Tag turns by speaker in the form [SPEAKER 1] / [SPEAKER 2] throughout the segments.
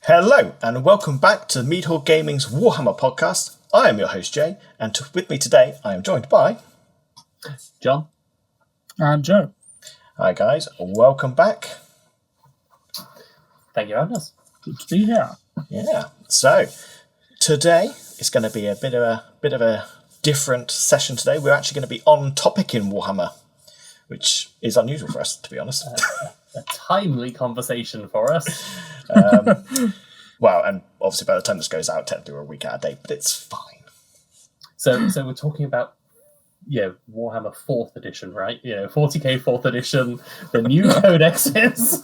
[SPEAKER 1] Hello, and welcome back to Mead Gaming's Warhammer podcast. I am your host, Jay, and with me today, I am joined by...
[SPEAKER 2] John.
[SPEAKER 3] And Joe.
[SPEAKER 1] Hi, guys. Welcome back.
[SPEAKER 2] Thank you for having us.
[SPEAKER 3] Good to be here.
[SPEAKER 1] Yeah. So, today is going to be a bit of a different session today. We're actually going to be on topic in Warhammer, which is unusual for us, to be honest.
[SPEAKER 2] A timely conversation for us.
[SPEAKER 1] Well, and obviously by the time this goes out, technically we're a week out of date, but it's fine.
[SPEAKER 2] So we're talking about Warhammer 4th edition, right? 40k 4th edition, the new codexes.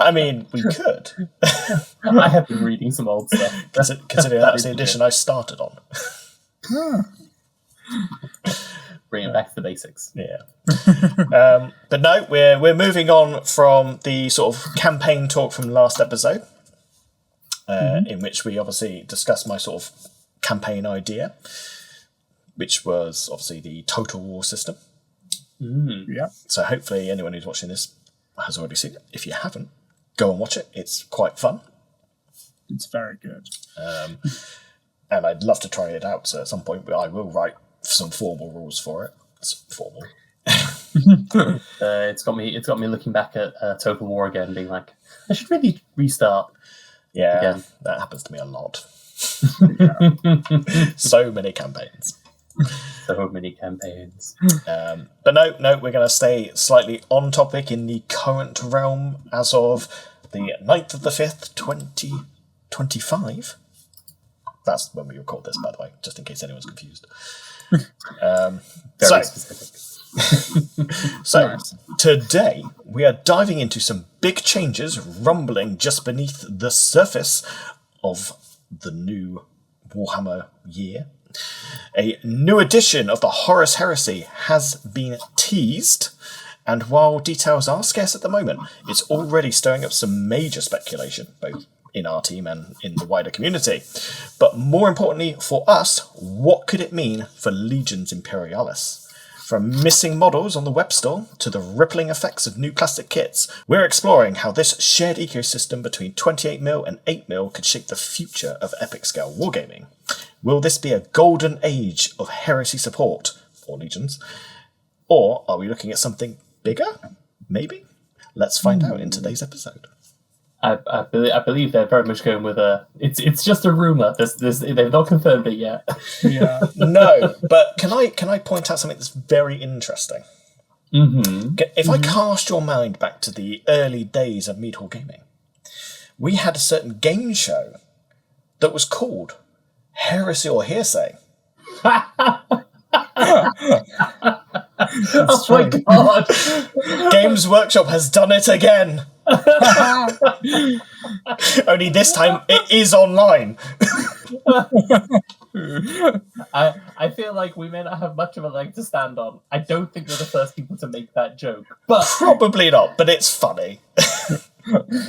[SPEAKER 1] I mean, we could.
[SPEAKER 2] I have been reading some old stuff.
[SPEAKER 1] Considering that was the edition I started on.
[SPEAKER 2] Bring it back to the basics.
[SPEAKER 1] Yeah. But no, we're moving on from the sort of campaign talk from last episode, in which we obviously discussed my sort of campaign idea, which was obviously the Total War system.
[SPEAKER 3] Yeah.
[SPEAKER 1] So hopefully anyone who's watching this has already seen it. If you haven't, go and watch it. It's quite fun.
[SPEAKER 3] It's very good.
[SPEAKER 1] And I'd love to try it out. So at some point I will write some formal rules for it. It's formal.
[SPEAKER 2] It's got me looking back at Total War again, being like, I should really restart.
[SPEAKER 1] Yeah,
[SPEAKER 2] again.
[SPEAKER 1] That happens to me a lot. So many campaigns.
[SPEAKER 2] So many campaigns.
[SPEAKER 1] But no, we're going to stay slightly on topic in the current realm as of the 9th of the 5th, 2025. That's when we record this, by the way, just in case anyone's confused.
[SPEAKER 2] Very specific.
[SPEAKER 1] So
[SPEAKER 3] Nice.
[SPEAKER 1] today we are diving into some big changes rumbling just beneath the surface of the new Warhammer year. A new edition of the Horus Heresy has been teased, and while details are scarce at the moment, it's already stirring up some major speculation, both in our team and in the wider community. But more importantly for us, what could it mean for Legions Imperialis? From missing models on the web store to the rippling effects of new plastic kits, we're exploring how this shared ecosystem between 28mm and 8mm could shape the future of epic scale wargaming. Will this be a golden age of heresy support for Legions? Or are we looking at something bigger? Maybe? Let's find out in today's episode.
[SPEAKER 2] I believe they're very much going with it's just a rumor. They've not confirmed it yet.
[SPEAKER 3] Yeah.
[SPEAKER 1] No, but can I point out something that's very interesting?
[SPEAKER 2] Mm-hmm.
[SPEAKER 1] If I cast your mind back to the early days of Mead Gaming, we had a certain game show that was called Heresy or Hearsay.
[SPEAKER 2] Oh my god!
[SPEAKER 1] Games Workshop has done it again. Only this time it is online.
[SPEAKER 2] I feel like we may not have much of a leg to stand on. I don't think we're the first people to make that joke, but
[SPEAKER 1] Probably not, but it's funny.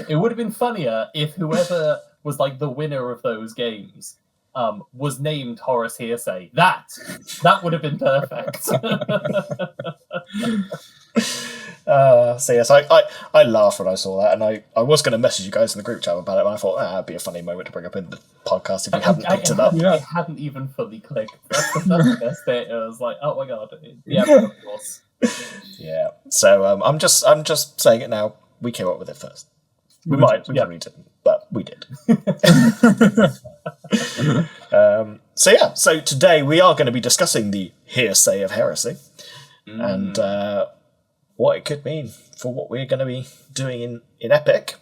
[SPEAKER 2] it would have been funnier if whoever was like the winner of those games was named Horus Heresy. That would have been perfect.
[SPEAKER 1] So yes, I laughed when I saw that, and I was going to message you guys in the group chat about it, but I thought that'd be a funny moment to bring up in the podcast if you hadn't picked it up.
[SPEAKER 2] It hadn't even fully clicked. That's the best bit. It was like, oh my god, yeah, of course.
[SPEAKER 1] Yeah. So I'm just saying it now. We came up with it first. We probably didn't, but we did. So today we are going to be discussing the hearsay of heresy and what it could mean for what we're going to be doing in Epic.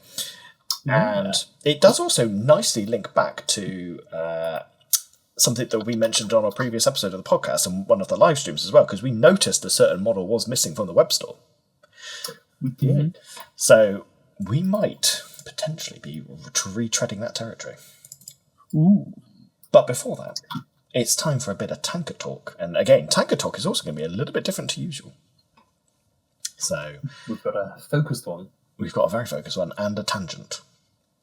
[SPEAKER 1] And it does also nicely link back to something that we mentioned on a previous episode of the podcast and one of the live streams as well, because we noticed a certain model was missing from the web store.
[SPEAKER 2] We did.
[SPEAKER 1] So we might potentially be retreading that territory.
[SPEAKER 3] Ooh.
[SPEAKER 1] But before that, it's time for a bit of Tankard Talk. And again, Tankard Talk is also going to be a little bit different to usual. So
[SPEAKER 2] We've got a focused one.
[SPEAKER 1] we've got a very focused one and a tangent.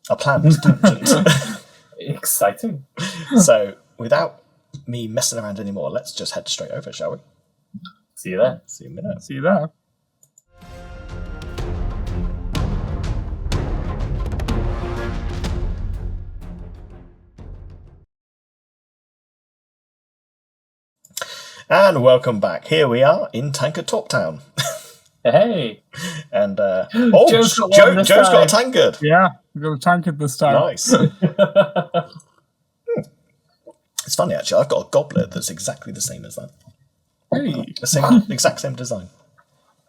[SPEAKER 1] A planned tangent.
[SPEAKER 2] Exciting.
[SPEAKER 1] So without me messing around anymore, let's just head straight over, shall we?
[SPEAKER 2] See you there.
[SPEAKER 1] See you in a minute.
[SPEAKER 3] See you there.
[SPEAKER 1] And welcome back. Here we are in Tankard Talk Town.
[SPEAKER 2] Hey.
[SPEAKER 1] And
[SPEAKER 2] Joe's
[SPEAKER 1] got a tankard.
[SPEAKER 3] Yeah, we've got a tankard this time.
[SPEAKER 1] Nice. It's funny actually. I've got a goblet that's exactly the same as that.
[SPEAKER 3] Hey.
[SPEAKER 1] Exact same design.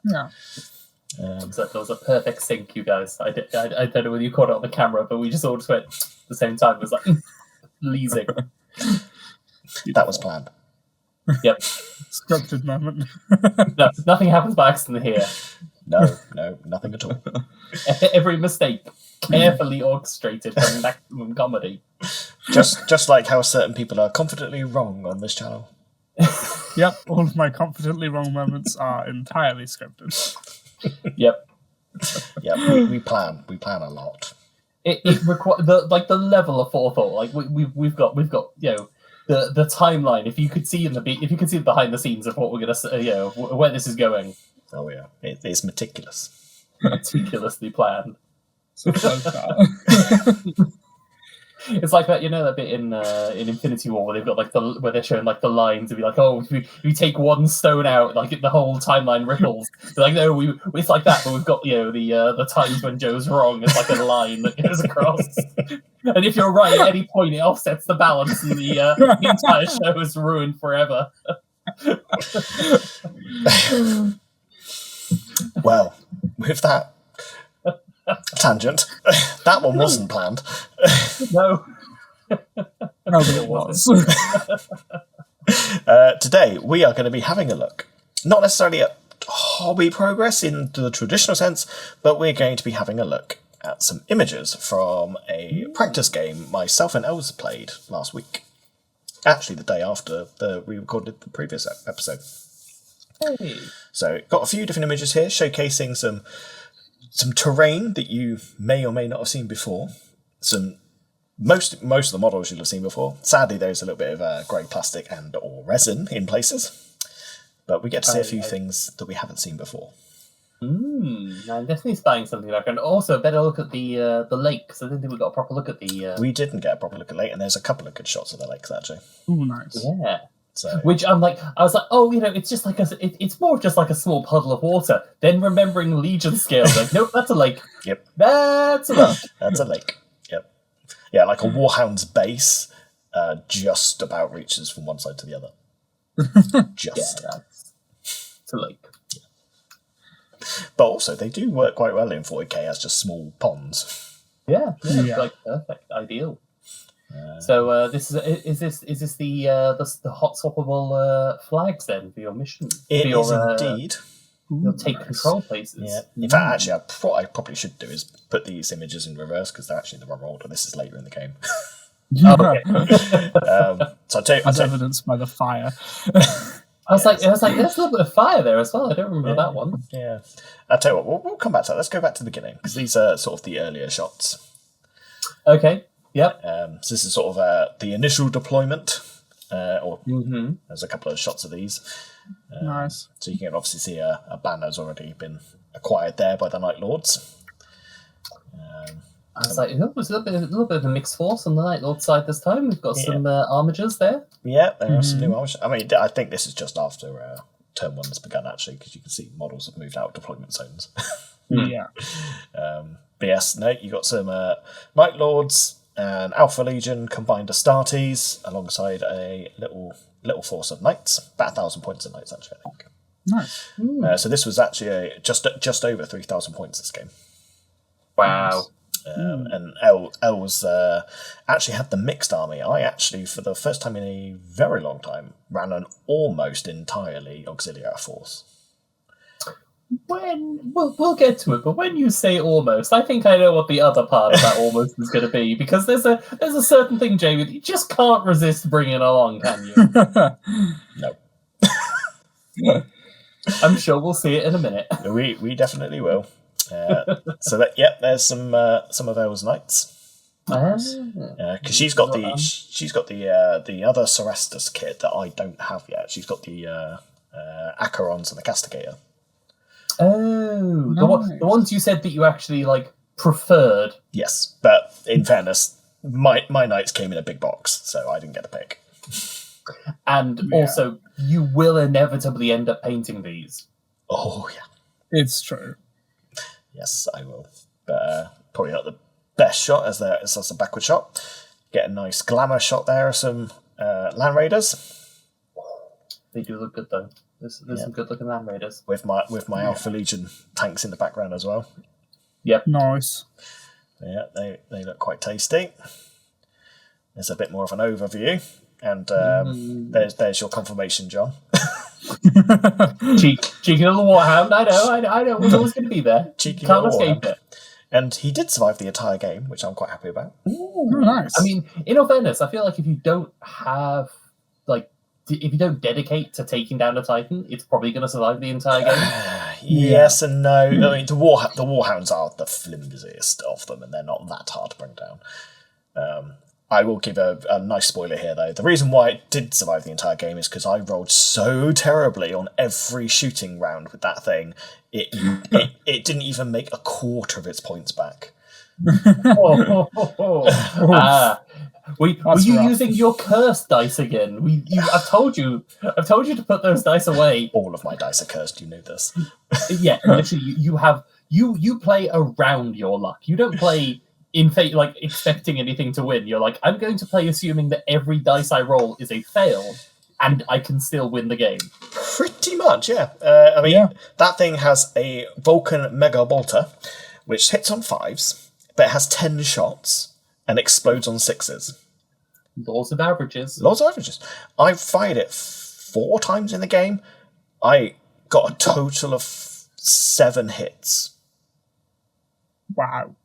[SPEAKER 3] Yeah.
[SPEAKER 2] That was a perfect sync, you guys. I don't know whether you caught it on the camera, but we just all just went at the same time. It was like leasing.
[SPEAKER 1] That was planned.
[SPEAKER 2] Yep.
[SPEAKER 3] Scripted moment.
[SPEAKER 2] No, nothing happens by accident here.
[SPEAKER 1] No, nothing at all.
[SPEAKER 2] Every mistake carefully orchestrated for maximum comedy.
[SPEAKER 1] Just like how certain people are confidently wrong on this channel.
[SPEAKER 3] Yep, all of my confidently wrong moments are entirely scripted.
[SPEAKER 2] Yep.
[SPEAKER 1] Yeah, we plan a lot.
[SPEAKER 2] It requires the level of forethought. Like we've got the timeline. If you could see behind the scenes of what we're gonna say, where this is going.
[SPEAKER 1] Oh yeah, it's meticulous.
[SPEAKER 2] Meticulously planned.
[SPEAKER 3] So close that.
[SPEAKER 2] It's like that, that bit in Infinity War where they've got where they're showing the lines and be like, oh, if we take one stone out, the whole timeline ripples. They're like, no, it's like that, but we've got the times when Joe's wrong. It's like a line that goes across, and if you're right at any point, it offsets the balance, and the entire show is ruined forever.
[SPEAKER 1] Well, with that tangent, that one wasn't planned.
[SPEAKER 2] No.
[SPEAKER 3] No, but it was.
[SPEAKER 1] Today we are going to be having a look, not necessarily at hobby progress in the traditional sense, but we're going to be having a look at some images from a practice game myself and Els played last week. Actually, the day after we recorded the previous episode.
[SPEAKER 2] Hey.
[SPEAKER 1] So, got a few different images here showcasing some terrain that you may or may not have seen before. Most of the models you'll have seen before. Sadly, there's a little bit of grey plastic and or resin in places, but we get to see a few things that we haven't seen before.
[SPEAKER 2] I'm definitely spying something like that. And also, a better look at the lake, because I didn't think we got a proper look at the.
[SPEAKER 1] We didn't get a proper look at the lake, and there's a couple of good shots of the lakes actually.
[SPEAKER 3] Ooh, nice.
[SPEAKER 2] Yeah.
[SPEAKER 1] So.
[SPEAKER 2] Which I was like, oh, it's just like it's more just like a small puddle of water. Then remembering Legion scale, like, nope, that's a lake.
[SPEAKER 1] Yep.
[SPEAKER 2] That's a lake.
[SPEAKER 1] That's a lake. Yep. Yeah, like a Warhound's base just about reaches from one side to the other. Just.
[SPEAKER 2] Yeah, it's a lake.
[SPEAKER 1] Yeah. But also, they do work quite well in 40k as just small ponds.
[SPEAKER 2] Yeah. Like perfect, ideal. So is this the hot swappable flags then for your mission?
[SPEAKER 1] It
[SPEAKER 2] is
[SPEAKER 1] indeed.
[SPEAKER 2] You'll take control places.
[SPEAKER 1] Yeah. In fact, actually, what I probably should do is put these images in reverse because they're actually in the wrong order. This is later in the game.
[SPEAKER 2] Okay.
[SPEAKER 1] So I'll tell you,
[SPEAKER 3] as evidenced by the fire.
[SPEAKER 2] I was like, there's a little bit of fire there as well. I don't remember that one.
[SPEAKER 1] Yeah. I'll tell you what, we'll come back to that. Let's go back to the beginning because these are sort of the earlier shots.
[SPEAKER 2] Okay. Yep.
[SPEAKER 1] So this is sort of the initial deployment, there's a couple of shots of these.
[SPEAKER 3] Nice.
[SPEAKER 1] So you can obviously see a banner's already been acquired there by the Night Lords.
[SPEAKER 2] I was like, it was a little bit of a mixed force on the Night Lord side this time. We've got some armigers there.
[SPEAKER 1] Yeah, there are some new armigers. I mean, I think this is just after Turn 1 has begun, actually, because you can see models have moved out of deployment zones.
[SPEAKER 3] Yeah.
[SPEAKER 1] But yes, you got some Night Lords and Alpha Legion combined Astartes alongside a little force of knights, about 1,000 points of knights actually, I think.
[SPEAKER 3] Nice.
[SPEAKER 1] So this was actually just over 3,000 points this game.
[SPEAKER 2] Wow.
[SPEAKER 1] And Els actually had the mixed army. I actually, for the first time in a very long time, ran an almost entirely auxiliary force.
[SPEAKER 2] We'll get to it, but when you say almost, I think I know what the other part of that almost is going to be, because there's a certain thing, Jamie, that you just can't resist bringing along, can you?
[SPEAKER 1] No.
[SPEAKER 2] I'm sure we'll see it in a minute.
[SPEAKER 1] We definitely will. So there's some of Els knights. Because she's got the other Cerestus kit that I don't have yet. She's got the Acherons and the Castigator.
[SPEAKER 2] Oh, the ones you said that you actually preferred.
[SPEAKER 1] Yes, but in fairness, my knights came in a big box, so I didn't get a pick.
[SPEAKER 2] And also, you will inevitably end up painting these.
[SPEAKER 1] Oh, yeah.
[SPEAKER 3] It's true.
[SPEAKER 1] Yes, I will. But probably not the best shot as a backward shot. Get a nice glamour shot there of some Land Raiders.
[SPEAKER 2] They do look good, though. There's some good-looking Land Raiders.
[SPEAKER 1] With my Alpha Legion tanks in the background as well.
[SPEAKER 2] Yep.
[SPEAKER 3] Nice.
[SPEAKER 1] Yeah, they look quite tasty. There's a bit more of an overview. And there's your confirmation, John.
[SPEAKER 2] Cheeky little Warhound. I know. We're always going to be there.
[SPEAKER 1] Cheeky
[SPEAKER 2] Can't
[SPEAKER 1] little
[SPEAKER 2] escape
[SPEAKER 1] Warhound.
[SPEAKER 2] it.
[SPEAKER 1] And he did survive the entire game, which I'm quite happy about.
[SPEAKER 3] Ooh, nice.
[SPEAKER 2] I mean, in all fairness, I feel like if you don't dedicate to taking down a Titan, it's probably going to survive the entire game.
[SPEAKER 1] Yes and no. I mean, the Warhounds are the flimsiest of them, and they're not that hard to bring down. I will give a nice spoiler here, though. The reason why it did survive the entire game is because I rolled so terribly on every shooting round with that thing. It didn't even make a quarter of its points back.
[SPEAKER 2] Were you
[SPEAKER 3] rough.
[SPEAKER 2] using your cursed dice again? I've told you to put those dice away.
[SPEAKER 1] All of my dice are cursed. You know this.
[SPEAKER 2] Yeah, literally, you play around your luck. You don't play in fate like expecting anything to win. You're like, I'm going to play assuming that every dice I roll is a fail, and I can still win the game.
[SPEAKER 1] Pretty much, yeah. That thing has a Vulcan Mega Bolter, which hits on 5s, but it has 10 shots and explodes on 6s.
[SPEAKER 2] Laws of averages.
[SPEAKER 1] Laws of averages. I fired it 4 times in the game. I got a total of 7 hits.
[SPEAKER 3] Wow.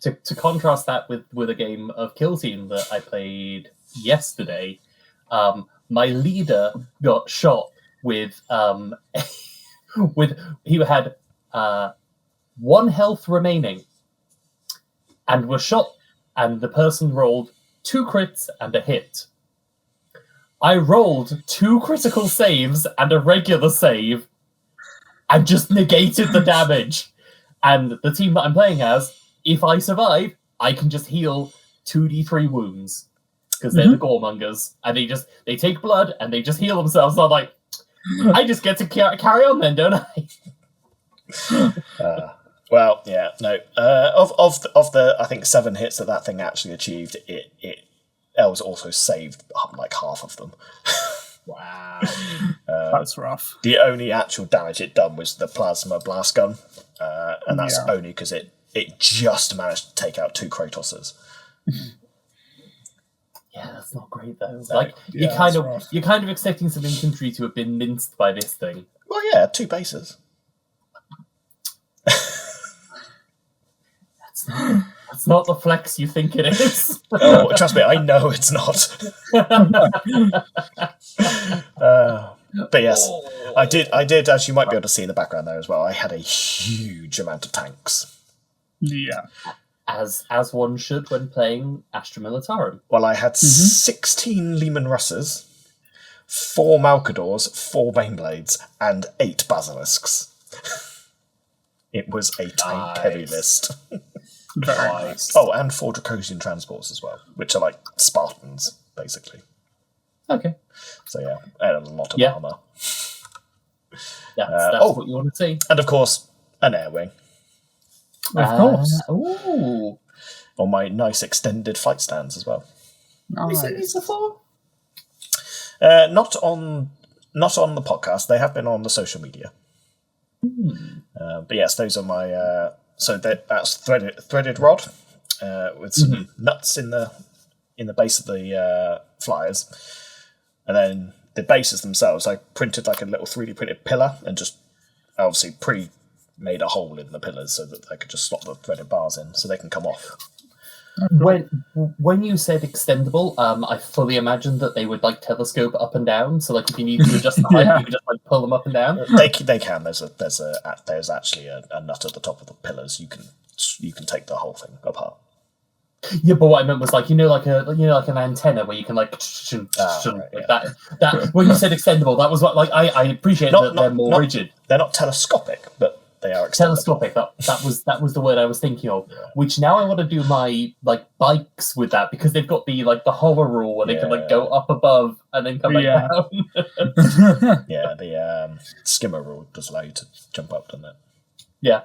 [SPEAKER 2] To contrast that with a game of Kill Team that I played yesterday, my leader got shot with he had 1 health remaining and was shot, and the person rolled 2 crits and a hit. I rolled 2 critical saves and a regular save and just negated the damage. And the team that I'm playing as, if I survive, I can just heal 2d3 wounds because they're the goremongers, and they take blood and they just heal themselves. So I'm like, I just get to carry on then, don't I?
[SPEAKER 1] Well, yeah, no. Of the I think 7 hits that thing actually achieved, it was also saved like half of them.
[SPEAKER 2] Wow,
[SPEAKER 3] That's rough.
[SPEAKER 1] The only actual damage it done was the plasma blast gun, and that's only because it just managed to take out 2 Kratoses.
[SPEAKER 2] Yeah, that's not great though.
[SPEAKER 1] No.
[SPEAKER 2] Like
[SPEAKER 3] Yeah,
[SPEAKER 2] you're kind of expecting some infantry to have been minced by this thing.
[SPEAKER 1] Well, yeah, 2 bases.
[SPEAKER 2] That's not the flex you think it is.
[SPEAKER 1] Oh, trust me, I know it's not. But yes, I did, as you might be able to see in the background there as well, I had a huge amount of tanks.
[SPEAKER 3] Yeah.
[SPEAKER 2] As one should when playing Astra Militarum.
[SPEAKER 1] Well, I had 16 Lehman Russes, 4 Malkadors, 4 Baneblades, and 8 Basilisks. It was a tank-heavy list.
[SPEAKER 3] Very nice.
[SPEAKER 1] Oh, and 4 Dracosian transports as well, which are like Spartans, basically.
[SPEAKER 2] Okay.
[SPEAKER 1] So yeah, I had a lot of armor.
[SPEAKER 2] That's what you want to see.
[SPEAKER 1] And of course, an air wing.
[SPEAKER 3] Of course.
[SPEAKER 2] Ooh.
[SPEAKER 1] On my nice extended flight stands as well.
[SPEAKER 2] Have you seen these before?
[SPEAKER 1] Not on the podcast. They have been on the social media. But yes, those are my. So that's threaded rod with some nuts in the base of the flyers, and then the bases themselves. I printed like a little 3D printed pillar and just obviously made a hole in the pillars so that I could just slot the threaded bars in so they can come off.
[SPEAKER 2] When you said extendable, I fully imagined that they would like telescope up and down. So like if you need to adjust the height, you can just like pull them up and down.
[SPEAKER 1] They can. There's actually a nut at the top of the pillars. You can take the whole thing apart.
[SPEAKER 2] Yeah, but what I meant was like like an antenna where you can like that. When you said extendable, that was what like I appreciate that they're more rigid.
[SPEAKER 1] They're not telescopic, but They are extendable.
[SPEAKER 2] Telescopic. That was the word I was thinking of. Which now I want to do my bikes with that, because they've got the hover rule where they can go up above and then come back down.
[SPEAKER 1] Yeah, the skimmer rule does allow you to jump up, doesn't it?
[SPEAKER 2] Yeah.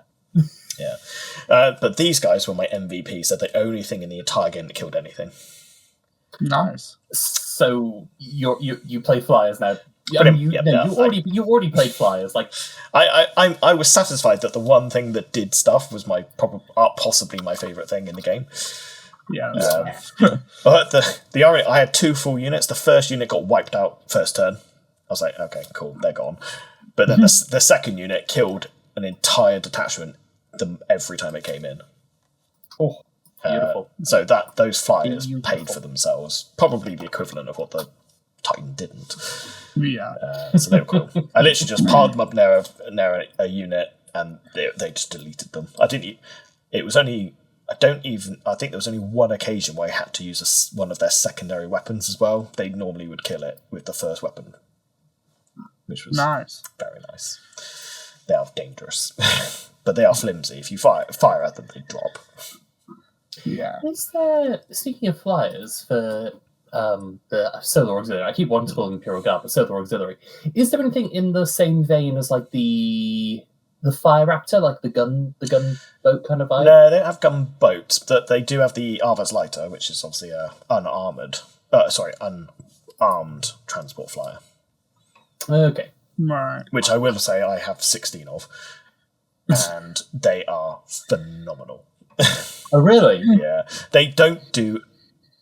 [SPEAKER 1] Yeah. But these guys were my MVP, so the only thing in the entire game that killed anything.
[SPEAKER 3] Nice.
[SPEAKER 2] So you play flyers now. You already played flyers. Like
[SPEAKER 1] I was satisfied that the one thing that did stuff was possibly my favourite thing in the game.
[SPEAKER 3] Yeah.
[SPEAKER 1] But I had 2 full units. The first unit got wiped out first turn. I was like, okay, cool, they're gone. But then the second unit killed an entire detachment every time it came in.
[SPEAKER 2] Oh, beautiful.
[SPEAKER 1] So those flyers paid for themselves. Probably the equivalent of what the Titan didn't.
[SPEAKER 3] Yeah.
[SPEAKER 1] So they were cool. I literally just piled them up near a unit, and they just deleted them. I think there was only one occasion where I had to use one of their secondary weapons as well. They normally would kill it with the first weapon, which was
[SPEAKER 3] nice.
[SPEAKER 1] Very nice. They are dangerous, but they are flimsy. If you fire at them, they drop.
[SPEAKER 3] Yeah.
[SPEAKER 2] Speaking of flyers for the Solar Auxiliary, I keep wanting to call them Imperial Guard, but Solar Auxiliary. Is there anything in the same vein as like the Fire Raptor, like the gunboat kind of vibe?
[SPEAKER 1] No, they don't have gunboats, but they do have the Arva's Lighter, which is obviously a unarmed transport flyer.
[SPEAKER 2] Okay.
[SPEAKER 3] Right.
[SPEAKER 1] Which I will say I have 16 of, and they are phenomenal.
[SPEAKER 2] Oh, really?
[SPEAKER 1] Yeah. They don't do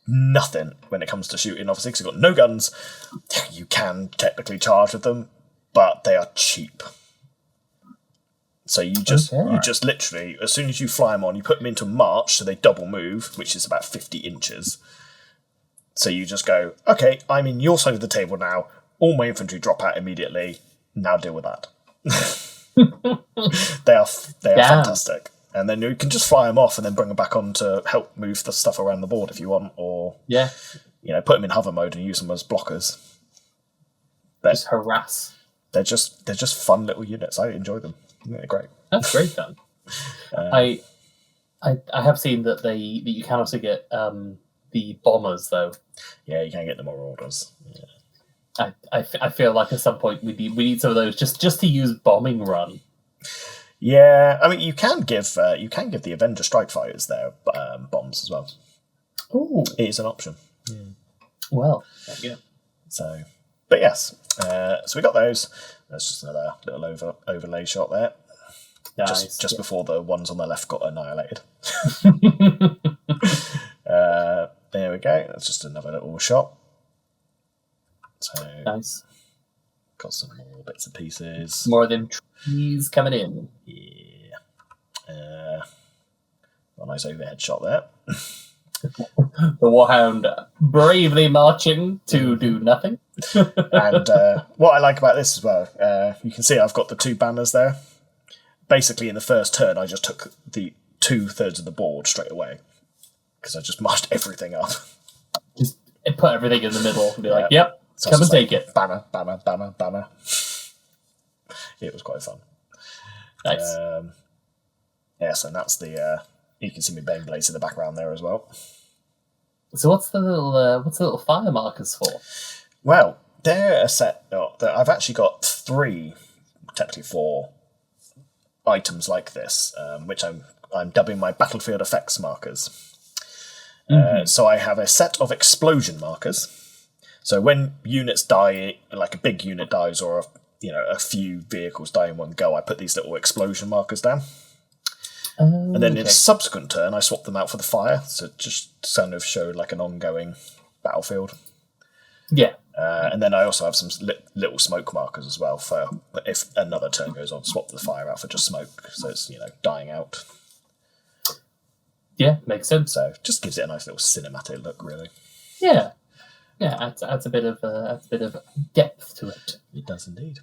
[SPEAKER 1] nothing when it comes to shooting, obviously, because you've got no guns. You can technically charge with them, but they are cheap. So you just literally, as soon as you fly them on, you put them into march, so they double move, which is about 50 inches. So you just go, okay, I'm in your side of the table now. All my infantry drop out immediately. Now deal with that. They are fantastic. And then you can just fly them off and then bring them back on to help move the stuff around the board if you want, or put them in hover mode and use them as blockers.
[SPEAKER 2] Just harass.
[SPEAKER 1] They're just fun little units. I enjoy them. They're great.
[SPEAKER 2] That's great fun. I have seen that you can also get the bombers though.
[SPEAKER 1] Yeah, you can get the Marauders. Yeah.
[SPEAKER 2] I feel like at some point we need some of those just to use bombing run.
[SPEAKER 1] Yeah, I mean you can give the Avenger Strike Fighters their bombs as well.
[SPEAKER 2] Oh,
[SPEAKER 1] it is an option. Yeah.
[SPEAKER 2] Well, yeah.
[SPEAKER 1] So, but yes, so we got those. That's just another little overlay shot there.
[SPEAKER 2] Nice.
[SPEAKER 1] Just before the ones on the left got annihilated. There we go. That's just another little shot. So
[SPEAKER 2] nice.
[SPEAKER 1] Got some more bits and pieces.
[SPEAKER 2] More of them trees coming in.
[SPEAKER 1] Yeah. Got a nice overhead shot there.
[SPEAKER 2] The Warhound bravely marching to do nothing.
[SPEAKER 1] And what I like about this as well, you can see I've got the 2 banners there. Basically, in the first turn, I just took the 2/3 of the board straight away because I just marched everything up.
[SPEAKER 2] Just put everything in the middle and be like, "Yep, so come and take it."
[SPEAKER 1] Banner, banner, banner, banner. It was quite fun.
[SPEAKER 2] Nice.
[SPEAKER 1] Yes, and that's the. You can see my Bane Blades in the background there as well.
[SPEAKER 2] So what's the little fire markers for?
[SPEAKER 1] Well, they're a set. I've actually got 3, technically 4 items like this, which I'm dubbing my battlefield effects markers. So I have a set of explosion markers. So when units die, like a big unit dies, or a few vehicles die in one go, I put these little explosion markers down. And then in a subsequent turn, I swap them out for the fire, so just kind of show like an ongoing battlefield.
[SPEAKER 2] Yeah.
[SPEAKER 1] And then I also have some little smoke markers as well for if another turn goes on, swap the fire out for just smoke, so it's dying out.
[SPEAKER 2] Yeah, makes sense.
[SPEAKER 1] So just gives it a nice little cinematic look, really.
[SPEAKER 2] Yeah, adds a bit of depth to it.
[SPEAKER 1] It does indeed.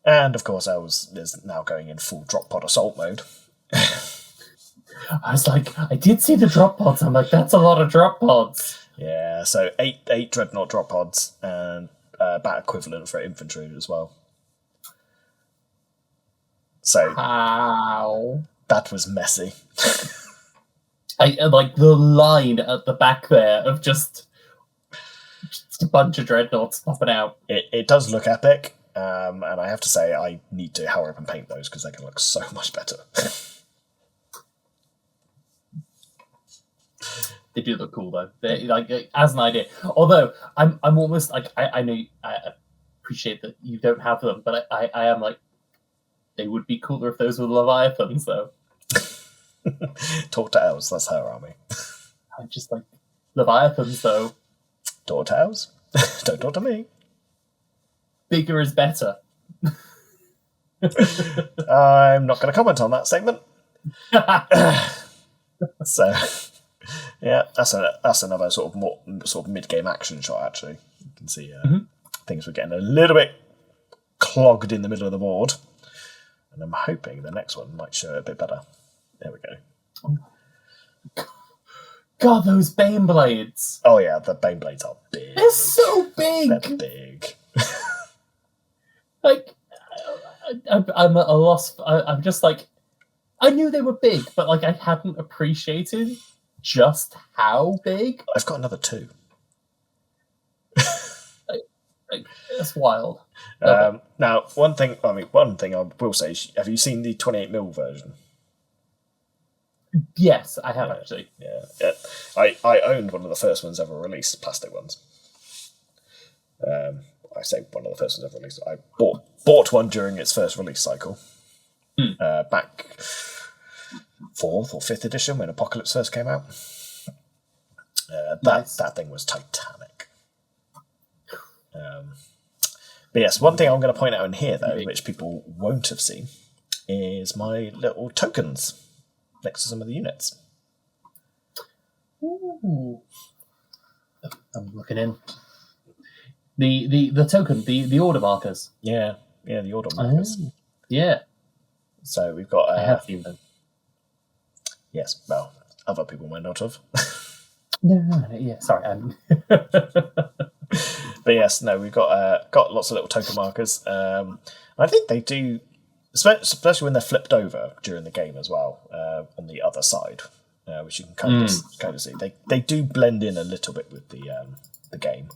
[SPEAKER 1] And of course, is now going in full drop pod assault mode.
[SPEAKER 2] I was like, I did see the drop pods. I'm like, that's a lot of drop pods.
[SPEAKER 1] Yeah, so 8 dreadnought drop pods and bat equivalent for infantry as well. So
[SPEAKER 2] How?
[SPEAKER 1] that was messy.
[SPEAKER 2] I like the line at the back there of just a bunch of dreadnoughts popping out.
[SPEAKER 1] It does look epic, and I have to say I need to hurry up and paint those because they can look so much better.
[SPEAKER 2] They do look cool though. They like as an idea. Although I'm almost like I know I appreciate that you don't have them, but I am like they would be cooler if those were Leviathans though.
[SPEAKER 1] Talk to elves, that's her army.
[SPEAKER 2] I'm just like Leviathans though.
[SPEAKER 1] Talk to elves. Don't talk to me.
[SPEAKER 2] Bigger is better.
[SPEAKER 1] I'm not going to comment on that statement. So, yeah, that's another sort of mid-game action shot. Actually, you can see things were getting a little bit clogged in the middle of the board, and I'm hoping the next one might show it a bit better. There we go.
[SPEAKER 2] God, those Bane Blades.
[SPEAKER 1] Oh yeah, the Bane Blades are big.
[SPEAKER 2] They're so big.
[SPEAKER 1] They're big.
[SPEAKER 2] Like, I'm at a loss. I'm just like, I knew they were big, but like I hadn't appreciated just how big.
[SPEAKER 1] I've got another 2.
[SPEAKER 2] Like, that's wild.
[SPEAKER 1] Now, one thing I will say is, have you seen the 28mm version?
[SPEAKER 2] Yes, I have actually.
[SPEAKER 1] Yeah. I owned one of the first ones ever released, plastic ones. I say one of the first ones ever released. I bought one during its first release cycle. Back 4th or 5th edition when Apocalypse first came out. That thing was titanic. But yes, one thing I'm going to point out in here, though, which people won't have seen, is my little tokens next to some of the units.
[SPEAKER 2] Ooh. I'm looking in. The token, the order markers.
[SPEAKER 1] Yeah, the order markers.
[SPEAKER 2] Yeah.
[SPEAKER 1] So we've got...
[SPEAKER 2] I have seen them.
[SPEAKER 1] Yes, well, other people might not have.
[SPEAKER 2] No, yeah, sorry.
[SPEAKER 1] But yes, no, we've got lots of little token markers. I think they do, especially when they're flipped over during the game as well, on the other side, which you can kind of see. They do blend in a little bit with the game.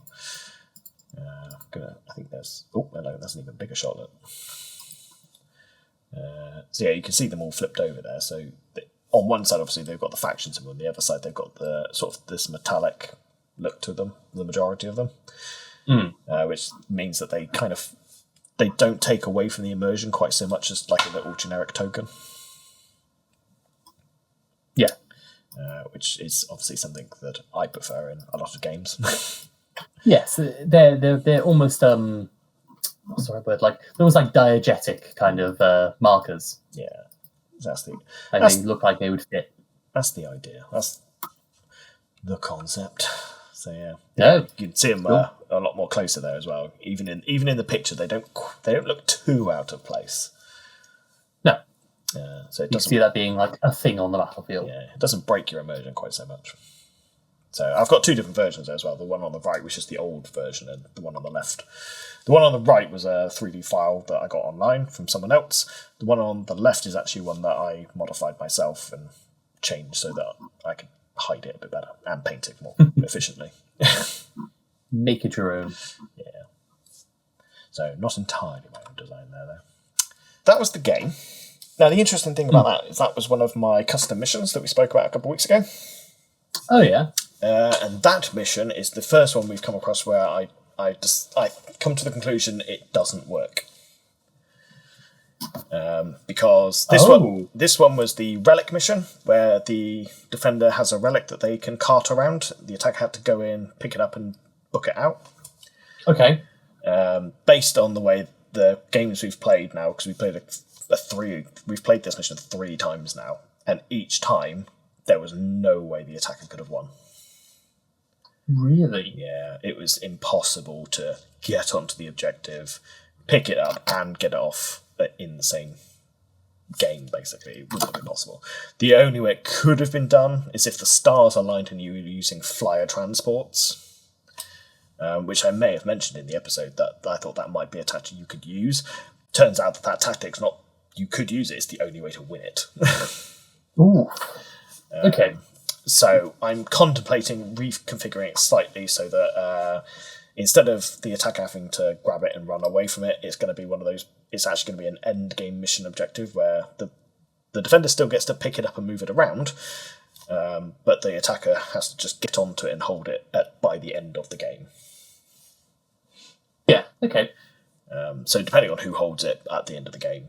[SPEAKER 1] I think there's... Oh, hello, that's an even bigger shot. Look. So yeah, you can see them all flipped over there. So on one side, obviously, they've got the faction symbol. On the other side, they've got the sort of this metallic look to them, the majority of them. Which means that they don't take away from the immersion quite so much as like a little generic token.
[SPEAKER 2] Yeah.
[SPEAKER 1] Which is obviously something that I prefer in a lot of games.
[SPEAKER 2] Yes, they're almost what's the right word? Like almost like diegetic kind of markers.
[SPEAKER 1] Yeah,
[SPEAKER 2] they look like they would fit.
[SPEAKER 1] That's the idea. That's the concept. So yeah,
[SPEAKER 2] No,
[SPEAKER 1] you can see them a lot more closer there as well. Even in the picture, they don't look too out of place.
[SPEAKER 2] No.
[SPEAKER 1] So it
[SPEAKER 2] you
[SPEAKER 1] doesn't
[SPEAKER 2] see that being like a thing on the battlefield.
[SPEAKER 1] Yeah, it doesn't break your immersion quite so much. So I've got 2 different versions there as well. The one on the right, which is the old version, and the one on the left. The one on the right was a 3D file that I got online from someone else. The one on the left is actually one that I modified myself and changed so that I could hide it a bit better and paint it more efficiently.
[SPEAKER 2] Make it your own.
[SPEAKER 1] Yeah. So not entirely my own design there, though. That was the game. Now, the interesting thing about that is that was one of my custom missions that we spoke about a couple of weeks ago.
[SPEAKER 2] Oh, yeah.
[SPEAKER 1] And that mission is the first one we've come across where I come to the conclusion it doesn't work. Because this one was the relic mission where the defender has a relic that they can cart around. The attacker had to go in, pick it up, and book it out.
[SPEAKER 2] Okay.
[SPEAKER 1] Based on the way the games we've played now, because we played we've played this mission 3 times now, and each time there was no way the attacker could have won.
[SPEAKER 2] Really?
[SPEAKER 1] Yeah, it was impossible to get onto the objective, pick it up, and get it off in the same game, basically. It wouldn't be possible. The only way it could have been done is if the stars aligned and you were using flyer transports, which I may have mentioned in the episode that I thought that might be a tactic you could use. Turns out that tactic's not you could use it. It's the only way to win it.
[SPEAKER 2] Ooh. Okay.
[SPEAKER 1] So I'm contemplating reconfiguring it slightly so that instead of the attacker having to grab it and run away from it, it's going to be one of those. It's actually going to be an end game mission objective where the defender still gets to pick it up and move it around, but the attacker has to just get onto it and hold it by the end of the game.
[SPEAKER 2] Yeah. Okay.
[SPEAKER 1] So depending on who holds it at the end of the game,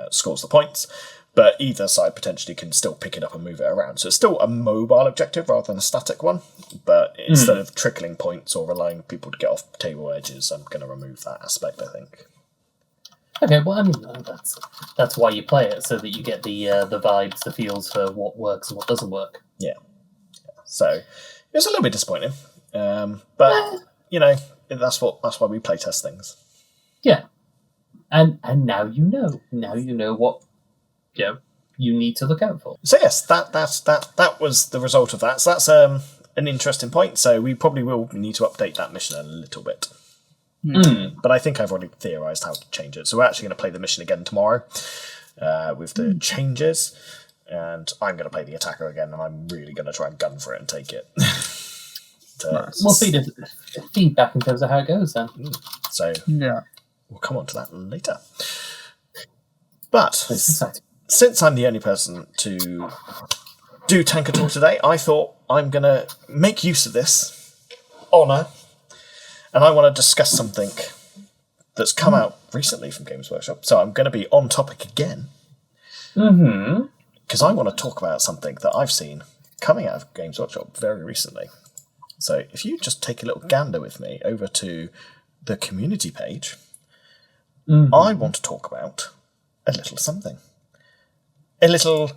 [SPEAKER 1] scores the points. But either side potentially can still pick it up and move it around. So it's still a mobile objective rather than a static one. But instead of trickling points or relying on people to get off table edges, I'm going to remove that aspect, I think.
[SPEAKER 2] Okay, well, I mean, that's why you play it, so that you get the vibes, the feels for what works and what doesn't work.
[SPEAKER 1] Yeah. So it was a little bit disappointing. But, you know, that's why we play test things.
[SPEAKER 2] Yeah. And now you know. Now you know what you need to look out for.
[SPEAKER 1] So yes, that was the result of that. So that's an interesting point. So we probably will need to update that mission a little bit. But I think I've already theorised how to change it. So we're actually going to play the mission again tomorrow with the changes. And I'm going to play the attacker again, and I'm really going to try and gun for it and take it.
[SPEAKER 2] We'll see the feedback in terms of how it goes then.
[SPEAKER 1] So
[SPEAKER 3] Yeah.
[SPEAKER 1] we'll come on to that later. But
[SPEAKER 2] Exciting.
[SPEAKER 1] since I'm the only person to do Tankard Talk today, I thought I'm going to make use of this honour, and I want to discuss something that's come out recently from Games Workshop. So I'm going to be on topic again. Because I want to talk about something that I've seen coming out of Games Workshop very recently. So if you just take a little gander with me over to the community page, I want to talk about a little something. A little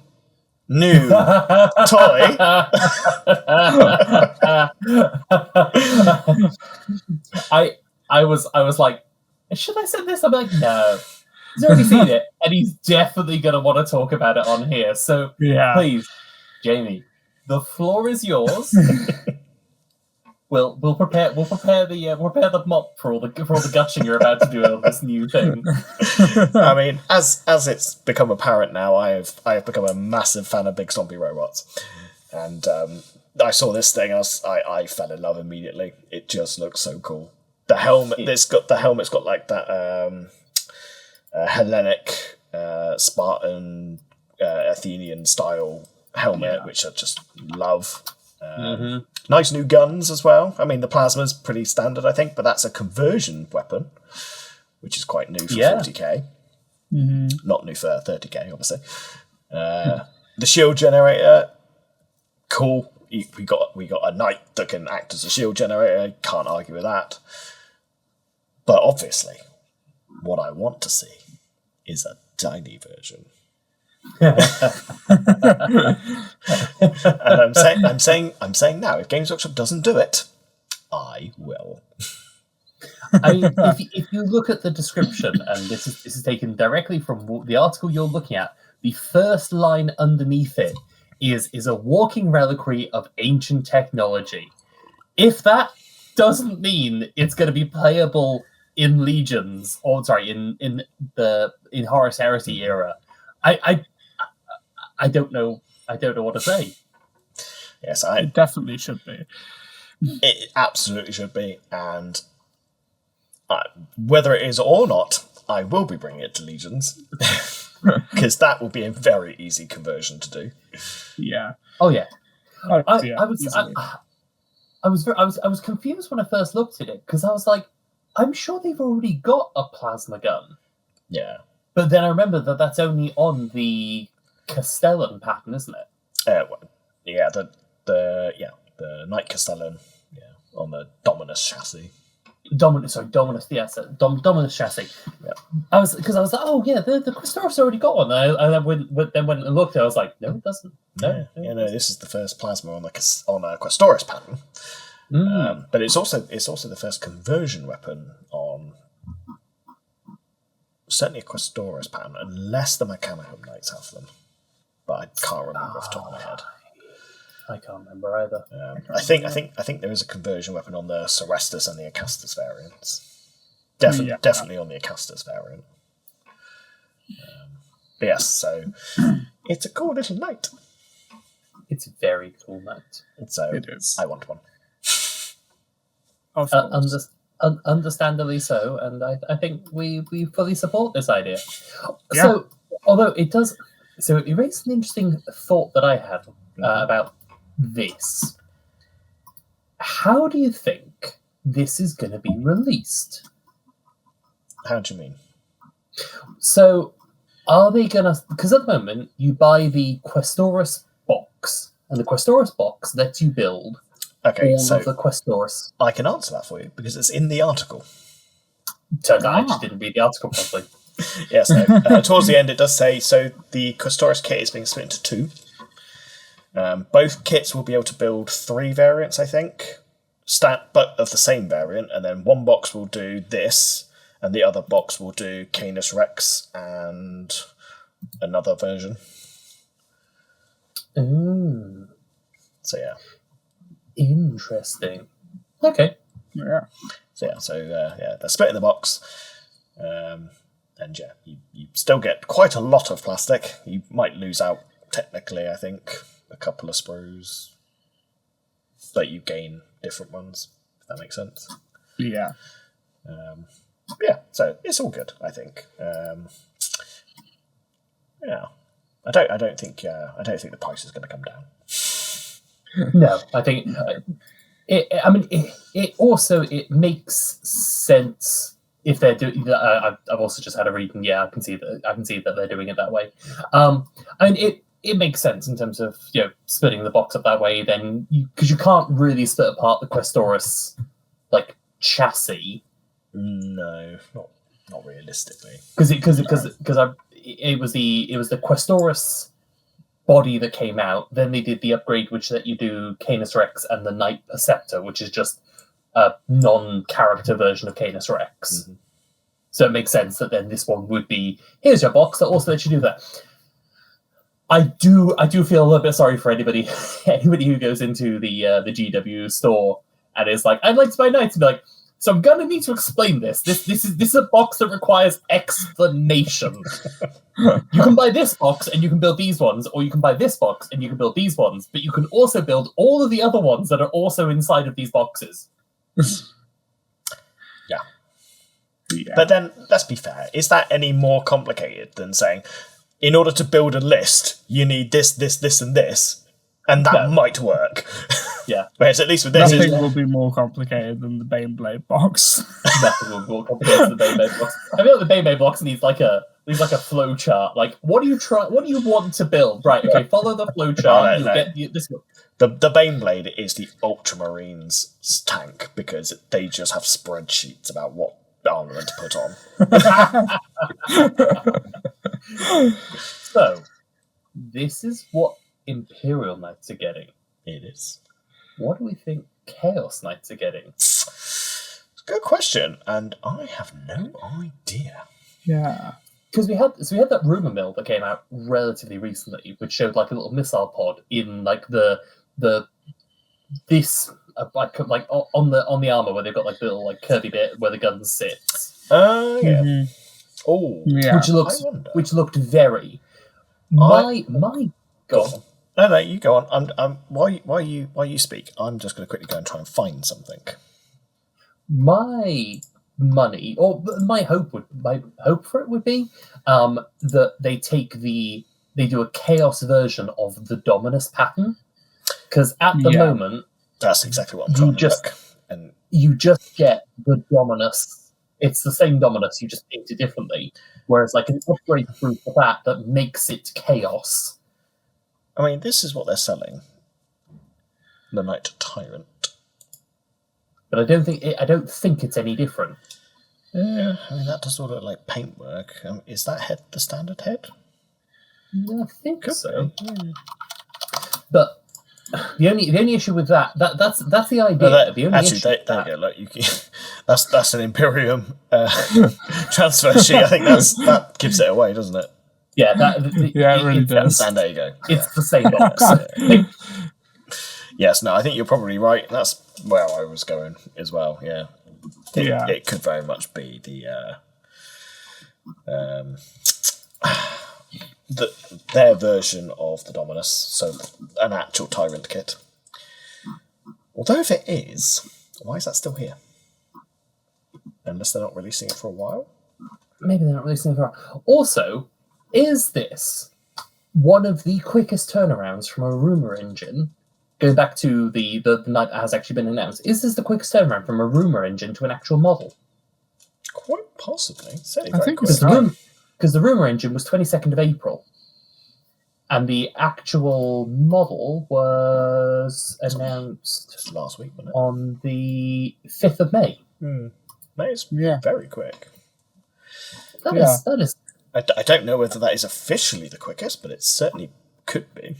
[SPEAKER 1] new toy.
[SPEAKER 2] I was like, should I send this? I'm like, no. He's already seen it, and he's definitely going to want to talk about it on here. So please, Jamie, the floor is yours. We'll prepare the mop for all the gushing you're about to do on this new thing.
[SPEAKER 1] I mean, as it's become apparent now, I have become a massive fan of big zombie robots, and I saw this thing, I fell in love immediately. It just looks so cool. The helmet, it's got like that Hellenic Spartan Athenian style helmet, which I just love. Nice new guns as well. I mean, the plasma's pretty standard, I think, but that's a conversion weapon, which is quite new for 40k. Not new for 30k, obviously. The shield generator, cool. We got a knight that can act as a shield generator. Can't argue with that. But obviously, what I want to see is a tiny version. And I'm saying now, if Games Workshop doesn't do it, I will.
[SPEAKER 2] If you look at the description, and this is taken directly from the article you're looking at, the first line underneath it is a walking reliquary of ancient technology. If that doesn't mean it's going to be playable in Legions, or sorry, in Horus Heresy era, I don't know. I don't know what to say.
[SPEAKER 1] Yes,
[SPEAKER 3] it definitely should be.
[SPEAKER 1] It absolutely should be, and whether it is or not, I will be bringing it to Legions because that will be a very easy conversion to do.
[SPEAKER 3] Yeah.
[SPEAKER 2] Oh yeah.
[SPEAKER 3] I
[SPEAKER 2] was confused when I first looked at it because I was like, I'm sure they've already got a plasma gun.
[SPEAKER 1] Yeah.
[SPEAKER 2] But then I remember that's only on the Castellan pattern, isn't it?
[SPEAKER 1] The Knight Castellan, on the Dominus chassis.
[SPEAKER 2] Dominus, yes, Dominus chassis.
[SPEAKER 1] Yeah.
[SPEAKER 2] I was like, oh yeah, the Questoris already got one. And I went and looked. I was like, no, it doesn't. No,
[SPEAKER 1] this is the first plasma on a Questoris pattern. But it's also the first conversion weapon on certainly a Questoris pattern, unless the Mechanicum Knights have them. But I can't remember off the top of my head.
[SPEAKER 2] I can't remember either.
[SPEAKER 1] I think there is a conversion weapon on the Serestus and the Acastus variants. Definitely on the Acastus variant. Yes, so it's a cool little knight.
[SPEAKER 2] It's a very cool knight.
[SPEAKER 1] So
[SPEAKER 3] It is.
[SPEAKER 1] I want one.
[SPEAKER 3] Of course.
[SPEAKER 2] Understandably so, and I think we fully support this idea.
[SPEAKER 3] Yeah.
[SPEAKER 2] So, although it does, so it raised an interesting thought that I had about this. How do you think this is going to be released?
[SPEAKER 1] How do you mean?
[SPEAKER 2] So, are they going to... Because at the moment, you buy the Questoris box, and the Questoris box lets you build all of the Questoris.
[SPEAKER 1] I can answer that for you, because it's in the article.
[SPEAKER 2] Turns out I just didn't read the article properly.
[SPEAKER 1] Yes, towards the end it does say, so the Questoris kit is being split into 2. Both kits will be able to build 3 variants, I think, but of the same variant, and then one box will do this, and the other box will do Canis Rex and another version.
[SPEAKER 2] Ooh.
[SPEAKER 1] So yeah.
[SPEAKER 2] Interesting. Okay.
[SPEAKER 3] Yeah.
[SPEAKER 1] So they're splitting the box. And yeah, you still get quite a lot of plastic. You might lose out, technically, I think, a couple of sprues. But you gain different ones, if that makes sense.
[SPEAKER 3] Yeah.
[SPEAKER 1] Yeah, so it's all good, I think. Yeah. I don't think the price is going to come down.
[SPEAKER 2] No, I think it also makes sense if they're doing. I've also just had a read, and yeah, I can see that they're doing it that way. It makes sense in terms of splitting the box up that way. Then because you can't really split apart the Questoris chassis.
[SPEAKER 1] No, not realistically.
[SPEAKER 2] Because it was the Questoris body that came out. Then they did the upgrade, which let you do Canis Rex and the Knight Perceptor, which is just a non-character version of Canis Rex. Mm-hmm. So it makes sense that then this one would be, here's your box that also lets you do that. I do feel a little bit sorry for anybody who goes into the GW store and is like, I'd like to buy Knights, and be like, so I'm gonna need to explain this. This is a box that requires explanation. You can buy this box and you can build these ones, or you can buy this box and you can build these ones, but you can also build all of the other ones that are also inside of these boxes.
[SPEAKER 1] Yeah. But then, let's be fair, is that any more complicated than saying, in order to build a list, you need this, this, and this, and that might work.
[SPEAKER 2] Yeah.
[SPEAKER 1] Whereas at least with this,
[SPEAKER 3] nothing will be more complicated than the Baneblade box.
[SPEAKER 2] Nothing will be more complicated than the Baneblade box. I feel like the Baneblade box needs like a flow chart. Like, what do you want to build? Right. Okay. Follow the flow chart. Get this one.
[SPEAKER 1] The Baneblade is the Ultramarines tank because they just have spreadsheets about what armament to put on.
[SPEAKER 2] So, this is what Imperial Knights are getting.
[SPEAKER 1] It is.
[SPEAKER 2] What do we think Chaos Knights are getting?
[SPEAKER 1] It's a good question, and I have no idea.
[SPEAKER 3] Yeah.
[SPEAKER 2] Because we had that rumor mill that came out relatively recently, which showed like a little missile pod in like on the armor where they've got like the little like curvy bit where the gun sits.
[SPEAKER 1] Oh yeah.
[SPEAKER 3] Mm-hmm.
[SPEAKER 1] Oh
[SPEAKER 3] yeah.
[SPEAKER 2] Which looked very. My God.
[SPEAKER 1] No, you go on. While you speak, I'm just going to quickly go and try and find something.
[SPEAKER 2] My money, or my hope for it would be that they do a chaos version of the Dominus pattern, because at the moment
[SPEAKER 1] that's exactly what I'm trying to look. And
[SPEAKER 2] you just get the Dominus. It's the same Dominus, you just paint it differently. Whereas like an upgrade through for that makes it chaos.
[SPEAKER 1] I mean, this is what they're selling. The Knight Tyrant.
[SPEAKER 2] But I don't think it's any different.
[SPEAKER 1] Yeah, I mean that does all look like paintwork. Is that head the standard head?
[SPEAKER 2] Yeah, I think
[SPEAKER 1] Could
[SPEAKER 2] so.
[SPEAKER 1] be. Yeah.
[SPEAKER 2] But the only issue with that's the idea. The only issue
[SPEAKER 1] there you go. Look, that's an Imperium transfer sheet. I think that gives it away, doesn't it?
[SPEAKER 2] Yeah,
[SPEAKER 3] it really does.
[SPEAKER 1] And there you go.
[SPEAKER 2] It's the same box.
[SPEAKER 1] Yes, no, I think you're probably right. That's where I was going as well. Yeah, it could very much be the their version of the Dominus, so an actual Tyrant kit. Although if it is, why is that still here? Unless they're not releasing it for a while?
[SPEAKER 2] Maybe they're not releasing it for a while. Also, is this one of the quickest turnarounds from a rumour engine, going back to the night that has actually been announced, is this the quickest turnaround from a rumour engine to an actual model?
[SPEAKER 1] Quite possibly.
[SPEAKER 3] I think
[SPEAKER 1] quick.
[SPEAKER 3] it's right.
[SPEAKER 2] Because the rumour engine was 22nd of April, and the actual model was announced
[SPEAKER 1] Just last week, wasn't it?
[SPEAKER 2] on the 5th of May.
[SPEAKER 1] That is
[SPEAKER 3] Yeah.
[SPEAKER 1] very quick.
[SPEAKER 2] That
[SPEAKER 3] Yeah.
[SPEAKER 2] is.
[SPEAKER 1] I don't know whether that is officially the quickest, but it certainly could be.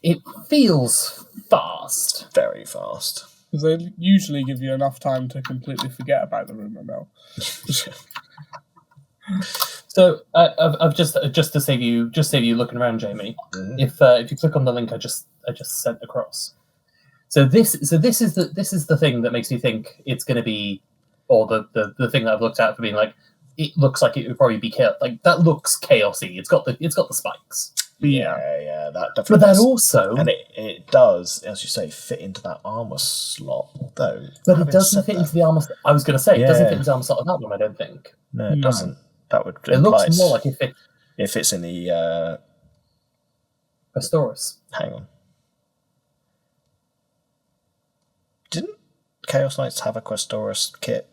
[SPEAKER 2] It feels fast.
[SPEAKER 1] Very fast.
[SPEAKER 3] Because they usually give you enough time to completely forget about the rumour mill.
[SPEAKER 2] So I've just to save you looking around, Jamie. If you click on the link I just sent across. So this is the thing that makes me think it's going to be, or the thing that I've looked at for being like, it looks like it would probably be chaos. Like that looks chaosy. It's got the spikes.
[SPEAKER 1] Yeah, that definitely.
[SPEAKER 2] But that
[SPEAKER 1] does.
[SPEAKER 2] also,
[SPEAKER 1] And it does, as you say, fit into that armor slot. Though,
[SPEAKER 2] but it doesn't fit into the armor. I was going to say it doesn't fit into the armor slot of that one. I don't think.
[SPEAKER 1] No, it doesn't. That would
[SPEAKER 2] It
[SPEAKER 1] imply
[SPEAKER 2] looks more like
[SPEAKER 1] if it's in the.
[SPEAKER 2] Questoris.
[SPEAKER 1] Hang on. Didn't Chaos Knights have a Questoris kit?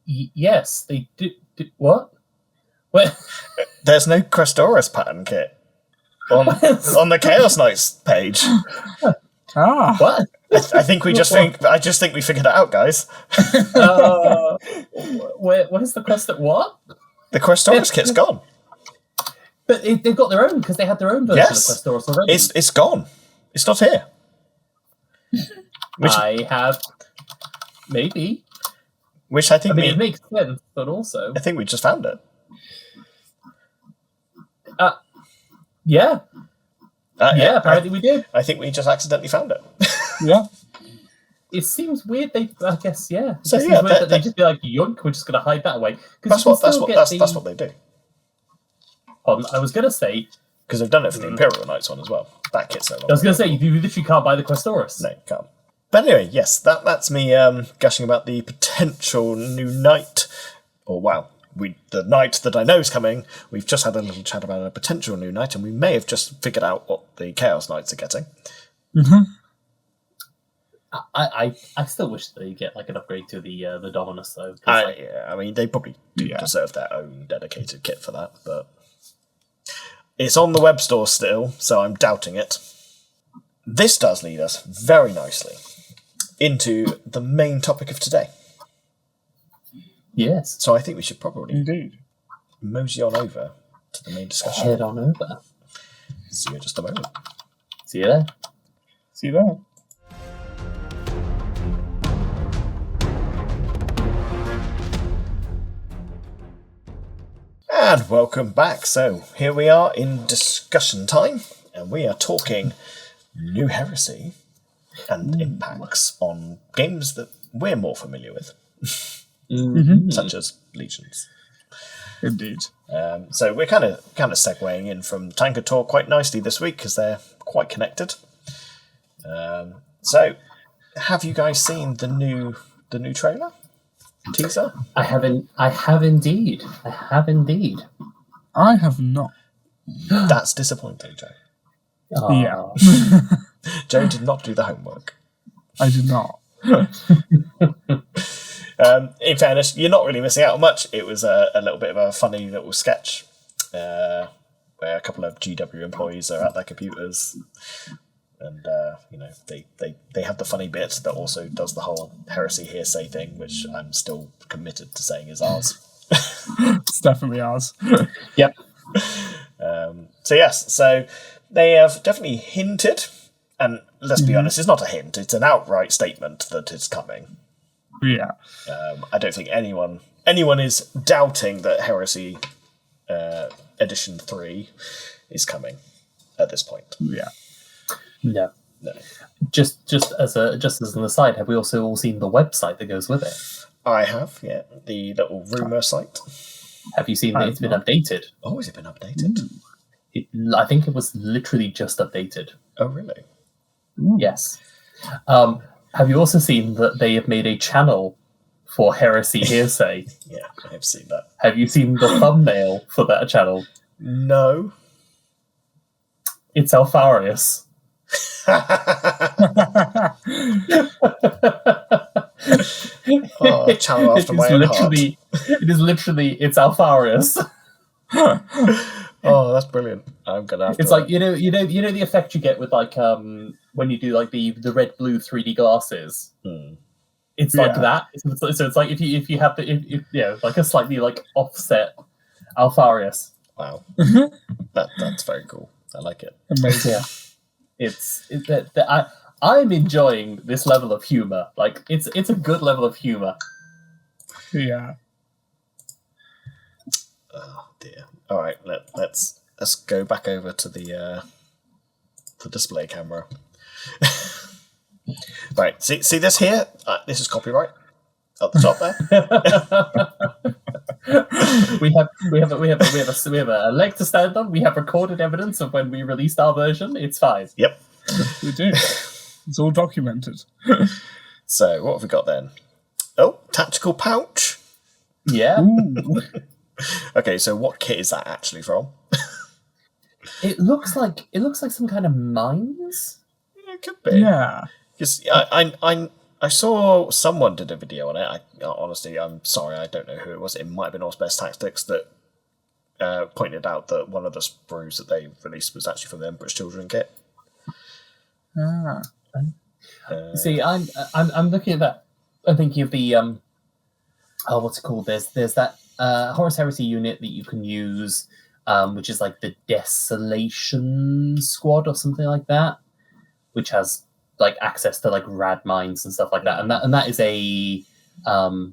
[SPEAKER 2] Yes, they do. What? What?
[SPEAKER 1] There's no Questoris pattern kit on the Chaos Knights page.
[SPEAKER 3] Ah.
[SPEAKER 2] What?
[SPEAKER 1] I just think we figured it out, guys.
[SPEAKER 2] Where's the quest at what?
[SPEAKER 1] The Questoris kit's gone.
[SPEAKER 2] But they've got their own, because they had their own version of Questoris already.
[SPEAKER 1] It's gone. It's not here.
[SPEAKER 2] I have maybe.
[SPEAKER 1] Which I think
[SPEAKER 2] it makes sense, but also
[SPEAKER 1] I think we just found it.
[SPEAKER 2] Yeah. Apparently we did.
[SPEAKER 1] I think we just accidentally found it.
[SPEAKER 3] Yeah.
[SPEAKER 2] It seems weird. I guess, yeah.
[SPEAKER 1] So,
[SPEAKER 2] It seems
[SPEAKER 1] yeah,
[SPEAKER 2] weird that they just be like, "Yoink, we're just going to hide that away."
[SPEAKER 1] That's what they do.
[SPEAKER 2] I was going to say,
[SPEAKER 1] because they've done it for the Imperial Knights one as well. That kit's no longer.
[SPEAKER 2] I was going to say, you literally can't buy the Questoris.
[SPEAKER 1] No, you can't. But anyway, yes, that's me gushing about the potential new knight. Or, wow, the knight that I know is coming. We've just had a little chat about a potential new knight, and we may have just figured out what the Chaos Knights are getting.
[SPEAKER 3] Mm-hmm.
[SPEAKER 2] I still wish they get like an upgrade to the Dominus, though.
[SPEAKER 1] I mean, they probably do deserve their own dedicated kit for that, but it's on the web store still, so I'm doubting it. This does lead us very nicely into the main topic of today.
[SPEAKER 2] Yes.
[SPEAKER 1] So I think we should probably
[SPEAKER 3] Indeed.
[SPEAKER 1] mosey on over to the main discussion.
[SPEAKER 2] Head on over.
[SPEAKER 1] See you in just a moment.
[SPEAKER 2] See you there.
[SPEAKER 3] See you there.
[SPEAKER 1] And welcome back. So here we are in discussion time, and we are talking New Heresy and impacts on games that we're more familiar with, such as Legions.
[SPEAKER 3] Indeed.
[SPEAKER 1] So we're kind of segueing in from Tankard Talk quite nicely this week because they're quite connected. So, have you guys seen the new trailer teaser?
[SPEAKER 2] I have indeed.
[SPEAKER 3] I have not.
[SPEAKER 1] That's disappointing, Joe.
[SPEAKER 2] Oh.
[SPEAKER 3] Yeah.
[SPEAKER 1] Joe did not do the homework.
[SPEAKER 3] I did not.
[SPEAKER 1] In fairness, you're not really missing out on much. It was a little bit of a funny little sketch where a couple of GW employees are at their computers, and they have the funny bit that also does the whole heresy hearsay thing, which I'm still committed to saying is ours.
[SPEAKER 3] It's definitely ours.
[SPEAKER 2] Yep.
[SPEAKER 1] So they have definitely hinted, and let's be honest, it's not a hint; it's an outright statement that it's coming.
[SPEAKER 3] Yeah.
[SPEAKER 1] I don't think anyone is doubting that Heresy Edition 3 is coming at this point.
[SPEAKER 3] Yeah.
[SPEAKER 2] No.
[SPEAKER 1] No.
[SPEAKER 2] Just as an aside, have we also all seen the website that goes with it?
[SPEAKER 1] I have, yeah, the little rumour site.
[SPEAKER 2] Have you seen that it's been updated?
[SPEAKER 1] Oh, has it been updated?
[SPEAKER 2] I think it was literally just updated.
[SPEAKER 1] Oh, really?
[SPEAKER 2] Yes. Have you also seen that they have made a channel for Heresy Hearsay?
[SPEAKER 1] Yeah, I have seen that.
[SPEAKER 2] Have you seen the thumbnail for that channel?
[SPEAKER 1] No.
[SPEAKER 2] It's Alfarius.
[SPEAKER 1] Oh, channel after my own heart.
[SPEAKER 2] It is literally, it's Alfarius.
[SPEAKER 1] Oh, that's brilliant. I'm gonna have
[SPEAKER 2] it's
[SPEAKER 1] to...
[SPEAKER 2] like you know the effect you get with like when you do like the red blue 3D glasses. It's like that. So it's like if you have the like a slightly like offset Alfarius.
[SPEAKER 1] Wow. That's very cool. I like it.
[SPEAKER 3] Amazing.
[SPEAKER 2] Yeah. I'm enjoying this level of humor. Like it's a good level of humor.
[SPEAKER 3] Yeah.
[SPEAKER 1] Oh dear. All right, let's go back over to the display camera. Right, see this here? This is copyright at the top there.
[SPEAKER 2] we have a leg to stand on. We have recorded evidence of when we released our version. It's fine.
[SPEAKER 1] Yep,
[SPEAKER 3] we do. It's all documented.
[SPEAKER 1] So what have we got then? Oh, tactical pouch.
[SPEAKER 2] Yeah.
[SPEAKER 1] Okay, so what kit is that actually from?
[SPEAKER 2] It looks like some kind of mines.
[SPEAKER 1] It could be.
[SPEAKER 3] Yeah.
[SPEAKER 1] Because I saw someone did a video on it. Honestly, I'm sorry, I don't know who it was. It might have been Oz Best Tactics that pointed out that one of the sprues that they released was actually from the Emperor's Children kit.
[SPEAKER 2] See, I'm looking at that. I'm thinking of the what's it called? There's that Horus Heresy unit that you can use, which is like the Desolation Squad or something like that, which has like access to like rad mines and stuff like that, and that is a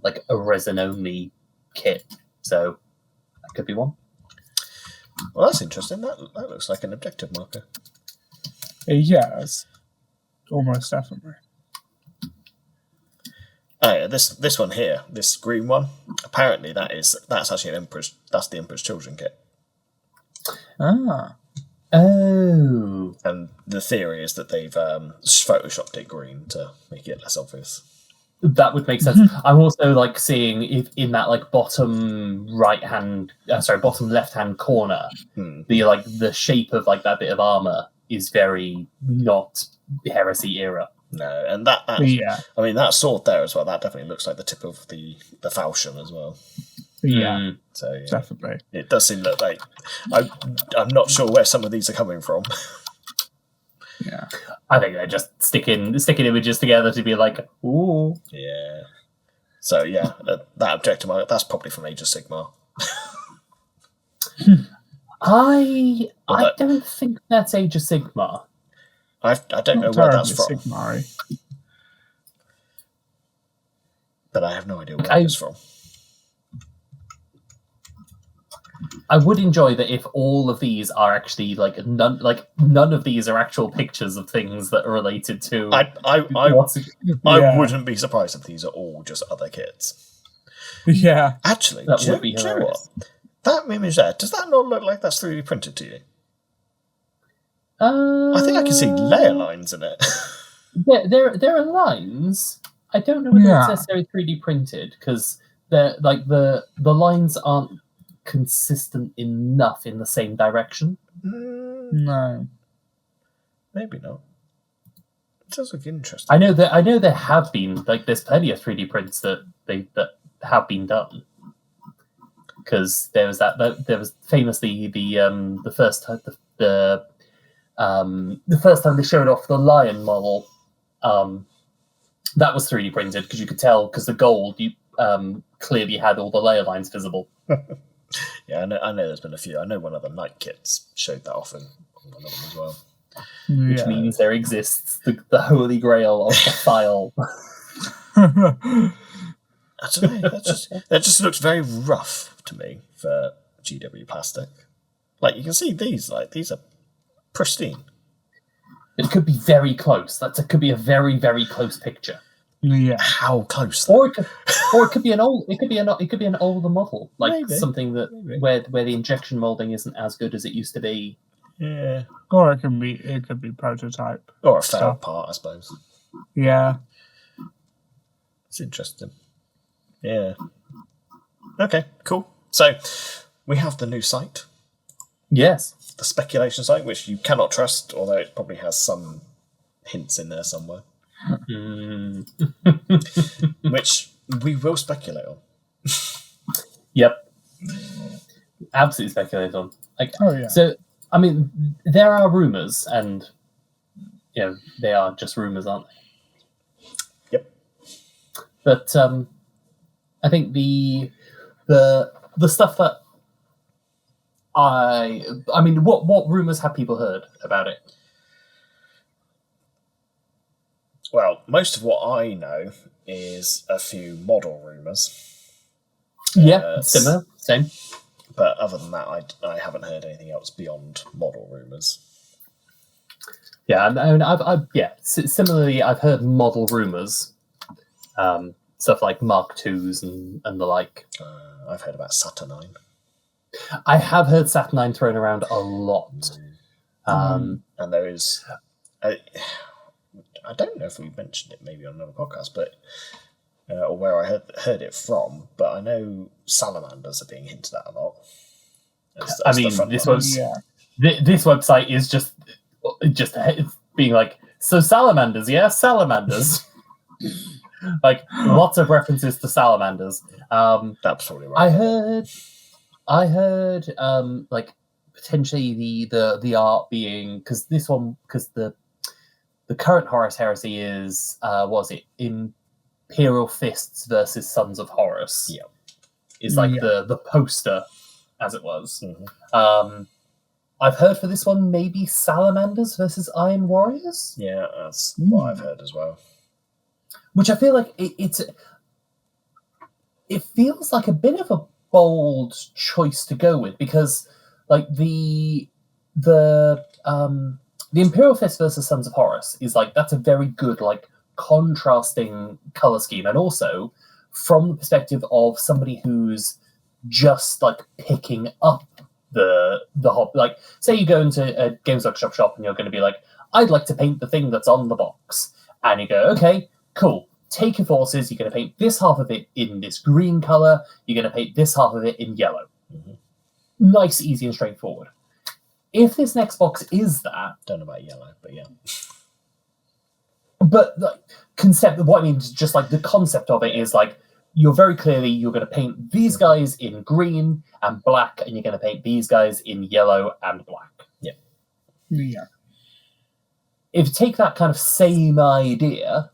[SPEAKER 2] like a resin only kit, so that could be one.
[SPEAKER 1] Well, that's interesting. That looks like an objective marker.
[SPEAKER 3] Yes, almost definitely.
[SPEAKER 1] Oh yeah, this one here, this green one. Apparently, that's actually that's the Emperor's Children kit.
[SPEAKER 3] Ah.
[SPEAKER 2] Oh.
[SPEAKER 1] And the theory is that they've photoshopped it green to make it less obvious.
[SPEAKER 2] That would make sense. I'm also like seeing if in that like bottom left hand corner, the shape of like that bit of armor is very not Heresy era.
[SPEAKER 1] No, and that
[SPEAKER 3] yeah.
[SPEAKER 1] I mean that sword there as well. That definitely looks like the tip of the falchion as well.
[SPEAKER 3] Yeah.
[SPEAKER 1] So yeah,
[SPEAKER 3] definitely,
[SPEAKER 1] it does seem that like I'm not sure where some of these are coming from.
[SPEAKER 3] Yeah,
[SPEAKER 2] I think they're just sticking images together to be like, ooh.
[SPEAKER 1] Yeah. So yeah, that objective mark, that's probably from Age of Sigmar.
[SPEAKER 2] I don't think that's Age of Sigmar.
[SPEAKER 1] I don't know where that's from.
[SPEAKER 3] Sigmar-y.
[SPEAKER 1] But I have no idea where it's from.
[SPEAKER 2] I would enjoy that if all of these are actually none of these are actual pictures of things that are related to.
[SPEAKER 1] I wouldn't be surprised if these are all just other kits.
[SPEAKER 3] Yeah,
[SPEAKER 1] actually,
[SPEAKER 2] that would be hilarious.
[SPEAKER 1] Do you know what? That image there, does that not look like that's 3D printed to you? I think I can see layer lines in it.
[SPEAKER 2] There are lines. I don't know whether it's necessarily 3D printed because the lines aren't consistent enough in the same direction.
[SPEAKER 3] No,
[SPEAKER 1] maybe not. It does look interesting.
[SPEAKER 2] I know there have been there's plenty of 3D prints that have been done. Because there was famously the first time they showed off the lion model, that was 3D printed because you could tell because the gold clearly had all the layer lines visible.
[SPEAKER 1] Yeah, I know there's been a few. I know one of the Night kits showed that off in one of them as well.
[SPEAKER 2] Which means there exists the holy grail of the file.
[SPEAKER 1] I don't know. That just looks very rough to me for GW plastic. Like you can see these are pristine.
[SPEAKER 2] It could be very close. That could be a very, very close picture.
[SPEAKER 3] Yeah.
[SPEAKER 1] how close.
[SPEAKER 2] Or it could be an older model, like
[SPEAKER 1] Maybe.
[SPEAKER 2] something that
[SPEAKER 1] Maybe.
[SPEAKER 2] where the injection molding isn't as good as it used to be.
[SPEAKER 1] Yeah.
[SPEAKER 3] Or it could be prototype.
[SPEAKER 1] Or a failed
[SPEAKER 3] stuff.
[SPEAKER 1] part, I suppose.
[SPEAKER 3] Yeah.
[SPEAKER 1] It's interesting. Yeah. Okay, cool. So we have the new site,
[SPEAKER 2] Yes.
[SPEAKER 1] the speculation site, which you cannot trust, although it probably has some hints in there somewhere, which we will speculate on.
[SPEAKER 2] Yep. Absolutely speculate on. Like,
[SPEAKER 3] Oh yeah.
[SPEAKER 2] so, I mean, there are rumors, and they are just rumors, aren't they?
[SPEAKER 1] Yep.
[SPEAKER 2] But I think the stuff that I mean, what rumors have people heard about it?
[SPEAKER 1] Well, most of what I know is a few model rumours.
[SPEAKER 2] Yeah, similar, same.
[SPEAKER 1] But other than that, I haven't heard anything else beyond model rumours.
[SPEAKER 2] Yeah, and similarly, I've heard model rumors, stuff like Mark IIs and the like.
[SPEAKER 1] I've heard about Saturnine.
[SPEAKER 2] I have heard Saturnine thrown around a lot.
[SPEAKER 1] And there is... I don't know if we mentioned it maybe on another podcast, but or where I heard it from, but I know salamanders are being hinted at a lot.
[SPEAKER 2] I mean, this website is just being like, so salamanders, yeah, salamanders. Like lots of references to salamanders.
[SPEAKER 1] That's probably right.
[SPEAKER 2] I heard like potentially the art being because the current Horus Heresy is Imperial Fists versus Sons of Horus.
[SPEAKER 1] Yeah,
[SPEAKER 2] is like the poster, as it was.
[SPEAKER 1] Mm-hmm.
[SPEAKER 2] I've heard for this one maybe Salamanders versus Iron Warriors.
[SPEAKER 1] Yeah, that's what I've heard as well.
[SPEAKER 2] Which I feel like it feels like a bit of a bold choice to go with because, like the Imperial Fist versus Sons of Horus is like that's a very good like contrasting color scheme, and also from the perspective of somebody who's just like picking up the hobby. Like, say you go into a Games Workshop shop and you're going to be like, I'd like to paint the thing that's on the box, and you go, okay, cool. Take your forces. You're going to paint this half of it in this green color. You're going to paint this half of it in yellow.
[SPEAKER 1] Mm-hmm.
[SPEAKER 2] Nice, easy, and straightforward. If this next box is that,
[SPEAKER 1] don't know about yellow, but yeah.
[SPEAKER 2] But like what I mean, just like the concept of it is like you're going to paint these guys in green and black, and you're going to paint these guys in yellow and black.
[SPEAKER 1] Yeah.
[SPEAKER 3] Yeah.
[SPEAKER 2] If you take that kind of same idea,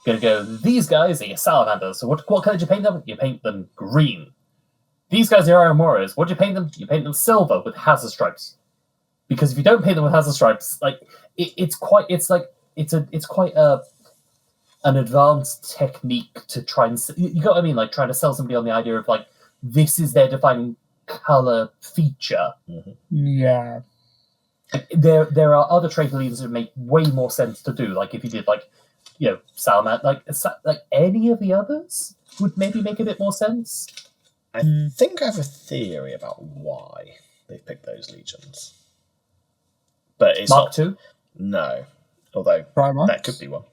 [SPEAKER 2] going to go, these guys are your salamanders. So what color do you paint them? You paint them green. These guys are Iron Warriors. What do you paint them? You paint them silver with hazard stripes. Because if you don't paint them with hazard stripes, like it's quite an advanced technique to try and you got what I mean, like trying to sell somebody on the idea of like this is their defining color feature.
[SPEAKER 1] Mm-hmm.
[SPEAKER 3] Yeah.
[SPEAKER 2] There are other trade leaders that make way more sense to do. Like if you did like salamander, like any of the others would maybe make a bit more sense.
[SPEAKER 1] I think I have a theory about why they picked those legions, but it's
[SPEAKER 2] Mark II?
[SPEAKER 1] No, although
[SPEAKER 3] Primarchs?
[SPEAKER 1] That could be one.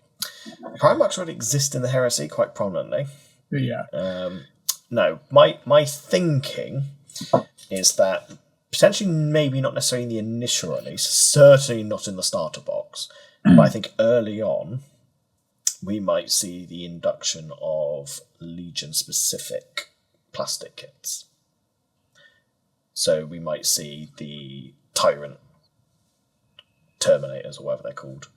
[SPEAKER 1] Primarchs already exist in the Heresy quite prominently.
[SPEAKER 3] Yeah.
[SPEAKER 1] No, my thinking is that potentially maybe not necessarily in the initial release, certainly not in the starter box, but I think early on we might see the induction of Legion-specific plastic kits. So we might see the Tyrant Terminators, or whatever they're called,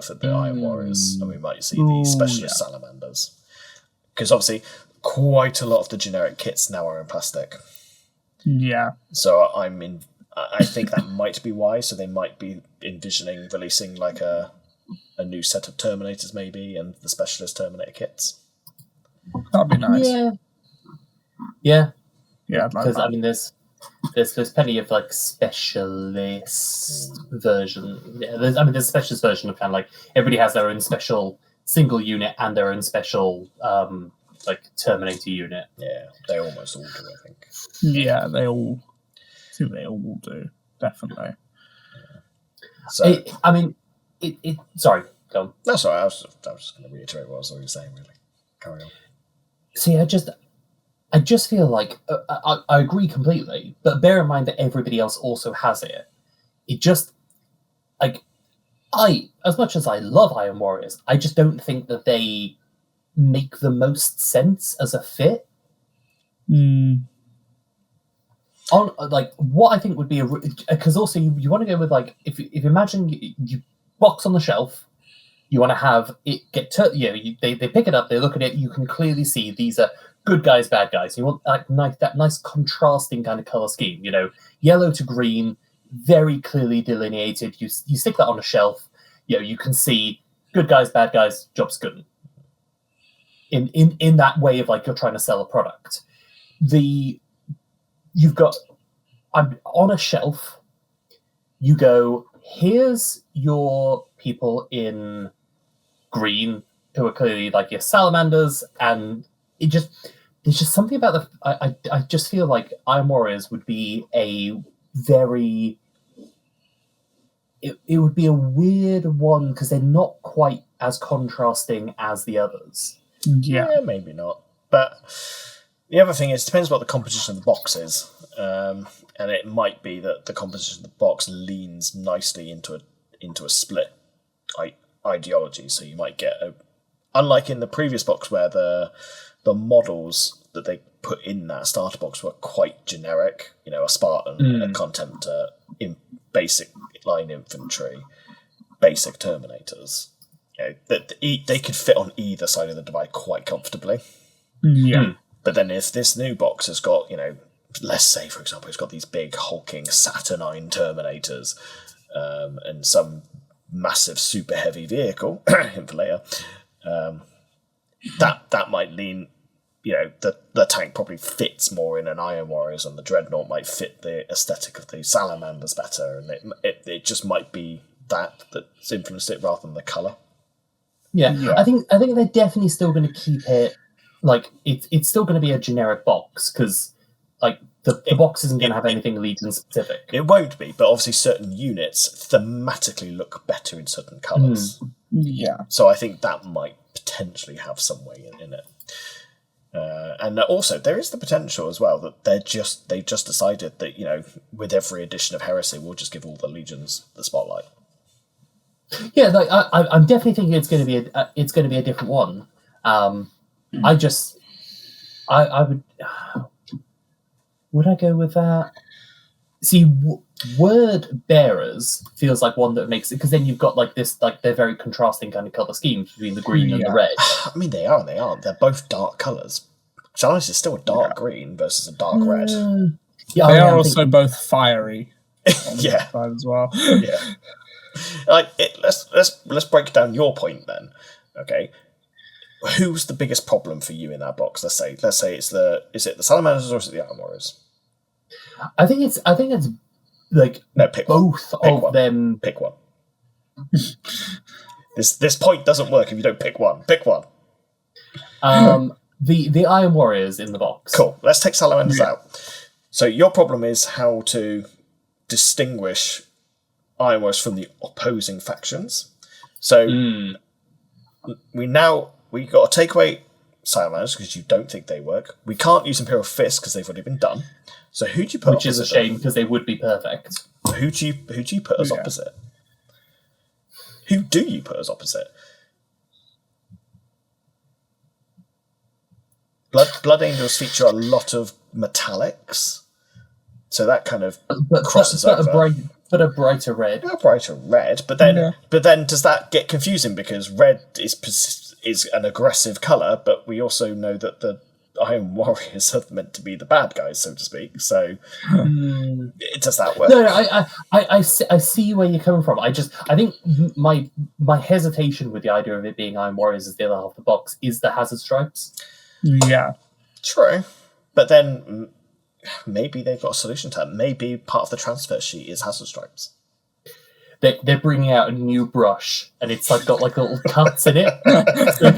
[SPEAKER 1] for the Iron Warriors, and we might see the Specialist Salamanders. Because obviously quite a lot of the generic kits now are in plastic.
[SPEAKER 3] Yeah.
[SPEAKER 1] So I think that might be why. So they might be envisioning releasing like a new set of Terminators maybe, and the Specialist Terminator kits.
[SPEAKER 3] That'd be nice.
[SPEAKER 2] Yeah.
[SPEAKER 3] Yeah, I'd like
[SPEAKER 2] because
[SPEAKER 3] that.
[SPEAKER 2] I mean, there's plenty of like specialist version. Yeah, there's a specialist version of kind of like everybody has their own special single unit and their own special Terminator unit.
[SPEAKER 1] Yeah, they almost all do, I think.
[SPEAKER 3] Yeah, I think they all do, definitely.
[SPEAKER 1] So,
[SPEAKER 2] Sorry, go on.
[SPEAKER 1] No, sorry, I was just going to reiterate what I was already saying, really. Carry on.
[SPEAKER 2] See, I just feel like I agree completely, but bear in mind that everybody else also has it. It just, as much as I love Iron Warriors, I just don't think that they make the most sense as a fit. On what I think would be because also you want to go with if you imagine you box on the shelf, you want to have it get they pick it up, they look at it, you can clearly see these are good guys, bad guys. You want that nice contrasting kind of color scheme, yellow to green, very clearly delineated. You stick that on a shelf, you can see good guys, bad guys, job's good. In that way of you're trying to sell a product. You've got on a shelf, you go, here's your people in green who are clearly your salamanders, and there's just something about I just feel like Iron Warriors would be a very it would be a weird one because they're not quite as contrasting as the others.
[SPEAKER 3] Yeah,
[SPEAKER 1] maybe not. But the other thing is, it depends what the composition of the box is. And it might be that the composition of the box leans nicely into a split ideology. So you might get unlike in the previous box where the models that they put in that starter box were quite generic. A Spartan, a Contemptor, in basic line infantry, basic Terminators. That they could fit on either side of the divide quite comfortably.
[SPEAKER 3] Yeah.
[SPEAKER 1] But then if this new box has got, let's say, for example, it's got these big hulking Saturnine Terminators and some massive super heavy vehicle, Inflator, that might lean, the tank probably fits more in an Iron Warriors, and the Dreadnought might fit the aesthetic of the Salamanders better, and it just might be that's influenced it rather than the colour.
[SPEAKER 2] Yeah. I think they're definitely still going to keep it it's still going to be a generic box because the box isn't going to have anything Legion specific.
[SPEAKER 1] It won't be, but obviously certain units thematically look better in certain colours.
[SPEAKER 3] Yeah.
[SPEAKER 1] So I think that might potentially have some way in it. And also there is the potential as well that they've just decided that with every edition of Heresy we'll just give all the Legions the spotlight.
[SPEAKER 2] Yeah, I'm definitely thinking it's going to be a different one. I would I go with that? See, Word Bearers feels like one that makes it because then you've got they're very contrasting kind of color schemes between the green and the red.
[SPEAKER 1] I mean, they are and they aren't. They're both dark colors. Challenge is still a dark green versus a dark red.
[SPEAKER 3] Yeah, they are also both fiery.
[SPEAKER 1] Yeah,
[SPEAKER 3] as well.
[SPEAKER 1] Yeah. Let's break down your point then. Okay, who's the biggest problem for you in that box? Let's say is it the Salamanders or is it the Iron Warriors?
[SPEAKER 2] I think it's
[SPEAKER 1] no, pick
[SPEAKER 2] both
[SPEAKER 1] one.
[SPEAKER 2] of them.
[SPEAKER 1] Pick one. This point doesn't work if you don't pick one. Pick one.
[SPEAKER 2] The Iron Warriors in the box.
[SPEAKER 1] Cool. Let's take Salamanders out. So your problem is how to distinguish Iron Warriors from the opposing factions. So we got to take away Salamanders because you don't think they work. We can't use Imperial Fist because they've already been done. So who do you put?
[SPEAKER 2] Which is a shame because they would be perfect.
[SPEAKER 1] Who do you put as opposite? Who do you put as opposite? Blood Angels feature a lot of metallics, so that kind of crosses over.
[SPEAKER 2] But a brighter red.
[SPEAKER 1] A brighter red, but then does that get confusing because red is an aggressive colour, but we also know that the Iron Warriors are meant to be the bad guys, so to speak. So does that work?
[SPEAKER 2] No, I see where you're coming from. I think my hesitation with the idea of it being Iron Warriors as the other half of the box is the hazard stripes.
[SPEAKER 3] Yeah,
[SPEAKER 1] true, but then maybe they've got a solution to that. Maybe part of the transfer sheet is hazard stripes.
[SPEAKER 2] they're bringing out a new brush, and it's like got like little cuts in it. So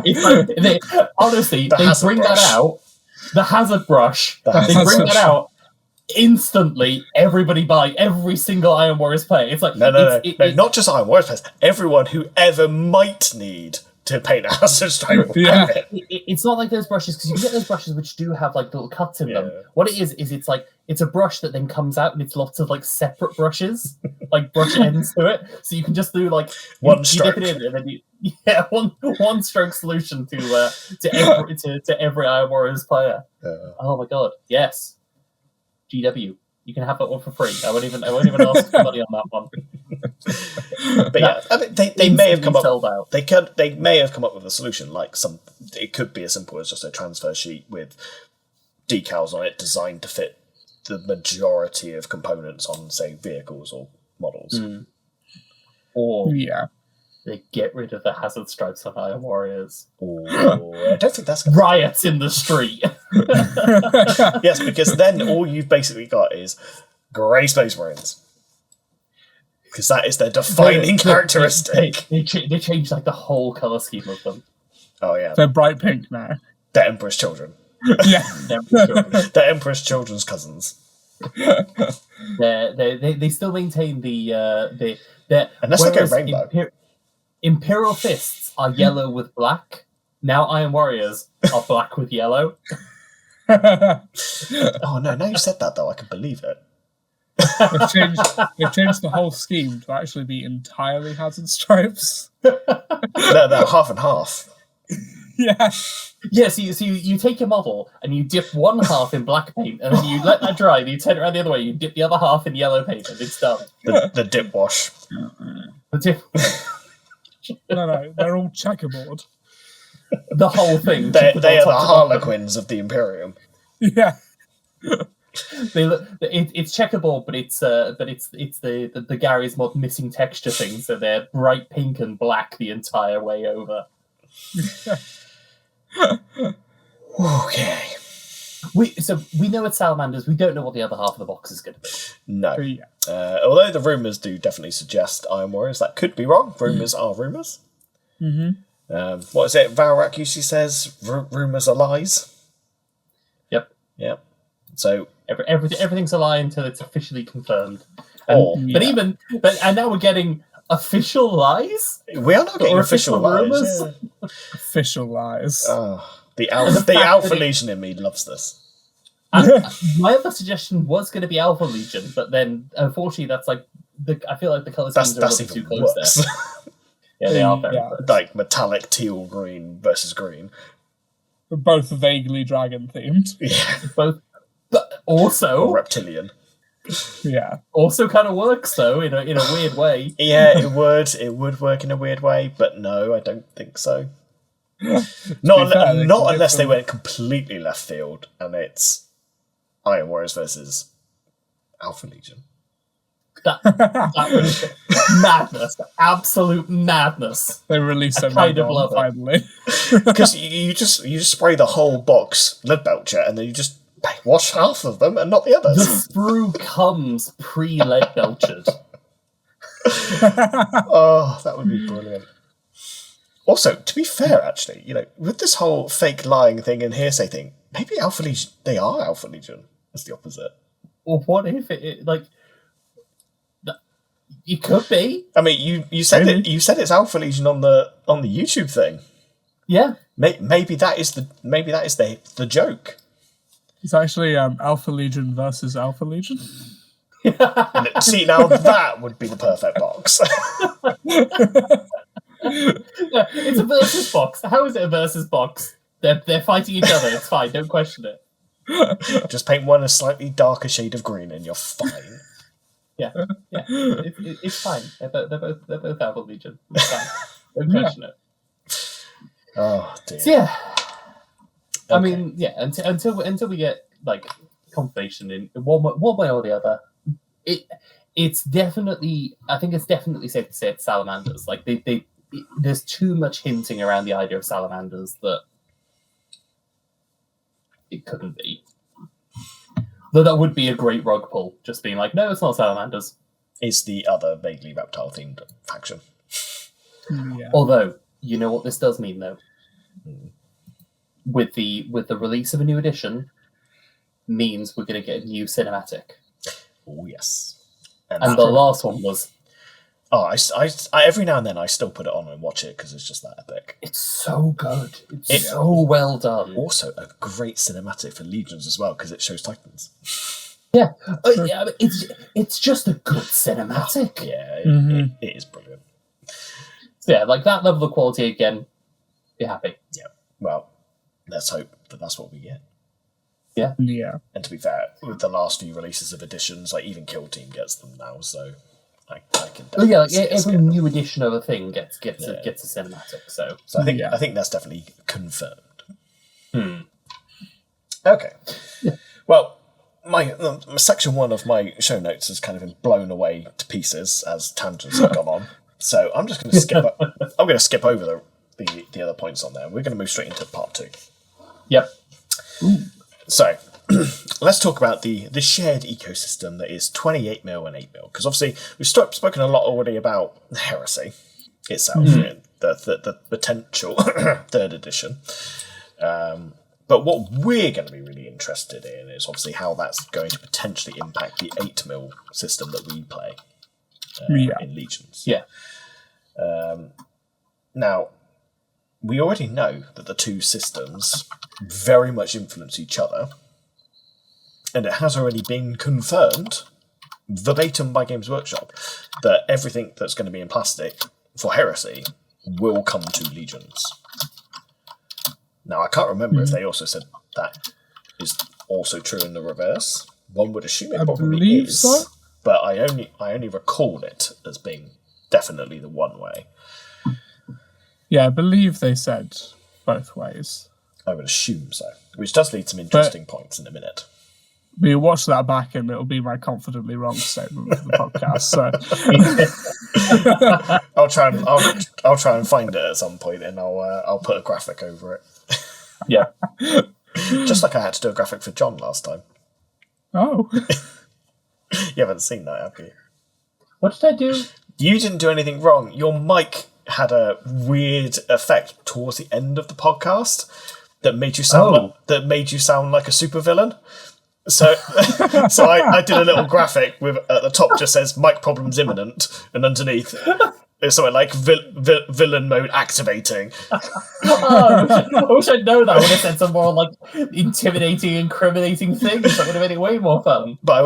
[SPEAKER 2] it's like, honestly, they bring that out. The hazard brush. They bring that out instantly. Everybody buy every single Iron Warriors player. It's like
[SPEAKER 1] no, not just Iron Warriors players. Everyone who ever might need to paint a hazard stripe.
[SPEAKER 2] It's not like those brushes, because you can get those brushes which do have like little cuts in them. What it is it's like it's a brush that then comes out and it's lots of like separate brushes, like brush ends to it. So you can just do like
[SPEAKER 1] one stroke.
[SPEAKER 2] You dip it in and then one stroke solution to every Iron Warriors player. Oh my god, yes. GW. You can have that one for free. I won't even ask for money on that one.
[SPEAKER 1] But yeah, I mean, they may have come up.
[SPEAKER 2] Out.
[SPEAKER 1] They may have come up with a solution. Like it could be as simple as just a transfer sheet with decals on it, designed to fit the majority of components on, say, vehicles or models.
[SPEAKER 2] Or they get rid of the hazard stripes on Iron Warriors.
[SPEAKER 1] I don't think that's
[SPEAKER 2] riots in the street.
[SPEAKER 1] Yes, because then all you've basically got is grey Space Marines. Because that is their defining characteristic.
[SPEAKER 2] They changed like the whole colour scheme of them.
[SPEAKER 1] Oh yeah.
[SPEAKER 3] They're bright pink now.
[SPEAKER 1] They're Emperor's children.
[SPEAKER 3] Yeah.
[SPEAKER 1] They're Emperor's children's cousins.
[SPEAKER 2] They still maintain the
[SPEAKER 1] unless they go rainbow.
[SPEAKER 2] Imperial Fists are yellow with black. Now Iron Warriors are black with yellow.
[SPEAKER 1] Oh no! Now you said that though, I can believe it.
[SPEAKER 3] They've changed the whole scheme to actually be entirely hazard stripes.
[SPEAKER 1] They're half and half.
[SPEAKER 3] Yeah.
[SPEAKER 2] Yeah, so you take your model and you dip one half in black paint, and then you let that dry, and you turn it around the other way, you dip the other half in yellow paint, and it's done.
[SPEAKER 1] The dip wash.
[SPEAKER 2] The dip.
[SPEAKER 3] No, they're all checkerboard.
[SPEAKER 2] The whole thing.
[SPEAKER 1] They are the Harlequins of the Imperium.
[SPEAKER 3] Yeah.
[SPEAKER 2] They look. It's checkerboard, but it's the Gary's mod missing texture thing. So they're bright pink and black the entire way over.
[SPEAKER 1] Okay.
[SPEAKER 2] We know it's salamanders. We don't know what the other half of the box is going to be.
[SPEAKER 1] No.
[SPEAKER 3] Yeah.
[SPEAKER 1] Although the rumours do definitely suggest Iron Warriors, that could be wrong. Rumours are rumours.
[SPEAKER 3] Mm-hmm.
[SPEAKER 1] What is it? Valrak usually says rumours are lies. Yep. So
[SPEAKER 2] everything's a lie until it's officially confirmed.
[SPEAKER 1] And
[SPEAKER 2] Now we're getting official lies.
[SPEAKER 1] We are not getting official lies.
[SPEAKER 2] Rumors.
[SPEAKER 1] Yeah.
[SPEAKER 3] Official lies.
[SPEAKER 1] The Alpha Legion in me loves this.
[SPEAKER 2] My other suggestion was going to be Alpha Legion, but then unfortunately that's like I feel like the colour schemes are a little too close there. Yeah, they are very close.
[SPEAKER 1] Like metallic teal green versus green.
[SPEAKER 3] Both vaguely dragon themed.
[SPEAKER 1] Yeah.
[SPEAKER 2] Both, but also
[SPEAKER 1] or reptilian.
[SPEAKER 3] Yeah.
[SPEAKER 2] Also kind of works though in a weird way.
[SPEAKER 1] Yeah, it would work in a weird way, but no, I don't think so. Not unless they went completely left field and it's Iron Warriors versus Alpha Legion.
[SPEAKER 2] That was madness, absolute madness.
[SPEAKER 3] They released them
[SPEAKER 2] kind of love
[SPEAKER 3] finally.
[SPEAKER 1] Because you just spray the whole box lead belcher and then you just wash half of them and not the others.
[SPEAKER 2] The sprue comes pre-lead belchered.
[SPEAKER 1] Oh, that would be brilliant. Also, to be fair, actually, with this whole fake lying thing and hearsay thing, maybe Alpha Legion, they are Alpha Legion. It's the opposite.
[SPEAKER 2] Or what if it like? It could be.
[SPEAKER 1] I mean, you said it. You said it's Alpha Legion on the YouTube thing.
[SPEAKER 2] Yeah.
[SPEAKER 1] Maybe that is the joke.
[SPEAKER 3] It's actually Alpha Legion versus Alpha Legion.
[SPEAKER 1] See, now that would be the perfect box.
[SPEAKER 2] Yeah, it's a versus box. How is it a versus box? They're fighting each other. It's fine. Don't question it.
[SPEAKER 1] Just paint one a slightly darker shade of green, and you're fine.
[SPEAKER 2] Yeah. It's fine. They're both Alpha Legion. It's fine. Don't question it.
[SPEAKER 1] Oh dear.
[SPEAKER 2] So, yeah.
[SPEAKER 1] Okay.
[SPEAKER 2] I mean, yeah. Until we get like confirmation in one way or the other, it's definitely. I think it's definitely safe to say it's salamanders. Like there's too much hinting around the idea of salamanders that it couldn't be. Though that would be a great rug pull, just being like, no, it's not salamanders.
[SPEAKER 1] is the other vaguely reptile-themed faction.
[SPEAKER 3] Yeah.
[SPEAKER 2] Although, you know what this does mean, though? With the release of a new edition, means we're going to get a new cinematic.
[SPEAKER 1] Oh, yes.
[SPEAKER 2] And the last one was...
[SPEAKER 1] Oh, I every now and then I still put it on and watch it because it's just that epic.
[SPEAKER 2] It's so good. It's so well done.
[SPEAKER 1] Also, a great cinematic for Legions as well because it shows Titans.
[SPEAKER 2] Yeah, yeah, it's just a good cinematic.
[SPEAKER 1] Yeah, it is brilliant.
[SPEAKER 2] So yeah, like that level of quality again, be happy.
[SPEAKER 1] Yeah, well, let's hope that that's what we get.
[SPEAKER 2] Yeah.
[SPEAKER 1] And to be fair, with the last few releases of editions, like even Kill Team gets them now, so I can.
[SPEAKER 2] Every new edition of a thing gets a cinematic. So
[SPEAKER 1] I think that's definitely confirmed.
[SPEAKER 2] Hmm.
[SPEAKER 1] Okay.
[SPEAKER 2] Yeah.
[SPEAKER 1] Well, my section 1 of my show notes has kind of been blown away to pieces as tangents have gone on. So I'm just going to skip. I'm going to skip over the other points on there. We're going to move straight into part 2.
[SPEAKER 2] Yep.
[SPEAKER 1] So let's talk about the shared ecosystem that is 28mm and 8mm, because obviously we've spoken a lot already about Heresy itself, the potential 3rd edition. But what we're going to be really interested in is obviously how that's going to potentially impact the 8mm system that we play in Legions.
[SPEAKER 2] Yeah.
[SPEAKER 1] Now, we already know that the two systems very much influence each other, and it has already been confirmed verbatim by Games Workshop that everything that's going to be in plastic for Heresy will come to Legions. Now, I can't remember if they also said that is also true in the reverse. One would assume it probably is,
[SPEAKER 3] so.
[SPEAKER 1] But I only recall it as being definitely the one way.
[SPEAKER 3] Yeah, I believe they said both ways.
[SPEAKER 1] I would assume so, which does lead to some interesting points in a minute.
[SPEAKER 3] We'll watch that back and it'll be my confidently wrong statement of the podcast. So
[SPEAKER 1] I'll try and find it at some point, and I'll put a graphic over it.
[SPEAKER 2] Yeah.
[SPEAKER 1] Just like I had to do a graphic for John last time.
[SPEAKER 3] Oh.
[SPEAKER 1] You haven't seen that, have you?
[SPEAKER 2] What did I do?
[SPEAKER 1] You didn't do anything wrong. Your mic had a weird effect towards the end of the podcast that made you sound like a supervillain. So I did a little graphic with at the top just says mic problems imminent, and underneath it's something like villain mode activating.
[SPEAKER 2] I wish I'd known that. I would have said some more like intimidating, incriminating things. That would have made it way more fun.
[SPEAKER 1] But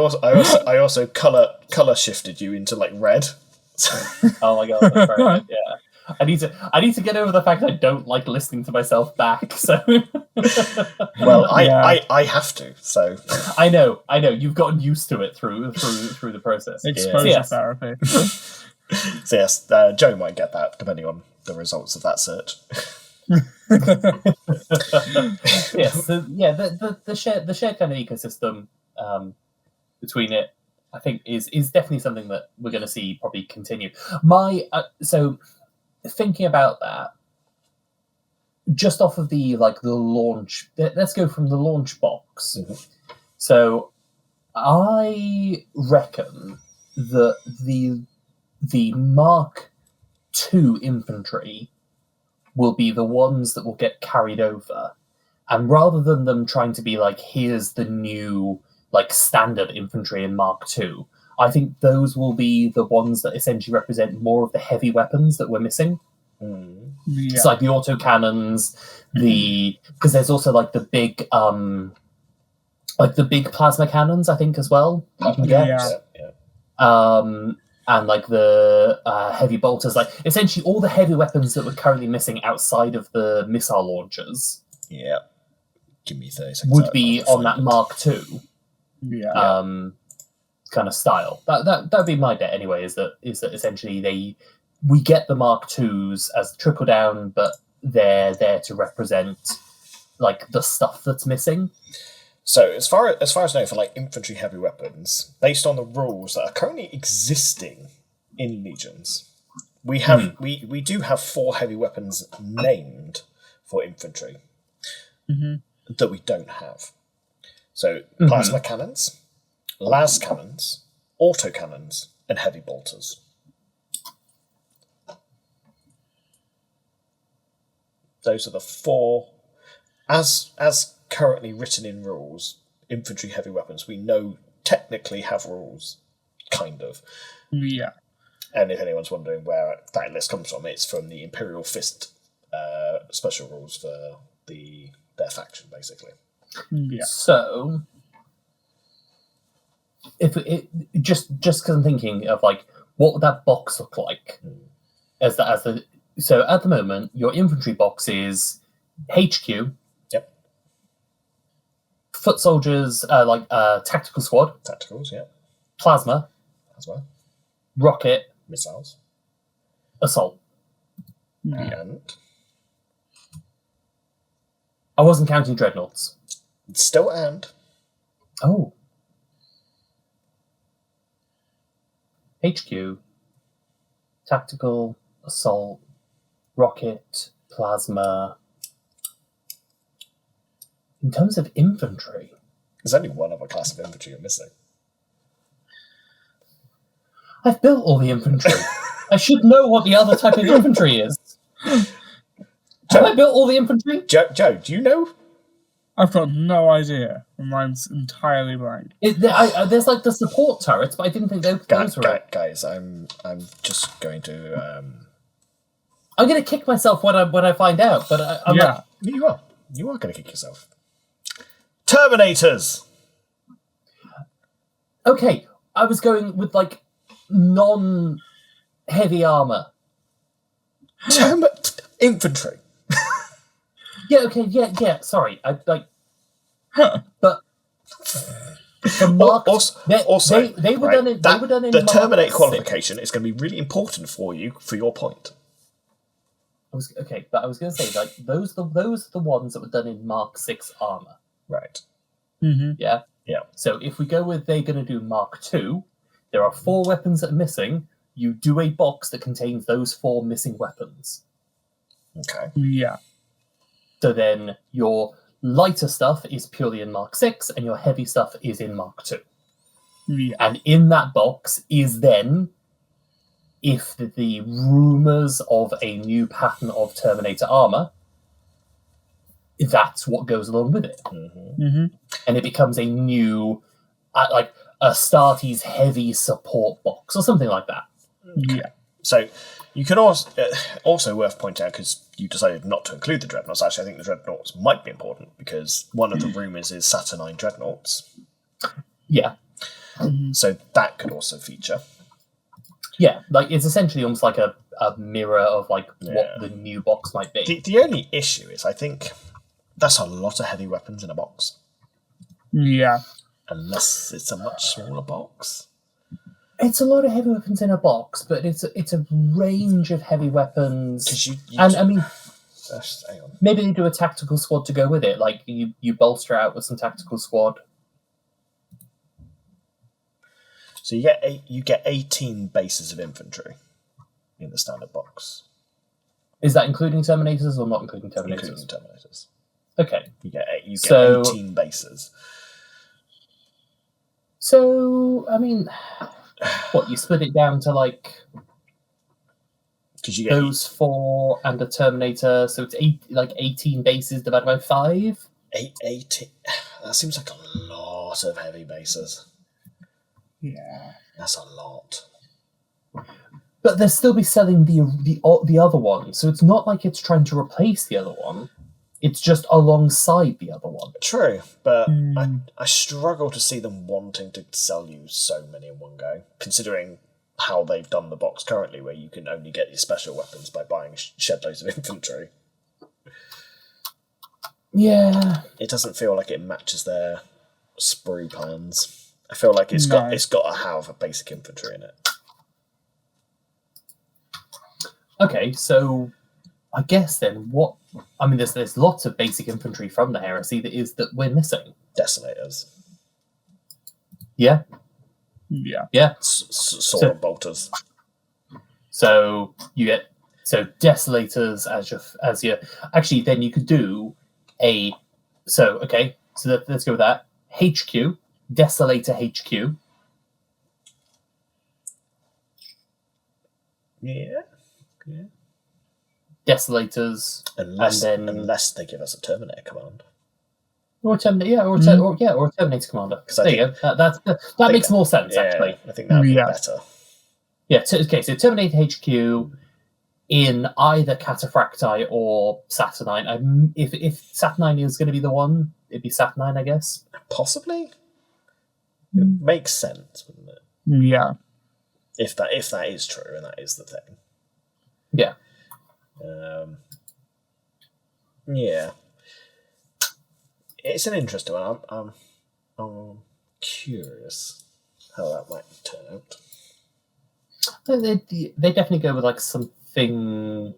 [SPEAKER 1] I also color shifted you into like red.
[SPEAKER 2] Oh my god, that's very good. Yeah. I need to get over the fact that I don't like listening to myself back. So,
[SPEAKER 1] well, I have to. So
[SPEAKER 2] I know. You've gotten used to it through the process.
[SPEAKER 3] Exposure therapy.
[SPEAKER 1] So yes, Joe might get that depending on the results of that search.
[SPEAKER 2] Yes, the shared kind of ecosystem between it, I think, is definitely something that we're going to see probably continue. Thinking about that, just off of the launch, let's go from the launch box.
[SPEAKER 1] Mm-hmm.
[SPEAKER 2] So I reckon that the Mark II infantry will be the ones that will get carried over, and rather than them trying to be like, here's the new standard infantry in Mark II, I think those will be the ones that essentially represent more of the heavy weapons that we're missing.
[SPEAKER 1] Mm.
[SPEAKER 3] Yeah.
[SPEAKER 2] It's like the autocannons, because there's also the big plasma cannons, I think, as well. You can get. And the heavy bolters, essentially all the heavy weapons that we're currently missing outside of the missile launchers.
[SPEAKER 1] Yeah. Give me 30 seconds.
[SPEAKER 2] Would be on that Mark II.
[SPEAKER 3] Yeah.
[SPEAKER 2] Kind of style. That'd be my bet anyway. Is that essentially we get the Mark IIs as trickle down, but they're there to represent the stuff that's missing.
[SPEAKER 1] So as far as I know, for infantry heavy weapons, based on the rules that are currently existing in Legions, we have we do have 4 heavy weapons named for infantry that we don't have. So plasma cannons, las cannons, autocannons, and heavy bolters. Those are the 4, as currently written in rules, infantry heavy weapons, we know technically have rules, kind of.
[SPEAKER 3] Yeah.
[SPEAKER 1] And if anyone's wondering where that list comes from, it's from the Imperial Fist special rules for their faction, basically.
[SPEAKER 3] Yeah.
[SPEAKER 2] So, if it just because I'm thinking of like what would that box look like so at the moment your infantry box is HQ.
[SPEAKER 1] Yep.
[SPEAKER 2] Foot soldiers, tactical squad.
[SPEAKER 1] Tacticals, yeah.
[SPEAKER 2] Plasma. Rocket.
[SPEAKER 1] Missiles.
[SPEAKER 2] Assault.
[SPEAKER 1] And
[SPEAKER 2] I wasn't counting dreadnoughts.
[SPEAKER 1] still and.
[SPEAKER 2] Oh. HQ. Tactical, assault, rocket, plasma. In terms of infantry,
[SPEAKER 1] There's only one other class of infantry you're missing.
[SPEAKER 2] I've built all the infantry. I should know what the other type of infantry is. Have I built all the infantry?
[SPEAKER 1] Joe, do you know?
[SPEAKER 3] I've got no idea. Mine's entirely blank.
[SPEAKER 2] There's like the support turrets, but I didn't think those were it.
[SPEAKER 1] Guys, I'm just going to.
[SPEAKER 2] I'm going to kick myself when I find out, but I'm
[SPEAKER 3] Yeah.
[SPEAKER 1] You are going to kick yourself. Terminators.
[SPEAKER 2] Okay, I was going with like non-heavy armor.
[SPEAKER 1] Infantry.
[SPEAKER 2] Yeah. Okay. Yeah. Sorry. I like. But the Mark, they were done in. They were done in
[SPEAKER 1] the
[SPEAKER 2] Mark
[SPEAKER 1] Terminate
[SPEAKER 2] 6.
[SPEAKER 1] qualification is going to be really important for you for your point.
[SPEAKER 2] I was going to say like those are the ones that were done in Mark 6 armor.
[SPEAKER 1] Right.
[SPEAKER 3] Mm-hmm.
[SPEAKER 2] Yeah.
[SPEAKER 1] Yeah.
[SPEAKER 2] So if we go with they're going to do Mark 2, there are 4 weapons that are missing. You do a box that contains those 4 missing weapons.
[SPEAKER 1] Okay.
[SPEAKER 3] Yeah.
[SPEAKER 2] So then your lighter stuff is purely in Mark 6 and your heavy stuff is in Mark 2.
[SPEAKER 3] Yeah.
[SPEAKER 2] And in that box is then, if the rumours of a new pattern of Terminator armour, that's what goes along with it.
[SPEAKER 1] Mm-hmm.
[SPEAKER 3] Mm-hmm.
[SPEAKER 2] And it becomes a new, like, a Astartes heavy support box or something like that.
[SPEAKER 3] Yeah.
[SPEAKER 1] So you can also worth pointing out, because you decided not to include the dreadnoughts. Actually, I think the dreadnoughts might be important because one of the rumours is Saturnine dreadnoughts.
[SPEAKER 2] Yeah.
[SPEAKER 1] So that could also feature.
[SPEAKER 2] Yeah, like it's essentially almost like a mirror of like what the new box might be.
[SPEAKER 1] The only issue is I think that's a lot of heavy weapons in a box.
[SPEAKER 3] Yeah.
[SPEAKER 1] Unless it's a much smaller box.
[SPEAKER 2] It's a lot of heavy weapons in a box, but it's a range of heavy weapons. I mean,
[SPEAKER 1] hang on.
[SPEAKER 2] maybe they do a tactical squad to go with it. Like you bolster out with some tactical squad.
[SPEAKER 1] So you get 18 bases of infantry in the standard box.
[SPEAKER 2] Is that including Terminators or not including Terminators?
[SPEAKER 1] Including Terminators.
[SPEAKER 2] Okay.
[SPEAKER 1] You get 18 bases.
[SPEAKER 2] So, I mean, what, you split it down to like
[SPEAKER 1] You get
[SPEAKER 2] those 4 and a Terminator, so it's 18 bases divided by 5?
[SPEAKER 1] 18. That seems like a lot of heavy bases.
[SPEAKER 3] Yeah.
[SPEAKER 1] That's a lot.
[SPEAKER 2] But they'll still be selling the other one, so it's not like it's trying to replace the other one. It's just alongside the other one.
[SPEAKER 1] True, but I struggle to see them wanting to sell you so many in one go, considering how they've done the box currently, where you can only get your special weapons by buying shed loads of infantry.
[SPEAKER 2] Yeah.
[SPEAKER 1] It doesn't feel like it matches their sprue plans. I feel like it's got to have a basic infantry in it. Okay,
[SPEAKER 2] so I guess then there's lots of basic infantry from the Heresy that we're missing.
[SPEAKER 1] Desolators.
[SPEAKER 2] Yeah.
[SPEAKER 3] Yeah.
[SPEAKER 2] Yeah.
[SPEAKER 1] Sword and bolters.
[SPEAKER 2] So you get Desolators as your actually then you could do let's go with that. HQ, Desolator HQ.
[SPEAKER 1] Yeah.
[SPEAKER 2] Desolators,
[SPEAKER 1] Unless
[SPEAKER 2] and then
[SPEAKER 1] unless they give us a Terminator command.
[SPEAKER 2] or a Terminator commander. There you go. That makes more sense, actually.
[SPEAKER 1] I think that would be better.
[SPEAKER 2] Yeah. So Terminator HQ in either Cataphracti or Saturnine. If Saturnine is going to be the one, it'd be Saturnine, I guess.
[SPEAKER 1] Possibly. It makes sense, wouldn't it?
[SPEAKER 3] Yeah.
[SPEAKER 1] If that is true, and that is the thing.
[SPEAKER 2] Yeah.
[SPEAKER 1] Yeah. It's an interesting one. I'm curious how that might turn out.
[SPEAKER 2] They definitely go with like something.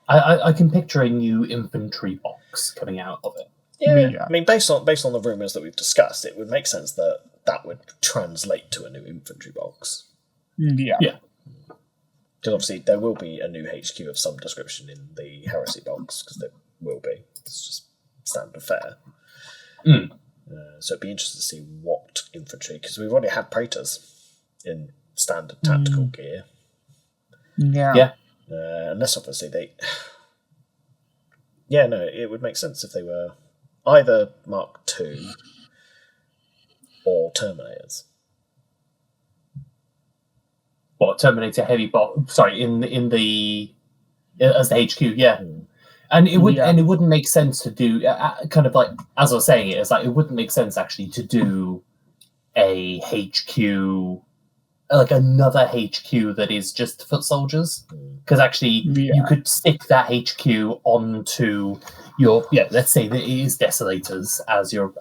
[SPEAKER 2] I can picture a new infantry box coming out of it.
[SPEAKER 1] Yeah. I mean, based on the rumours that we've discussed, it would make sense that would translate to a new infantry box.
[SPEAKER 3] Yeah.
[SPEAKER 1] Because obviously there will be a new HQ of some description in the Heresy box, because there will be. It's just standard fare. So it'd be interesting to see what infantry, because we've already had Praetors in standard tactical gear.
[SPEAKER 3] Yeah.
[SPEAKER 1] Unless obviously they... Yeah, no, it would make sense if they were either Mark II or Terminators.
[SPEAKER 2] What, Terminator heavy box? Sorry, in the as the HQ, yeah. And it wouldn't make sense to do kind of like, as I was saying, it's like it wouldn't make sense actually to do a HQ, like another HQ that is just foot soldiers, because actually you could stick that HQ onto your let's say that it is Desolators as your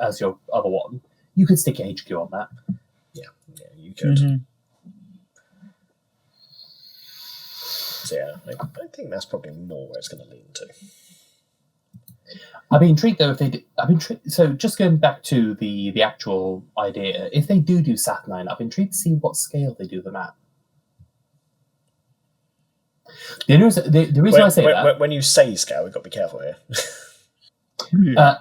[SPEAKER 2] other one. You could stick a HQ on that.
[SPEAKER 1] Yeah, you could. So I think that's probably more where it's going to lean to.
[SPEAKER 2] I'd be intrigued though if they did. So just going back to the actual idea, if they do Saturnine, I'd be intrigued to see what scale they do them at. The reason I say that,
[SPEAKER 1] when you say scale, we've got to be careful here.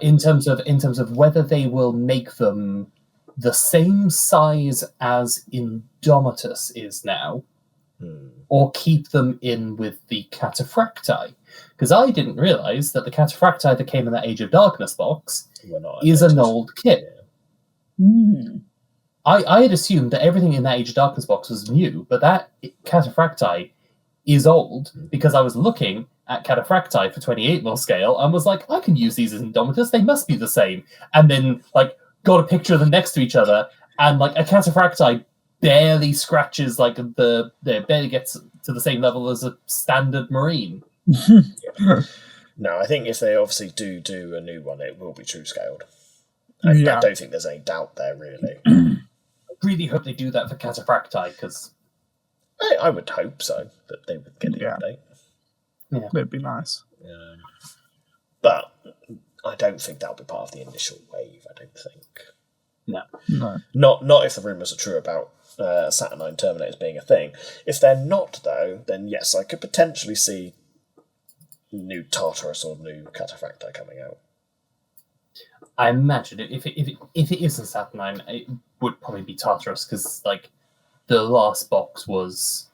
[SPEAKER 2] in terms of whether they will make them the same size as Indomitus is now, or keep them in with the Cataphracti. Because I didn't realise that the Cataphracti that came in that Age of Darkness box is an old kit. I had assumed that everything in that Age of Darkness box was new, but that Cataphracti is old, because I was looking at Cataphracti for 28mm scale and was like, I can use these as Indomitus, they must be the same. And then like got a picture of them next to each other, and like a Cataphracti barely scratches, like barely gets to the same level as a standard Marine.
[SPEAKER 1] No, I think if they obviously do a new one, it will be true scaled. I don't think there's any doubt there, really.
[SPEAKER 2] I really hope they do that for Cataphracti, because
[SPEAKER 1] I would hope so, that they would get the update.
[SPEAKER 3] Yeah, it'd be nice.
[SPEAKER 1] But I don't think that'll be part of the initial wave, I don't think.
[SPEAKER 2] No.
[SPEAKER 1] Not if the rumours are true about Saturnine Terminators being a thing. If they're not, though, then yes, I could potentially see new Tartarus or new Cataphracti coming out.
[SPEAKER 2] I imagine if it isn't Saturnine, it would probably be Tartarus, because like the last box was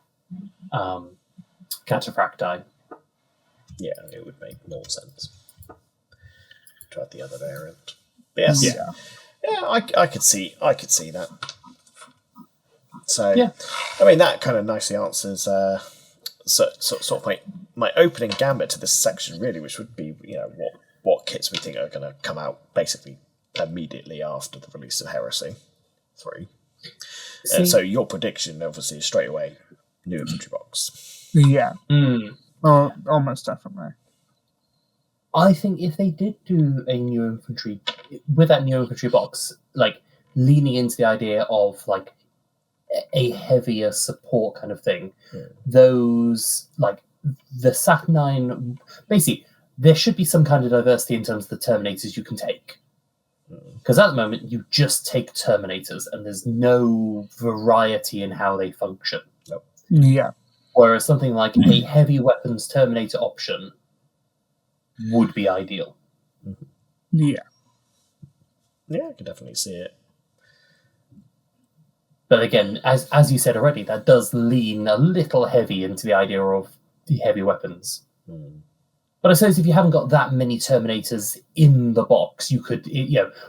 [SPEAKER 2] Cataphracti.
[SPEAKER 1] Yeah, it would make more sense to have the other variant. But yes, I could see that. So I mean, that kind of nicely answers sort of my opening gambit to this section, really, which would be what kits we think are going to come out basically immediately after the release of Heresy 3. So your prediction, obviously, is straight away new infantry box.
[SPEAKER 3] Yeah. Oh, almost definitely.
[SPEAKER 2] I think if they did do a new infantry, with that new infantry box, like leaning into the idea of like a heavier support kind of thing, those like the Saturnine, basically there should be some kind of diversity in terms of the Terminators you can take. Because at the moment you just take Terminators and there's no variety in how they function.
[SPEAKER 1] Nope.
[SPEAKER 3] Yeah.
[SPEAKER 2] Whereas something like a heavy weapons Terminator option would be ideal.
[SPEAKER 3] Yeah.
[SPEAKER 1] Yeah, I can definitely see it.
[SPEAKER 2] But again, as you said already, that does lean a little heavy into the idea of the heavy weapons. But I suppose if you haven't got that many Terminators in the box, you could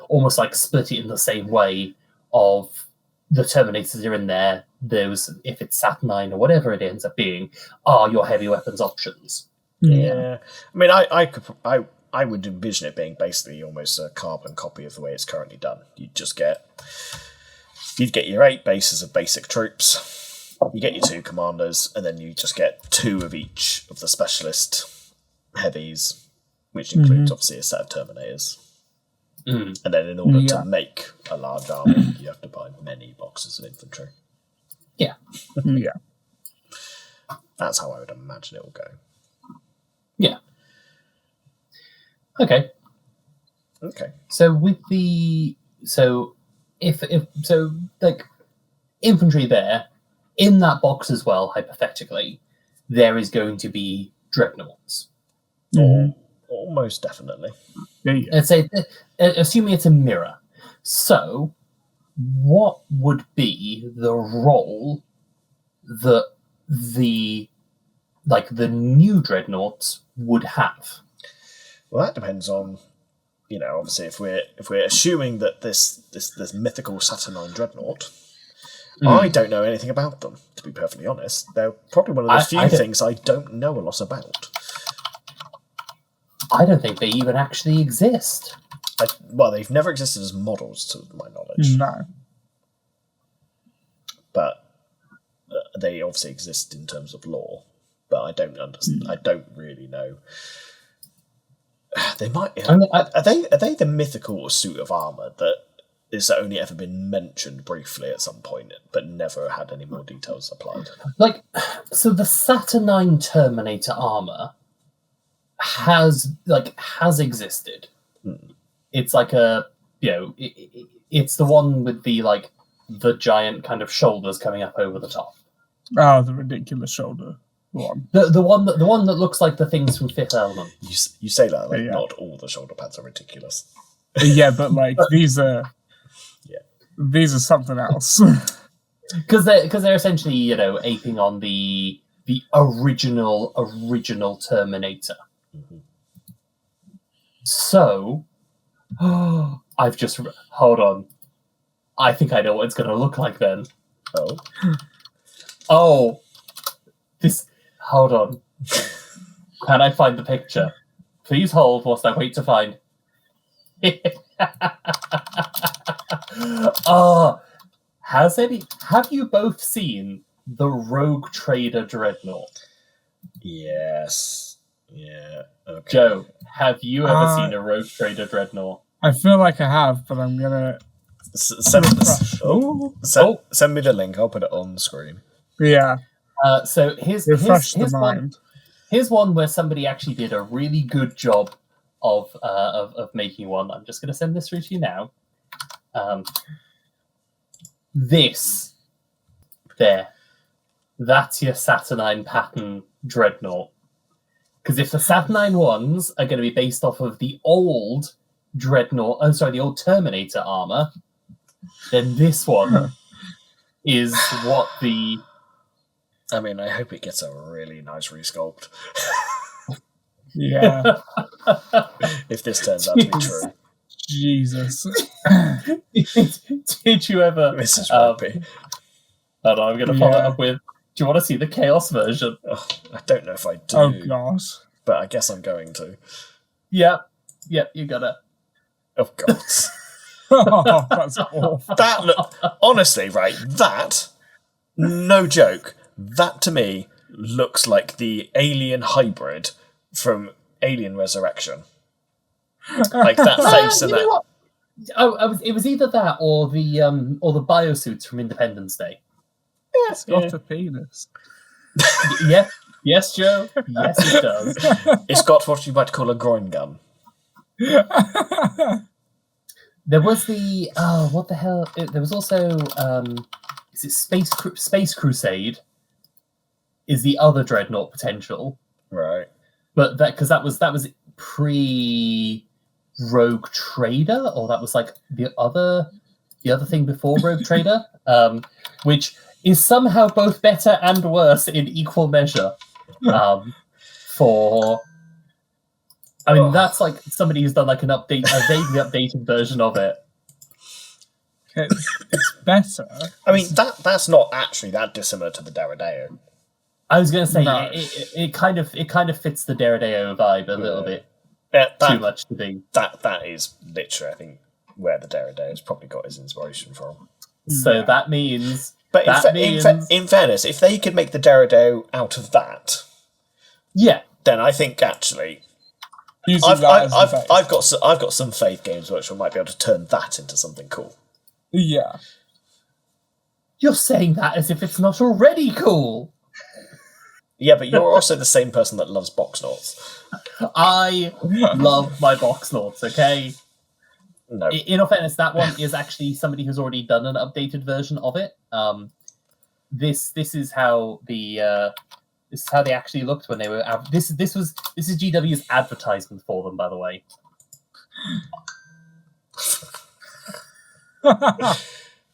[SPEAKER 2] almost like split it in the same way of the Terminators are in there. Those, if it's Saturnine or whatever it ends up being, are your heavy weapons options.
[SPEAKER 1] Yeah. I mean, I would envision it being basically almost a carbon copy of the way it's currently done. You'd get your 8 bases of basic troops, you get your 2 commanders, and then you just get 2 of each of the specialist heavies, which includes obviously a set of Terminators. And then in order to make a large army, you have to buy many boxes of infantry.
[SPEAKER 2] Yeah.
[SPEAKER 3] Yeah.
[SPEAKER 1] That's how I would imagine it will go.
[SPEAKER 2] Yeah. Okay. So with if like infantry there, in that box as well, hypothetically, there is going to be dreadnoughts.
[SPEAKER 1] Almost definitely.
[SPEAKER 2] Let's say, assuming it's a mirror. So, what would be the role that the new dreadnoughts would have?
[SPEAKER 1] Well, that depends on, obviously if we're assuming that this mythical Saturnine dreadnought, I don't know anything about them, to be perfectly honest. They're probably one of the few things I don't know a lot about.
[SPEAKER 2] I don't think they even actually exist.
[SPEAKER 1] Well, they've never existed as models, to my knowledge.
[SPEAKER 3] No.
[SPEAKER 1] But they obviously exist in terms of lore. But I don't understand. I don't really know. They might. Are they the mythical suit of armor that has only ever been mentioned briefly at some point, but never had any more details applied?
[SPEAKER 2] So the Saturnine Terminator armor has existed. It's like it's the one with the giant kind of shoulders coming up over the top.
[SPEAKER 3] Oh, the ridiculous shoulder one.
[SPEAKER 2] The one that looks like the things from Fifth Element.
[SPEAKER 1] You say that not all the shoulder pads are ridiculous.
[SPEAKER 3] Yeah, but these are something else.
[SPEAKER 2] Because they're essentially aping on the original Terminator. So, I've just hold on. I think I know what it's going to look like then. Oh, this. Hold on. Can I find the picture? Please hold whilst I wait to find. Have you both seen the Rogue Trader Dreadnought?
[SPEAKER 1] Yes. Yeah. Okay.
[SPEAKER 2] Joe, have you ever seen a Rogue Trader Dreadnought?
[SPEAKER 3] I feel like I have, but I'm gonna
[SPEAKER 1] send me the link. I'll put it on the screen.
[SPEAKER 3] Yeah.
[SPEAKER 2] So here's one where somebody actually did a really good job of making one. I'm just going to send this through to you now. That's your Saturnine pattern dreadnought. Because if the Saturnine ones are going to be based off of the old the old Terminator armor, then this one is what the.
[SPEAKER 1] I mean, I hope it gets a really nice resculpt.
[SPEAKER 3] Yeah.
[SPEAKER 1] If this turns out to be true.
[SPEAKER 3] Jesus.
[SPEAKER 2] Did you ever...
[SPEAKER 1] This is rugby.
[SPEAKER 2] Hold on, I'm going to follow it up with... Do you want to see the Chaos version?
[SPEAKER 1] Oh, I don't know if I do.
[SPEAKER 3] Oh, gosh.
[SPEAKER 1] But I guess I'm going to.
[SPEAKER 2] Yep, you got it.
[SPEAKER 1] Oh, God.
[SPEAKER 3] Oh, that's awful.
[SPEAKER 1] Honestly, right, no joke, that to me looks like the alien hybrid from Alien Resurrection. Like that face and that.
[SPEAKER 2] What? It was either that or the biosuits from Independence Day.
[SPEAKER 3] It's got a penis.
[SPEAKER 2] Yeah. Yes, Joe. Yes, it does.
[SPEAKER 1] It's got what you might call a groin gun.
[SPEAKER 2] There was the what the hell? There was also is it Space Crusade? Is the other dreadnought potential?
[SPEAKER 1] Right.
[SPEAKER 2] But that was pre Rogue Trader, or that was like the other. the other thing before Rogue Trader, which is somehow both better and worse in equal measure. That's like somebody who's done like a vaguely updated version of it.
[SPEAKER 3] It's better.
[SPEAKER 1] I mean, that's not actually that dissimilar to the Deredeo.
[SPEAKER 2] I was going to say
[SPEAKER 3] No.
[SPEAKER 2] it kind of fits the Deredeo vibe a little bit too much to be.
[SPEAKER 1] That is literally, I think, where the Deredeo's probably got his inspiration from.
[SPEAKER 2] So that means.
[SPEAKER 1] But in fairness, if they could make the Deredeo out of that, then I think actually. I've got some faith games which might be able to turn that into something cool.
[SPEAKER 3] Yeah.
[SPEAKER 2] You're saying that as if it's not already cool.
[SPEAKER 1] Yeah, but you're also the same person that loves box noughts. I
[SPEAKER 2] love my box noughts, okay?
[SPEAKER 1] No.
[SPEAKER 2] In all fairness, that one is actually somebody who's already done an updated version of it. This is how they actually looked when they were out. This is GW's advertisement for them, by the way.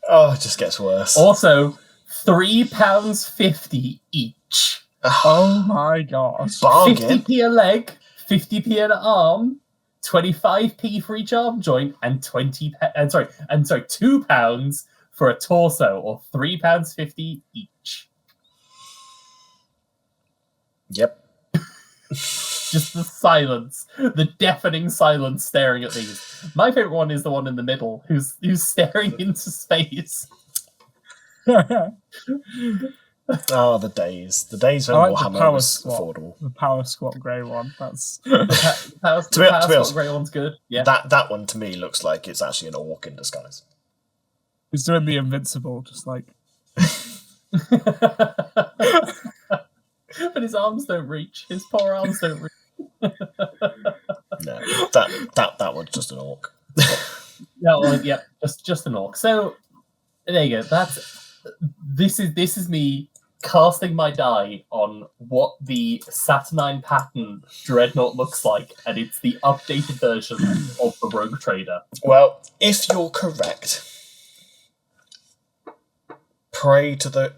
[SPEAKER 1] Oh, it just gets worse.
[SPEAKER 2] Also, £3.50 each.
[SPEAKER 3] Oh my gosh.
[SPEAKER 1] Bargain.
[SPEAKER 2] 50p a leg, 50p an arm, 25p for each arm joint, and £2 for a torso, or £3.50 each.
[SPEAKER 1] Yep.
[SPEAKER 2] Just the silence, the deafening silence staring at these. My favorite one is the one in the middle, who's staring into space.
[SPEAKER 1] Oh, the days when Warhammer was affordable.
[SPEAKER 3] The Power Squat grey one. That's
[SPEAKER 2] the Power Squat grey one's good. Yeah,
[SPEAKER 1] that one to me looks like it's actually an orc in disguise.
[SPEAKER 3] He's doing the invincible, just like.
[SPEAKER 2] But his arms don't reach. His poor arms don't reach.
[SPEAKER 1] No, that one's just an orc.
[SPEAKER 2] Just an orc. So there you go. This is me casting my die on what the Saturnine pattern Dreadnought looks like, and it's the updated version of the Rogue Trader.
[SPEAKER 1] Well, if you're correct, pray to the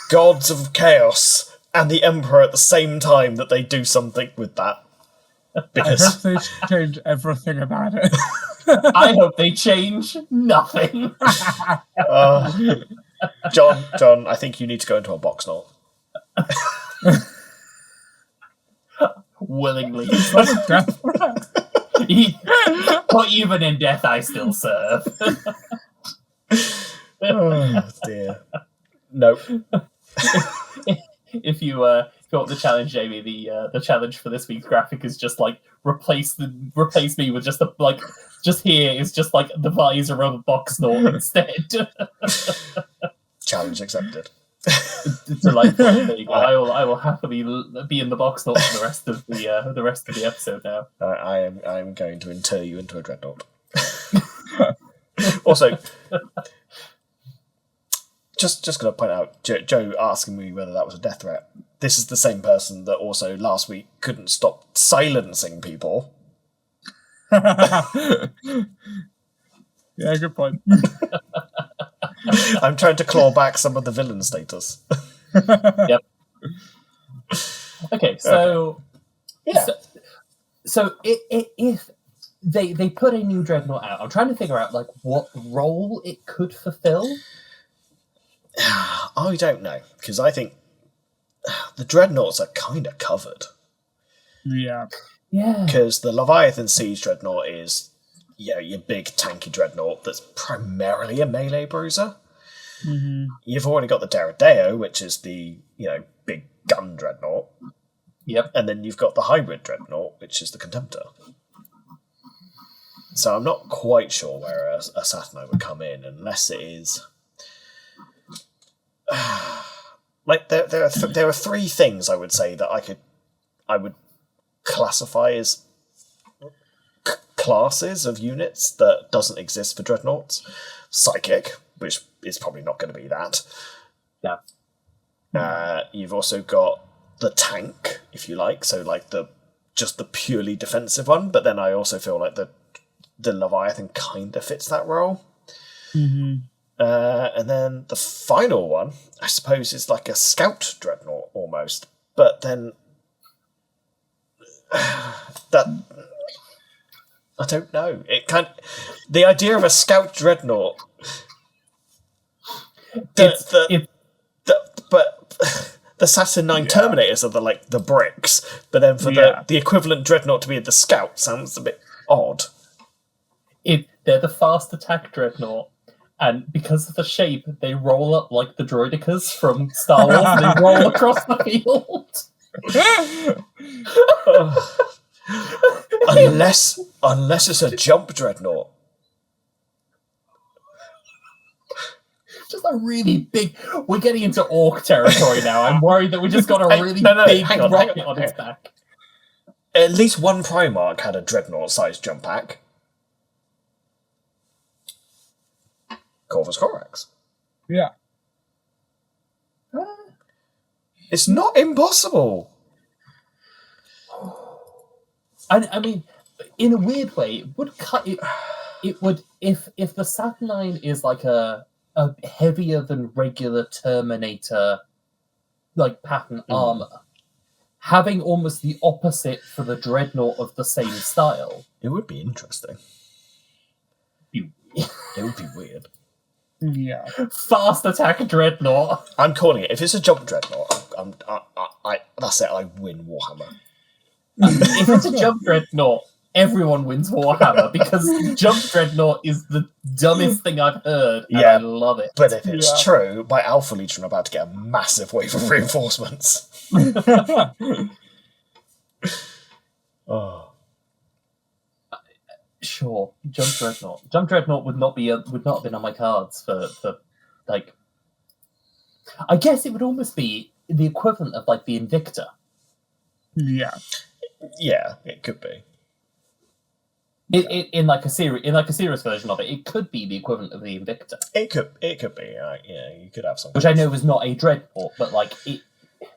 [SPEAKER 1] gods of chaos and the Emperor at the same time that they do something with that. Because
[SPEAKER 3] I hope they change everything about it.
[SPEAKER 2] I hope they change nothing.
[SPEAKER 1] John, I think you need to go into a box knot.
[SPEAKER 2] Willingly. But even in death, I still serve.
[SPEAKER 1] Oh dear. Nope.
[SPEAKER 2] If you want the challenge, Jamie, the challenge for this week's graphic is just like replace me with just here is just like the visor of a box knot instead.
[SPEAKER 1] Challenge accepted.
[SPEAKER 2] Delightful. There you go. I will happily be in the box knot for the rest of the episode now.
[SPEAKER 1] I am going to inter you into a dreadnought. Also, just going to point out, Joe asking me whether that was a death threat. This is the same person that also last week couldn't stop silencing people.
[SPEAKER 3] Yeah, good point.
[SPEAKER 1] I'm trying to claw back some of the villain status.
[SPEAKER 2] Yep. Okay, so
[SPEAKER 1] yeah.
[SPEAKER 2] So if they put a new Dreadnought out, I'm trying to figure out like what role it could fulfill.
[SPEAKER 1] I don't know, because I think the Dreadnoughts are kind of covered.
[SPEAKER 3] Yeah.
[SPEAKER 1] Because the Leviathan Siege Dreadnought is, your big tanky Dreadnought that's primarily a melee bruiser.
[SPEAKER 3] Mm-hmm.
[SPEAKER 1] You've already got the Deredeo, which is the, big gun Dreadnought.
[SPEAKER 2] Yep.
[SPEAKER 1] And then you've got the Hybrid Dreadnought, which is the Contemptor. So I'm not quite sure where a Saturnine would come in, unless it is... like there are three things I would say that I would classify as classes of units that doesn't exist for Dreadnoughts. Psychic, which is probably not going to be that.
[SPEAKER 2] Yeah.
[SPEAKER 1] You've also got the tank, if you like, so like the purely defensive one. But then I also feel like the Leviathan kind of fits that role. And then the final one, I suppose, is like a scout dreadnought almost. But then that I don't know. The idea of a scout dreadnought. But the Saturn 9 Terminators are the bricks, but then for the equivalent dreadnought to be the scout sounds a bit odd.
[SPEAKER 2] They're the fast attack dreadnought, and because of the shape, they roll up like the droidicas from Star Wars, and they roll across the field.
[SPEAKER 1] Unless it's a jump dreadnought.
[SPEAKER 2] Just a really big... We're getting into orc territory now. I'm worried that we just got a really big rocket on its back.
[SPEAKER 1] At least one Primarch had a dreadnought-sized jump pack. Corvus Corax.
[SPEAKER 3] Yeah.
[SPEAKER 1] It's not impossible.
[SPEAKER 2] I mean, in a weird way, it would cut it. It would if the Saturn 9 is like a heavier than regular Terminator pattern armor, having almost the opposite for the dreadnought of the same style.
[SPEAKER 1] It would be interesting. It would be weird.
[SPEAKER 3] Yeah.
[SPEAKER 2] Fast attack dreadnought.
[SPEAKER 1] I'm calling it. If it's a jump dreadnought, that's it. I win Warhammer.
[SPEAKER 2] If it's a jump dreadnought, everyone wins Warhammer because jump dreadnought is the dumbest thing I've heard, and I love it.
[SPEAKER 1] But if it's true, my Alpha Legion are about to get a massive wave of reinforcements. Oh.
[SPEAKER 2] Sure, jump dreadnought. Jump dreadnought would not have been on my cards for I guess it would almost be the equivalent of the Invicta.
[SPEAKER 3] Yeah.
[SPEAKER 1] Yeah, it could be.
[SPEAKER 2] In a serious version of it, it could be the equivalent of the Invicta.
[SPEAKER 1] It could be. You could have something.
[SPEAKER 2] Which I know is not a dreadnought, but it.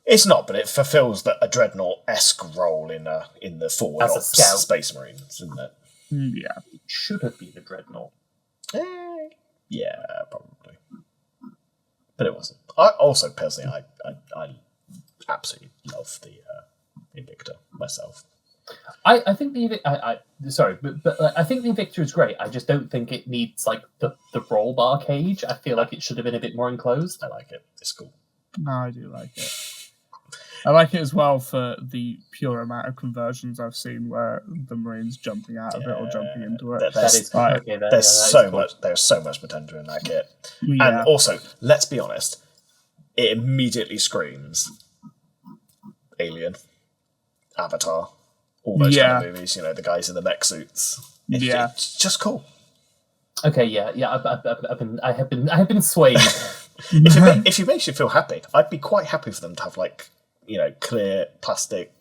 [SPEAKER 1] It's not, but it fulfills a dreadnought-esque role in the forward
[SPEAKER 2] as a
[SPEAKER 1] ops
[SPEAKER 2] scout.
[SPEAKER 1] Space Marines, isn't it?
[SPEAKER 3] Yeah.
[SPEAKER 2] It should have been a dreadnought.
[SPEAKER 1] Yeah, probably. But it wasn't. I also personally, I absolutely love the Invicta myself.
[SPEAKER 2] I think the I think the Invicta is great. I just don't think it needs the roll bar cage. I feel like it should have been a bit more enclosed.
[SPEAKER 1] I like it. It's cool.
[SPEAKER 3] No, I do like it. I like it as well for the pure amount of conversions I've seen where the Marines jumping out of it or jumping into it.
[SPEAKER 1] There's so much potential in that kit.
[SPEAKER 3] Yeah.
[SPEAKER 1] And also, let's be honest, it immediately screams Alien, Avatar, all those kind of movies. The guys in the mech suits. It's just cool.
[SPEAKER 2] Okay, I have been swayed.
[SPEAKER 1] If it makes you feel happy, I'd be quite happy for them to have clear plastic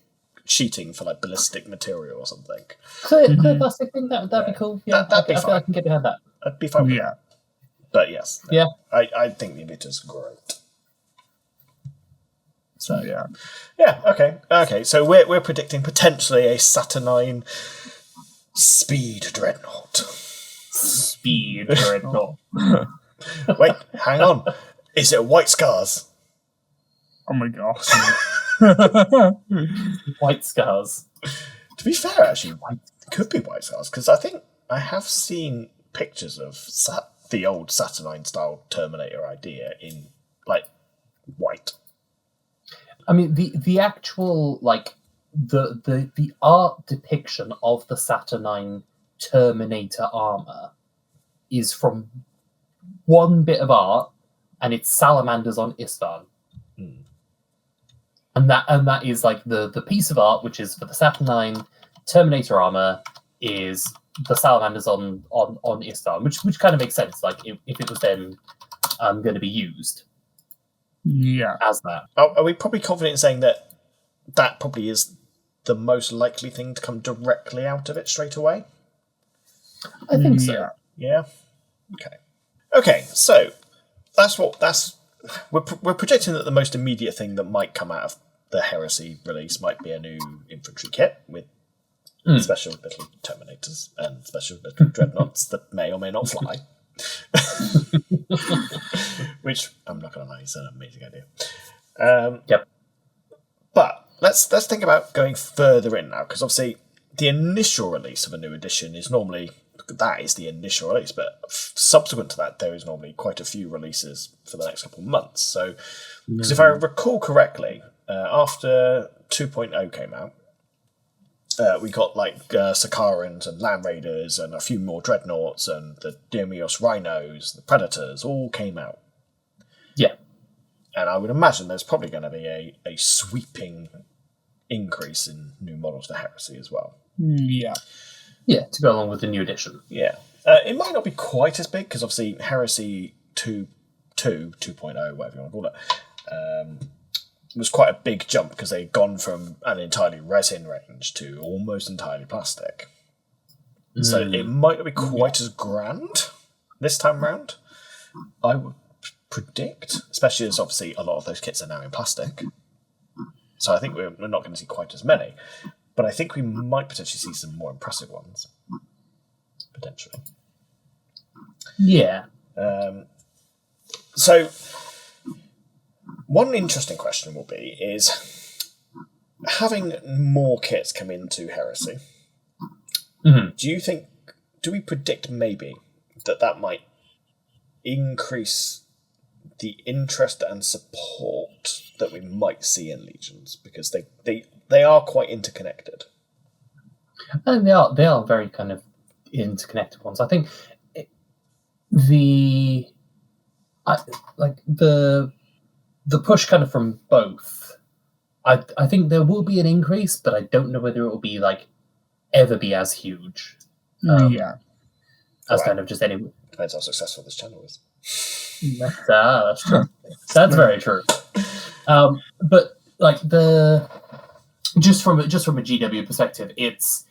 [SPEAKER 1] sheeting for ballistic material or something.
[SPEAKER 2] Clear plastic thing, that'd be cool. Yeah,
[SPEAKER 1] that'd be fine.
[SPEAKER 2] I can get behind that.
[SPEAKER 1] I'd be fine with that. But yes, I think the Invicta's great. So okay. So we're predicting potentially a Saturnine speed dreadnought.
[SPEAKER 2] Speed dreadnought.
[SPEAKER 1] Wait, hang on. Is it White Scars?
[SPEAKER 3] Oh my gosh.
[SPEAKER 2] White Scars.
[SPEAKER 1] To be fair, actually, it could be White Scars, because I think I have seen pictures of the old Saturnine style Terminator idea in white.
[SPEAKER 2] I mean, the actual the art depiction of the Saturnine Terminator armor is from one bit of art, and it's salamanders on Istvan. And that is the piece of art which is for the Saturnine Terminator armor is the salamanders on Istvan, which kind of makes sense. If it was then going to be used, as that.
[SPEAKER 1] Are we probably confident in saying that probably is the most likely thing to come directly out of it straight away?
[SPEAKER 2] I think so.
[SPEAKER 1] Yeah. Okay. So we're projecting that the most immediate thing that might come out of the Heresy release might be a new infantry kit with special little Terminators and special little dreadnoughts that may or may not fly. Which I'm not going to lie, is an amazing idea.
[SPEAKER 2] Yep.
[SPEAKER 1] But let's think about going further in now, because obviously the initial release of a new edition is normally the initial release, but subsequent to that, there is normally quite a few releases for the next couple of months. So, because if I recall correctly, after 2.0 came out, we got like Sakarans and Land Raiders and a few more Dreadnoughts and the Deimios Rhinos, the Predators, all came out.
[SPEAKER 2] Yeah.
[SPEAKER 1] And I would imagine there's probably going to be a sweeping increase in new models for Heresy as well.
[SPEAKER 3] Yeah.
[SPEAKER 2] Yeah, to go along with the new edition.
[SPEAKER 1] Yeah. It might not be quite as big, because obviously Heresy 2.0, whatever you want to call it, was quite a big jump, because they'd gone from an entirely resin range to almost entirely plastic. So it might not be quite as grand this time round, I would predict, especially as obviously a lot of those kits are now in plastic. So I think we're not going to see quite as many, but I think we might potentially see some more impressive ones. Potentially.
[SPEAKER 2] Yeah.
[SPEAKER 1] So one interesting question will be is having more kits come into Heresy.
[SPEAKER 2] Mm-hmm.
[SPEAKER 1] Do we predict maybe that might increase the interest and support that we might see in Legions, because they are quite interconnected?
[SPEAKER 2] I think they are very kind of interconnected ones. I think the push kind of from both. I think there will be an increase, but I don't know whether it will be ever be as huge. As kind of just any.
[SPEAKER 1] Depends how successful this channel is.
[SPEAKER 2] That's true. That's very true. But just from a GW perspective, it's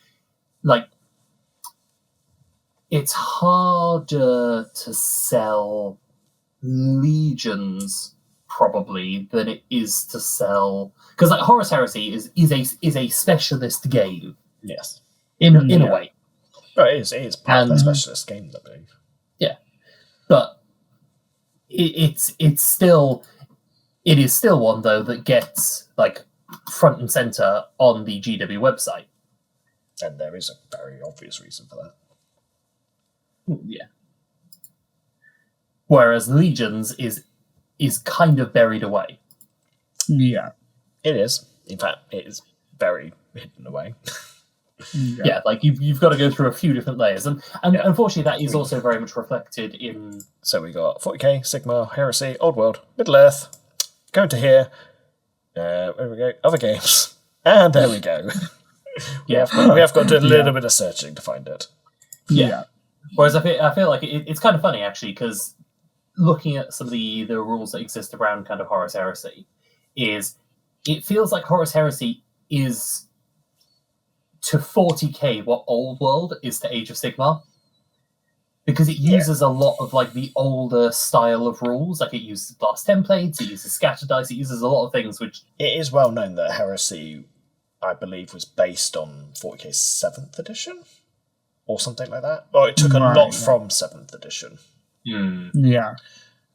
[SPEAKER 2] harder to sell Legions probably than it is to sell, because Horus Heresy is a specialist game.
[SPEAKER 1] Yes.
[SPEAKER 2] In a way.
[SPEAKER 1] Oh, it is part of the specialist games, I believe.
[SPEAKER 2] Yeah. But it is still one though that gets front and center on the GW website.
[SPEAKER 1] And there is a very obvious reason for that.
[SPEAKER 2] Yeah. Whereas Legions is kind of buried away.
[SPEAKER 3] Yeah.
[SPEAKER 1] It is. In fact, it is very hidden away.
[SPEAKER 2] Yeah, you've got to go through a few different layers, and unfortunately that is also very much reflected in.
[SPEAKER 1] So we got 40k, Sigma, Heresy, Old World, Middle Earth, going to here. Where we go? Other games, and there we go. we have got to do a little bit of searching to find it.
[SPEAKER 2] Yeah. Whereas I feel like it's kind of funny actually, because looking at some of the rules that exist around kind of Horus Heresy, it feels like Horus Heresy is to 40k what Old World is to Age of Sigmar, because it uses a lot of the older style of rules. It uses blast templates, it uses scatter dice, it uses a lot of things which...
[SPEAKER 1] It is well known that Heresy, I believe, was based on 40k's 7th edition or something like that, or it took a lot from 7th edition.
[SPEAKER 3] Yeah.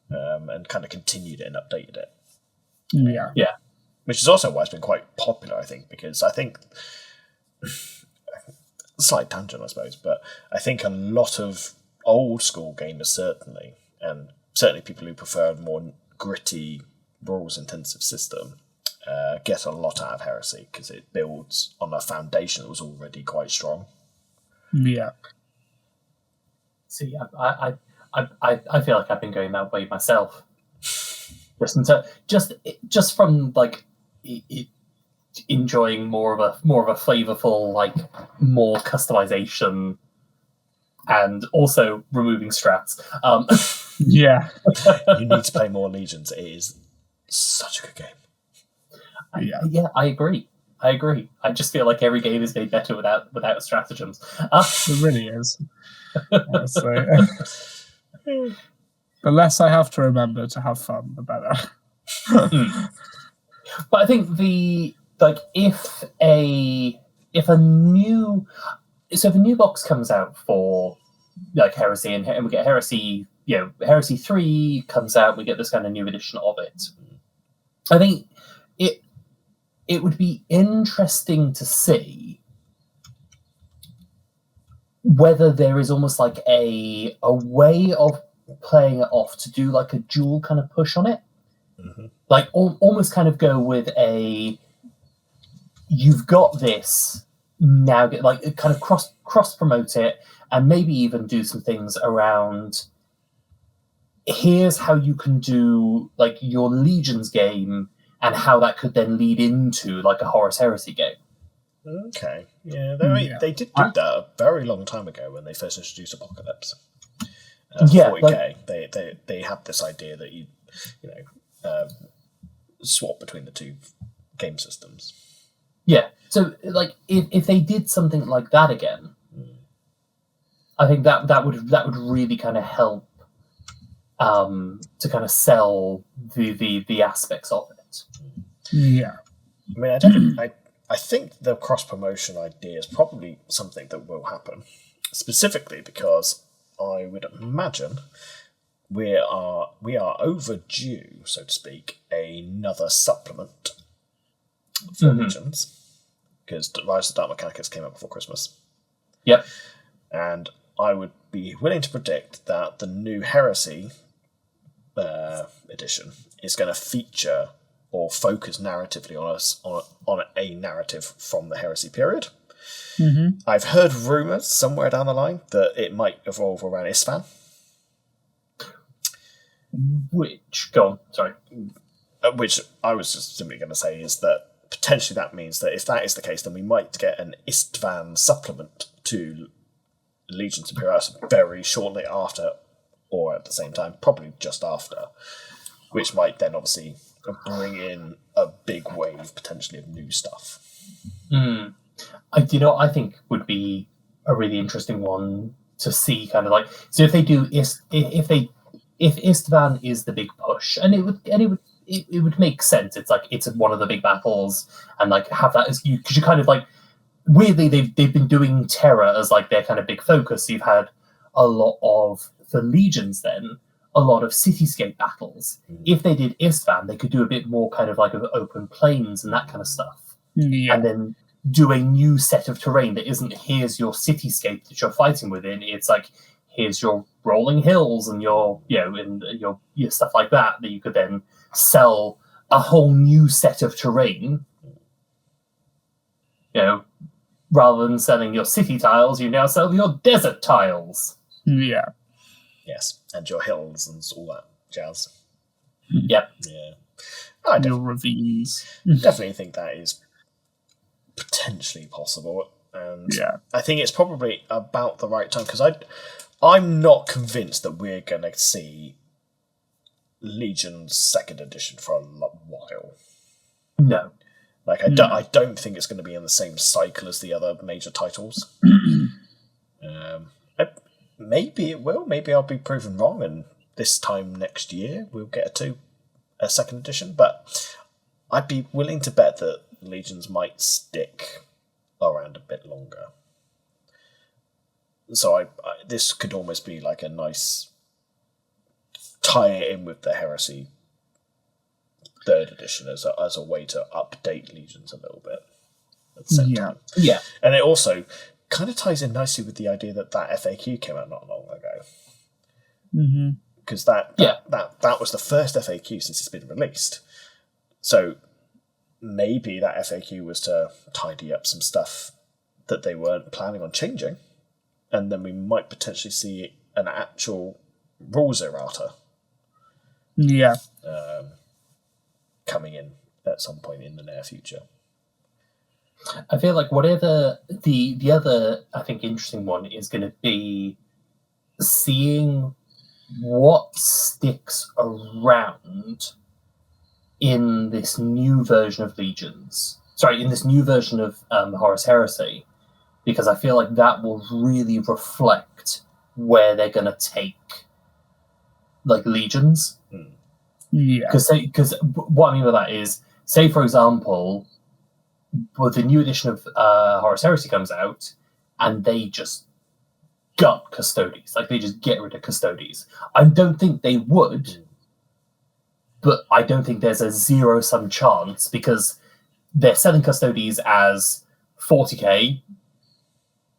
[SPEAKER 1] And kind of continued it and updated it.
[SPEAKER 3] Yeah.
[SPEAKER 1] Which is also why it's been quite popular, I think, because I think... slight tangent, I suppose, but I think a lot of old school gamers certainly people who prefer a more gritty, rules-intensive system get a lot out of Heresy, because it builds on a foundation that was already quite strong.
[SPEAKER 3] Yeah.
[SPEAKER 2] See, I feel like I've been going that way myself. Just from enjoying more of a flavorful, more customization, and also removing strats.
[SPEAKER 3] Yeah.
[SPEAKER 1] You need to play more Legions. It is such a good game.
[SPEAKER 2] Yeah, I agree. I just feel like every game is made better without stratagems.
[SPEAKER 3] It really is. Honestly. The less I have to remember to have fun, the better.
[SPEAKER 2] But I think if a new box comes out for like Heresy, and we get Heresy. Heresy 3 comes out. We get this kind of new edition of it. I think it would be interesting to see whether there is almost like a way of playing it off to do like a dual kind of push on it.
[SPEAKER 1] Mm-hmm.
[SPEAKER 2] Like almost kind of go with you've got this now, get like kind of cross promote it, and maybe even do some things around. Here's how you can do like your Legions game, and how that could then lead into like a Horus Heresy game.
[SPEAKER 1] Okay, yeah, they did do that a very long time ago when they first introduced Apocalypse. 40K, they had this idea that you swap between the two game systems.
[SPEAKER 2] Yeah, so like if they did something like that again, I think that would really kind of help to kind of sell the aspects of it.
[SPEAKER 3] Yeah,
[SPEAKER 1] I mean, I think the cross promotion idea is probably something that will happen, specifically because I would imagine we are overdue, so to speak, another supplement for Legions, because Rise of the Dark Mechanicus came out before Christmas.
[SPEAKER 2] Yep. And
[SPEAKER 1] I would be willing to predict that the new Heresy edition is going to feature or focus narratively on a narrative from the Heresy period.
[SPEAKER 3] Mm-hmm.
[SPEAKER 1] I've heard rumours somewhere down the line that it might evolve around Istvan. Which I was just simply going to say is that potentially that means that if that is the case, then we might get an Istvan supplement to Legions Imperialis very shortly after, or at the same time, probably just after, which might then obviously bring in a big wave potentially of new stuff.
[SPEAKER 2] I think would be a really interesting one to see, kind of like, so if they do if Istvan is the big push, and it would make sense. It's like it's one of the big battles, and like have that as because you kind of like weirdly they've been doing Terra as like their kind of big focus. So you've had a lot of for Legions then. A lot of cityscape battles. If they did Istvan, they could do a bit more kind of like of open plains and that kind of stuff.
[SPEAKER 3] Yeah.
[SPEAKER 2] And then do a new set of terrain that isn't here's your cityscape that you're fighting within. It's like here's your rolling hills and your and your stuff like that you could then sell a whole new set of terrain. Rather than selling your city tiles, you now sell your desert tiles.
[SPEAKER 3] Yeah.
[SPEAKER 1] Yes, and your hills and all that jazz.
[SPEAKER 2] Yep.
[SPEAKER 1] Yeah.
[SPEAKER 3] Your ravines.
[SPEAKER 1] Definitely think that is potentially possible. And I think it's probably about the right time, because I'm not convinced that we're going to see Legion's 2nd edition for a while.
[SPEAKER 2] No.
[SPEAKER 1] Like, I don't think it's going to be in the same cycle as the other major titles. Maybe it will. Maybe I'll be proven wrong, and this time next year we'll get a 2nd edition. But I'd be willing to bet that Legions might stick around a bit longer. So this could almost be like a nice tie it in with the Heresy 3rd edition as a way to update Legions a little bit at the same time.
[SPEAKER 2] Yeah.
[SPEAKER 1] And it also kind of ties in nicely with the idea that FAQ came out not long ago. Because that was the first FAQ since it's been released. So maybe that FAQ was to tidy up some stuff that they weren't planning on changing, and then we might potentially see an actual rules errata coming in at some point in the near future.
[SPEAKER 2] I feel like whatever the other, I think, interesting one is going to be seeing what sticks around in this new version of Legions. Sorry, in this new version of Horus Heresy, because I feel like that will really reflect where they're going to take like Legions.
[SPEAKER 3] Yeah.
[SPEAKER 2] Because what I mean by that is, say for example, the new edition of Horus Heresy comes out, and they just gut Custodes. Like, they just get rid of Custodes. I don't think they would, but I don't think there's a zero-sum chance, because they're selling Custodes as 40k,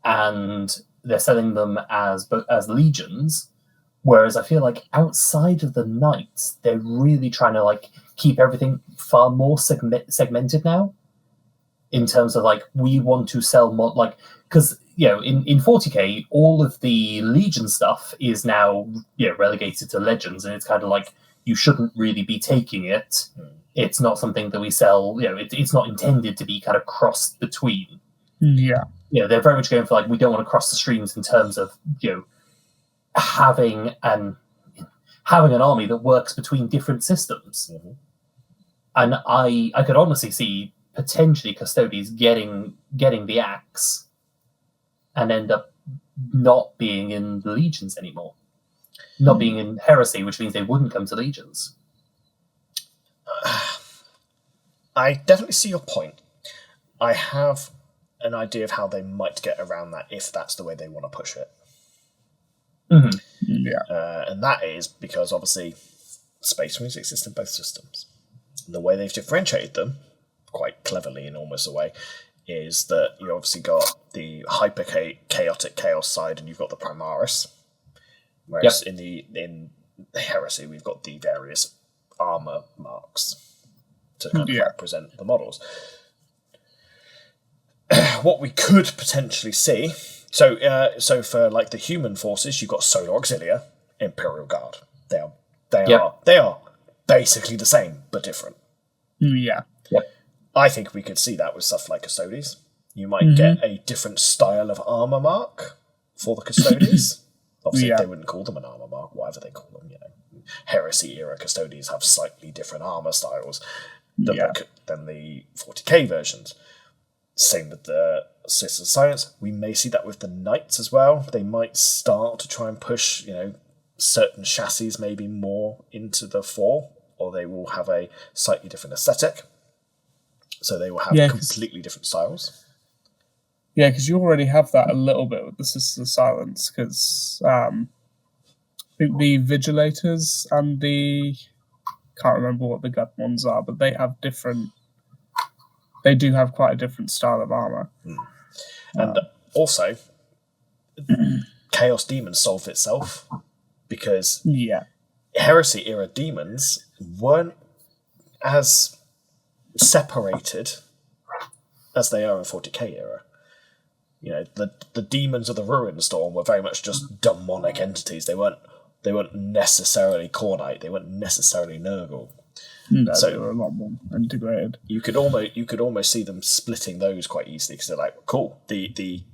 [SPEAKER 2] and they're selling them as legions, whereas I feel like outside of the knights, they're really trying to like keep everything far more segmented now, in terms of like, we want to sell more, like, because in 40k all of the legion stuff is now relegated to legends, and it's kind of like, you shouldn't really be taking it. It's not something that we sell. It's not intended to be kind of crossed between.
[SPEAKER 3] Yeah.
[SPEAKER 2] They're very much going for like, we don't want to cross the streams in terms of having an army that works between different systems.
[SPEAKER 1] Mm-hmm.
[SPEAKER 2] And I could honestly see potentially Custodes getting the axe and end up not being in the legions anymore, not being in Heresy, which means they wouldn't come to legions.
[SPEAKER 1] I definitely see your point. I have an idea of how they might get around that if that's the way they want to push it.
[SPEAKER 2] Mm-hmm.
[SPEAKER 3] Yeah.
[SPEAKER 1] And that is because obviously Space Marines exist in both systems. The way they've differentiated them, quite cleverly in almost a way, is that you obviously got the hyper chaotic chaos side, and you've got the Primaris. Whereas in Heresy, we've got the various armor marks to kind of represent the models. What we could potentially see, so for like the human forces, you've got Solar Auxilia, Imperial Guard. They are basically the same but different.
[SPEAKER 3] Yeah.
[SPEAKER 2] Yep.
[SPEAKER 1] I think we could see that with stuff like Custodes. You might get a different style of armor mark for the Custodes. Obviously, they wouldn't call them an armor mark, whatever they call them. Heresy era Custodes have slightly different armor styles than the 40k versions. Same with the Sisters of Science. We may see that with the Knights as well. They might start to try and push, certain chassis maybe more into the fore, or they will have a slightly different aesthetic. So they will have completely different styles.
[SPEAKER 3] Yeah, because you already have that a little bit with the Sisters of Silence, because I think the Vigilators and the... can't remember what the gut ones are, but they have different... They do have quite a different style of armor.
[SPEAKER 1] And also, Chaos Demons solve itself, because Heresy era demons weren't as separated as they are in 40k era. The demons of the Ruin Storm were very much just demonic entities. They weren't necessarily Khornite. They weren't necessarily Nurgle.
[SPEAKER 3] No, so they were a lot more integrated.
[SPEAKER 1] You could almost see them splitting those quite easily, because they're like, cool, the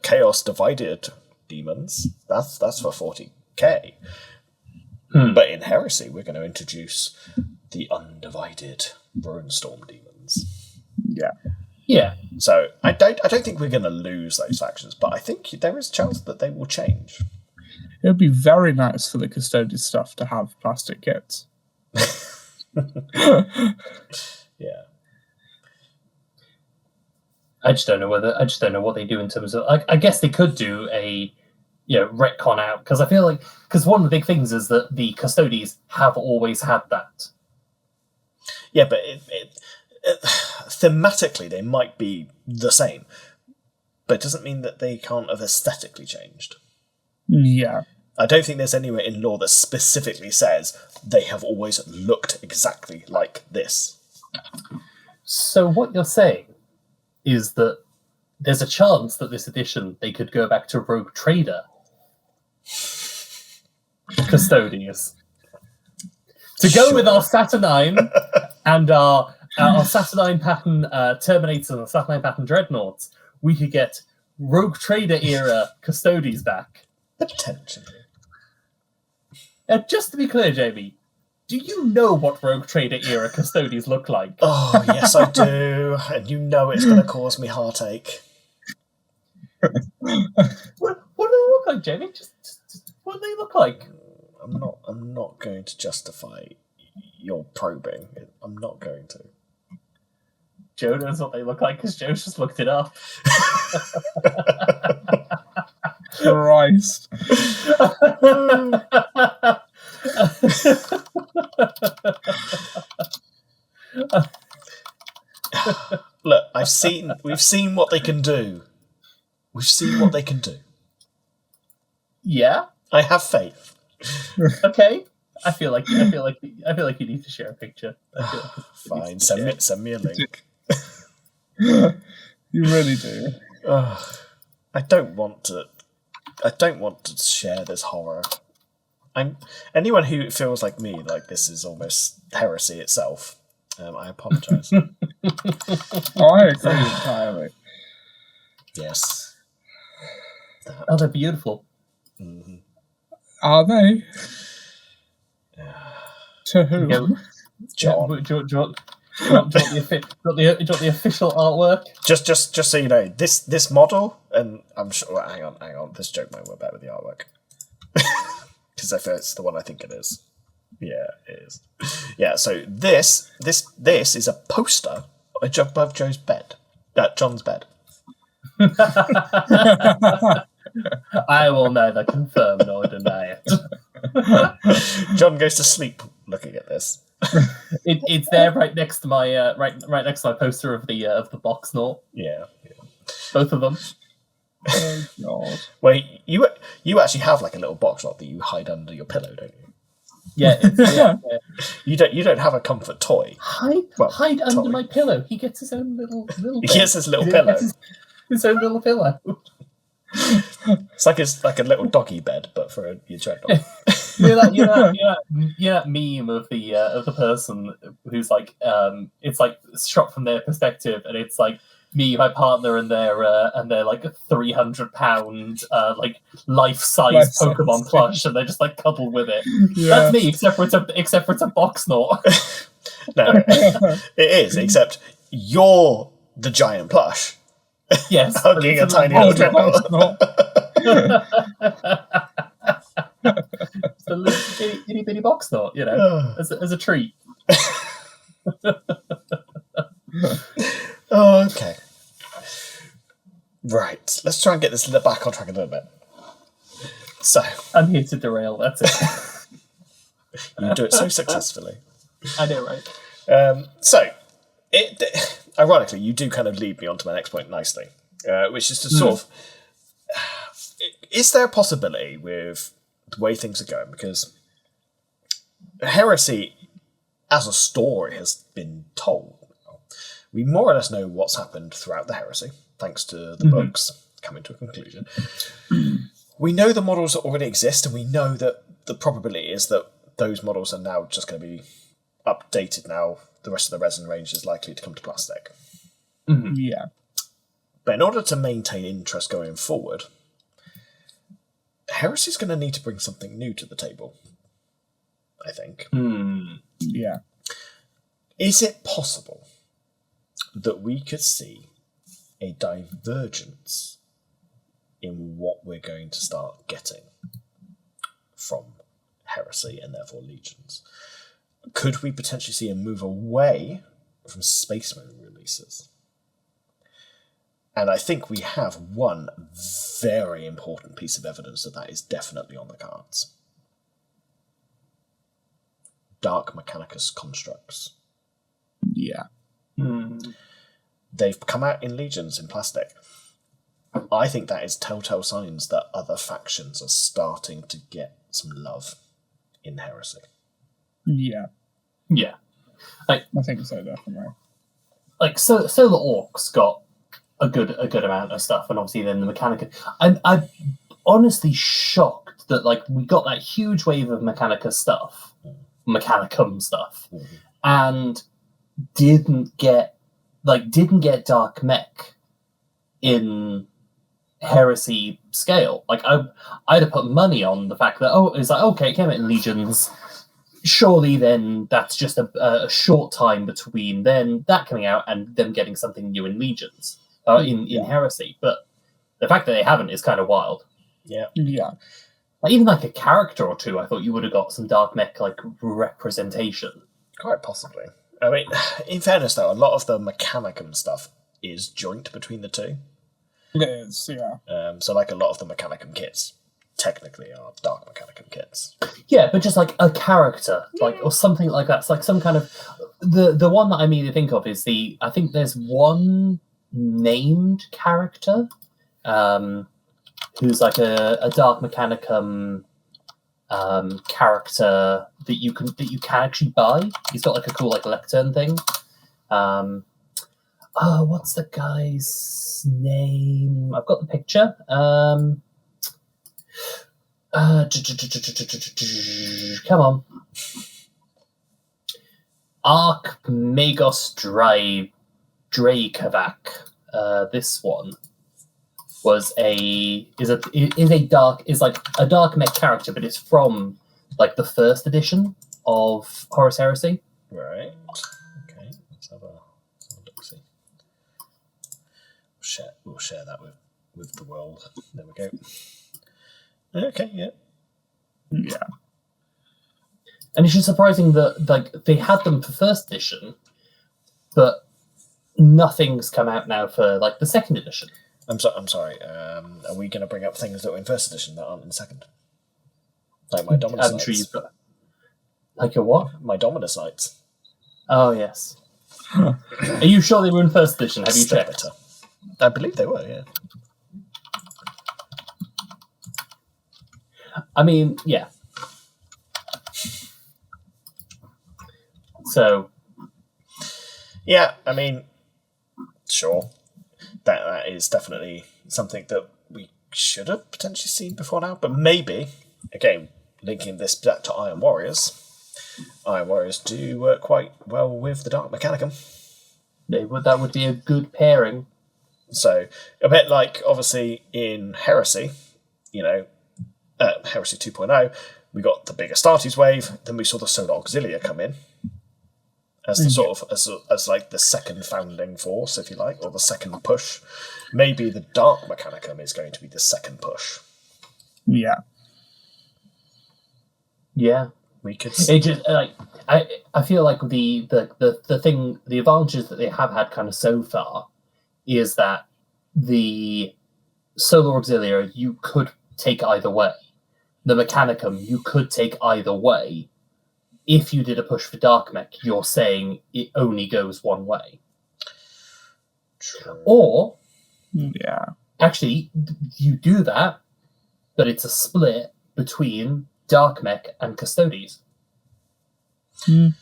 [SPEAKER 1] Chaos Divided demons, that's for 40k. But in Heresy, we're going to introduce the Undivided Ruinstorm demons.
[SPEAKER 2] Yeah.
[SPEAKER 1] So I don't think we're going to lose those factions, but I think there is a chance that they will change.
[SPEAKER 3] It would be very nice for the Custodes stuff to have plastic kits.
[SPEAKER 1] Yeah.
[SPEAKER 2] I just don't know what they do in terms of. I guess they could do a retcon out, because I feel like one of the big things is that the Custodes have always had that.
[SPEAKER 1] Yeah, but thematically they might be the same, but it doesn't mean that they can't have aesthetically changed.
[SPEAKER 3] Yeah.
[SPEAKER 1] I don't think there's anywhere in law that specifically says they have always looked exactly like this.
[SPEAKER 2] So what you're saying is that there's a chance that this edition they could go back to Rogue Trader Custodes to go with our Saturnine and our Saturnine pattern Terminators and the Saturnine pattern Dreadnoughts. We could get Rogue Trader era Custodes back.
[SPEAKER 1] Potentially.
[SPEAKER 2] Just to be clear, Jamie, do you know what Rogue Trader era Custodes look like?
[SPEAKER 1] Oh, yes, I do. And you know it's going to cause me heartache.
[SPEAKER 2] What do they look like, Jamie? Just what do they look like?
[SPEAKER 1] I'm not going to justify your probing. I'm not going to.
[SPEAKER 2] Joe knows what they look like because Joe's just looked it up.
[SPEAKER 3] Christ.
[SPEAKER 1] Look, we've seen what they can do. We've seen what they can do.
[SPEAKER 2] Yeah.
[SPEAKER 1] I have faith.
[SPEAKER 2] Okay. I feel like you need to share a picture.
[SPEAKER 1] Fine, send me a link.
[SPEAKER 3] You really do.
[SPEAKER 1] I don't want to share this horror. Anyone who feels like me, like this is almost heresy itself. I apologise.
[SPEAKER 3] I agree entirely.
[SPEAKER 1] Yes.
[SPEAKER 2] Oh, they're beautiful.
[SPEAKER 1] Mm-hmm.
[SPEAKER 3] Are they? To whom?
[SPEAKER 2] Yeah,
[SPEAKER 1] John.
[SPEAKER 2] do you want the official artwork?
[SPEAKER 1] Just so you know, this model, and I'm sure. Well, hang on. This joke might work better with the artwork because I feel it's the one I think it is. Yeah, it is. Yeah. So this is a poster above John's bed.
[SPEAKER 2] I will neither confirm nor deny it.
[SPEAKER 1] John goes to sleep looking at this.
[SPEAKER 2] It's there right next to my right next to my poster of the box knot.
[SPEAKER 1] Yeah.
[SPEAKER 2] Both of them.
[SPEAKER 3] Oh God.
[SPEAKER 1] Well, you actually have like a little box lot that you hide under your pillow, don't you?
[SPEAKER 2] Yeah.
[SPEAKER 1] You don't have a comfort toy.
[SPEAKER 2] Hide under
[SPEAKER 1] toy.
[SPEAKER 2] my pillow. He gets his own little.
[SPEAKER 1] He gets his little pillow.
[SPEAKER 2] His own little pillow.
[SPEAKER 1] It's like a little doggy bed, but for your dreadnought.
[SPEAKER 2] You know that meme of the person who's like it's like shot from their perspective, and it's like me, my partner, and their like £300 like life-size Pokemon plush, and they're just like cuddled with it. Yeah. That's me, except for it's a box knot.
[SPEAKER 1] No, it is. Except you're the giant plush.
[SPEAKER 2] Yes,
[SPEAKER 1] hugging a tiny little dreadnought.
[SPEAKER 2] It's a little itty bitty box knot, you know, as a treat.
[SPEAKER 1] Oh, okay. Right, let's try and get this back on track a little bit. So,
[SPEAKER 2] I'm here to derail. That's it.
[SPEAKER 1] You do it so successfully.
[SPEAKER 2] I know, right?
[SPEAKER 1] So, ironically, you do kind of lead me on to my next point nicely, which is to sort of, is there a possibility with the way things are going? Because Heresy, as a story, has been told. We more or less know what's happened throughout the Heresy, thanks to the books coming to a conclusion. We know the models that already exist, and we know that the probability is that those models are now just going to be updated now. The rest of the resin range is likely to come to plastic.
[SPEAKER 3] Mm-hmm. Yeah.
[SPEAKER 1] But in order to maintain interest going forward, Heresy's going to need to bring something new to the table, I think.
[SPEAKER 3] Yeah.
[SPEAKER 1] Is it possible that we could see a divergence in what we're going to start getting from Heresy and therefore Legions? Could we potentially see a move away from Space Marine releases? And I think we have one very important piece of evidence that is definitely on the cards. Dark Mechanicus constructs.
[SPEAKER 3] Yeah.
[SPEAKER 1] They've come out in Legions in plastic. I think that is telltale signs that other factions are starting to get some love in Heresy.
[SPEAKER 3] Yeah.
[SPEAKER 2] Yeah.
[SPEAKER 3] I think so, definitely.
[SPEAKER 2] Like, so the Orcs got a good amount of stuff, and obviously then the Mechanica. I'm honestly shocked that like we got that huge wave of Mechanicum stuff, and didn't get Dark Mech in Heresy scale. Like I'd have put money on the fact that it's like okay, it came out in Legions. Surely then that's just a short time between then that coming out and them getting something new in Legions, in Heresy. But the fact that they haven't is kind of wild.
[SPEAKER 1] Yeah.
[SPEAKER 2] Like, even like a character or two, I thought you would have got some Dark Mech like representation.
[SPEAKER 1] Quite possibly. I mean, in fairness though, a lot of the Mechanicum stuff is joint between the two.
[SPEAKER 3] It is, yeah.
[SPEAKER 1] So like a lot of the Mechanicum kits technically are Dark Mechanicum kits.
[SPEAKER 2] Yeah, but just like a character, like or something like that. It's like some kind of the one that I immediately think of is I think there's one named character, who's like a Dark Mechanicum character that you can actually buy. He's got like a cool like lectern thing. What's the guy's name? I've got the picture. Come on. Magos Drakovac. This one was is like a dark mech character, but it's from like the first edition of Horus Heresy.
[SPEAKER 1] Right. Okay. Let's have a look. See. We'll share that with the world. There we go. Okay. Yeah.
[SPEAKER 3] Yeah.
[SPEAKER 2] And it's just surprising that like they had them for first edition, but nothing's come out now for like the second edition.
[SPEAKER 1] I'm sorry. Are we going to bring up things that were in first edition that aren't in second? Like my Dominus
[SPEAKER 2] I'm sure
[SPEAKER 1] Knights.
[SPEAKER 2] you've got like your what?
[SPEAKER 1] My Dominus Knights.
[SPEAKER 2] Oh yes. Are you sure they were in first edition? Have you checked?
[SPEAKER 1] I believe they were. Yeah.
[SPEAKER 2] I mean, yeah. So.
[SPEAKER 1] Yeah, I mean, sure. That is definitely something that we should have potentially seen before now, but maybe, again, linking this back to Iron Warriors do work quite well with the Dark Mechanicum.
[SPEAKER 2] That would be a good pairing.
[SPEAKER 1] So, a bit like, obviously, in Heresy, Heresy 2.0, we got the big Astartes wave, then we saw the Solar Auxilia come in as the sort of as like the second founding force, if you like, or the second push. Maybe the Dark Mechanicum is going to be the second push.
[SPEAKER 3] Yeah.
[SPEAKER 2] Yeah.
[SPEAKER 1] We could.
[SPEAKER 2] It just like I feel like the advantages that they have had kind of so far is that the Solar Auxilia you could take either way. The Mechanicum you could take either way. If you did a push for Dark Mech, you're saying it only goes one way.
[SPEAKER 1] True.
[SPEAKER 2] Or,
[SPEAKER 3] yeah,
[SPEAKER 2] actually, you do that, but it's a split between Dark Mech and Custodes.
[SPEAKER 1] I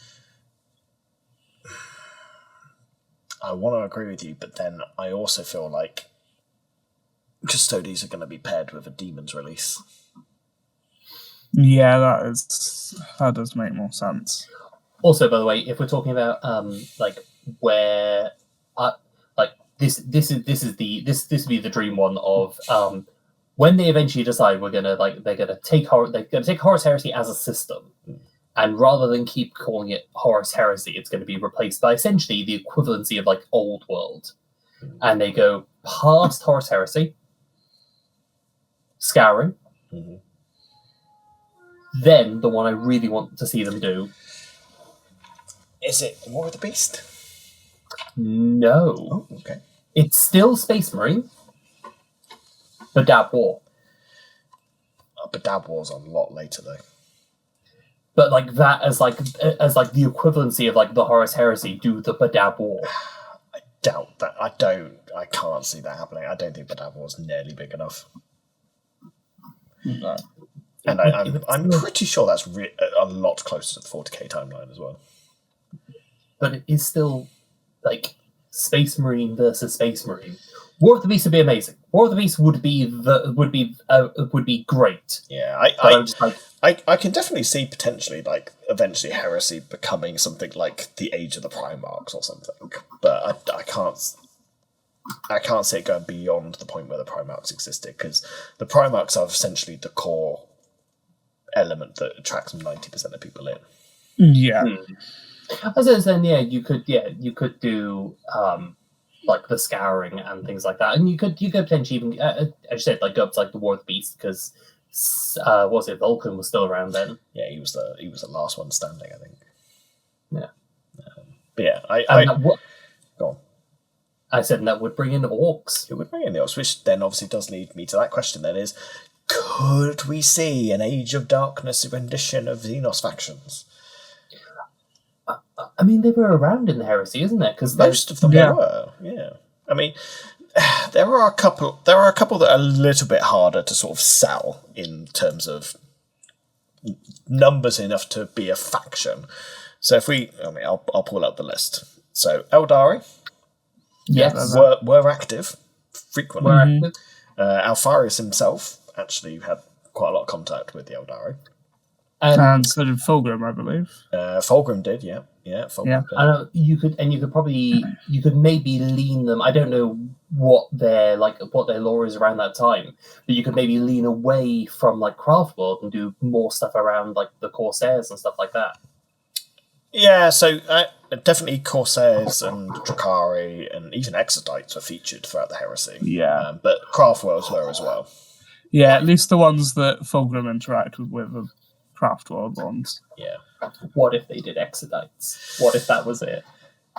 [SPEAKER 1] want to agree with you, but then I also feel like Custodes are going to be paired with a Demon's release.
[SPEAKER 3] Yeah, that does make more sense.
[SPEAKER 2] Also, by the way, if we're talking about like where, like this would be the dream one of when they eventually decide they're gonna take Horus Heresy as a system, and rather than keep calling it Horus Heresy, it's going to be replaced by essentially the equivalency of like Old World, and they go past Horus Heresy, Scouring.
[SPEAKER 1] Mm-hmm.
[SPEAKER 2] Then the one I really want to see them do.
[SPEAKER 1] Is it War of the Beast?
[SPEAKER 2] No.
[SPEAKER 1] Oh, okay.
[SPEAKER 2] It's still Space Marine, but Dab War.
[SPEAKER 1] But Dab War's a lot later though.
[SPEAKER 2] But like that as the equivalency of like the Horus Heresy, do the Badab War.
[SPEAKER 1] I doubt that. I can't see that happening. I don't think Badab War's nearly big enough.
[SPEAKER 3] No.
[SPEAKER 1] And I'm pretty sure that's a lot closer to the 40k timeline as well.
[SPEAKER 2] But it is still like Space Marine versus Space Marine. War of the Beast would be amazing. War of the Beast would be great.
[SPEAKER 1] Yeah, I can definitely see potentially like eventually Heresy becoming something like the Age of the Primarchs or something. But I can't see it going beyond the point where the Primarchs existed, because the Primarchs are essentially the core element that attracts 90% of people in.
[SPEAKER 3] Yeah.
[SPEAKER 2] As I was saying, you could do like the Scouring and things like that, and you could potentially even, as you said, like go up to like the War of the Beast, because was it Vulcan was still around then?
[SPEAKER 1] Yeah, he was the last one standing, I think.
[SPEAKER 2] Yeah.
[SPEAKER 1] But yeah, go on.
[SPEAKER 2] I said that would bring in orcs.
[SPEAKER 1] It would bring in the orcs, which then obviously does lead me to that question then is, could we see an Age of Darkness rendition of Xenos factions?
[SPEAKER 2] I mean, they were around in the Heresy, isn't there? Because
[SPEAKER 1] most of them were, yeah. I mean, there are a couple that are a little bit harder to sort of sell in terms of numbers enough to be a faction. So I'll pull out the list. So Eldari,
[SPEAKER 2] yes,
[SPEAKER 1] were active frequently. Alpharius himself actually had quite a lot of contact with the Eldari.
[SPEAKER 3] And so did Fulgrim, I believe.
[SPEAKER 1] Fulgrim did, yeah. Fulgrim did.
[SPEAKER 2] You could maybe lean them. I don't know what their lore is around that time, but you could maybe lean away from like Craftworld and do more stuff around like the Corsairs and stuff like that.
[SPEAKER 1] Yeah, so definitely Corsairs and Drakari and even Exodites were featured throughout the Heresy.
[SPEAKER 3] Yeah,
[SPEAKER 1] but Craftworlds were as well.
[SPEAKER 3] Yeah, at least the ones that Fulgrim interacted with are Craftworld ones.
[SPEAKER 1] Yeah.
[SPEAKER 2] What if they did Exodites? What if that was it?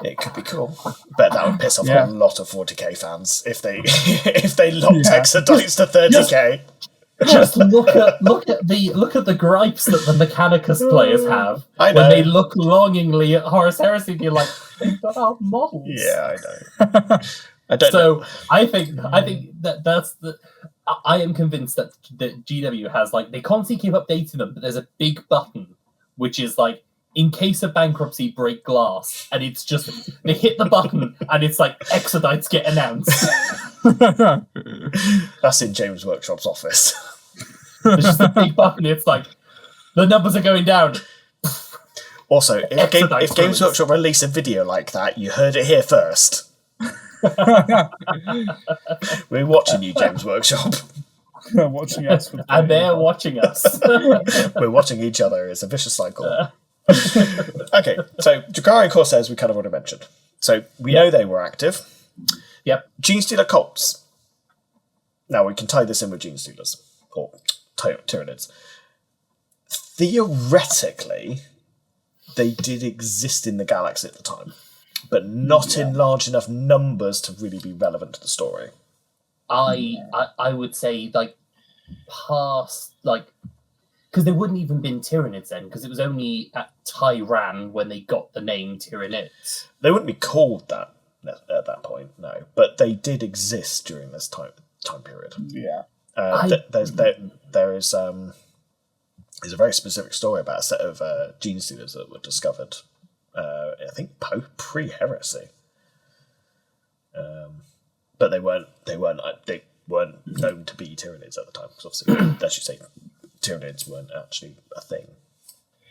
[SPEAKER 1] It could be cool, but that would piss off a lot of 40k fans if they locked Exodites to 30k.
[SPEAKER 2] Just look at the gripes that the Mechanicus players have when they look longingly at Horus Heresy and be like, they've got our models.
[SPEAKER 1] Yeah, I know. I don't know.
[SPEAKER 2] I think that's the. I am convinced that GW has they constantly keep updating them, but there's a big button which is like, in case of bankruptcy, break glass, and it's just they hit the button and it's like Exodites get announced.
[SPEAKER 1] That's in James Workshop's office.
[SPEAKER 2] There's just a big button. It's like the numbers are going down.
[SPEAKER 1] Also, if Games Workshop release a video like that, you heard it here first. We're watching you, James Workshop.
[SPEAKER 3] They're watching us.
[SPEAKER 2] And they're watching us.
[SPEAKER 1] We're watching each other. It's a vicious cycle. Okay, so Drakari and Corsairs we kind of already mentioned. So we know they were active.
[SPEAKER 2] Yep.
[SPEAKER 1] Genestealer cults. Now we can tie this in with Genestealers or Tyranids. Theoretically, they did exist in the galaxy at the time, but not in large enough numbers to really be relevant to the story.
[SPEAKER 2] I would say past because they wouldn't even been Tyranids then, because it was only at Tyran when they got the name Tyranids.
[SPEAKER 1] They wouldn't be called that at that point, no, but they did exist during this time period.
[SPEAKER 3] Yeah.
[SPEAKER 1] There's a very specific story about a set of Genestealers that were discovered, I think pre-heresy. But they weren't known to be Tyranids at the time, because obviously, as you say, Tyranids weren't actually a thing.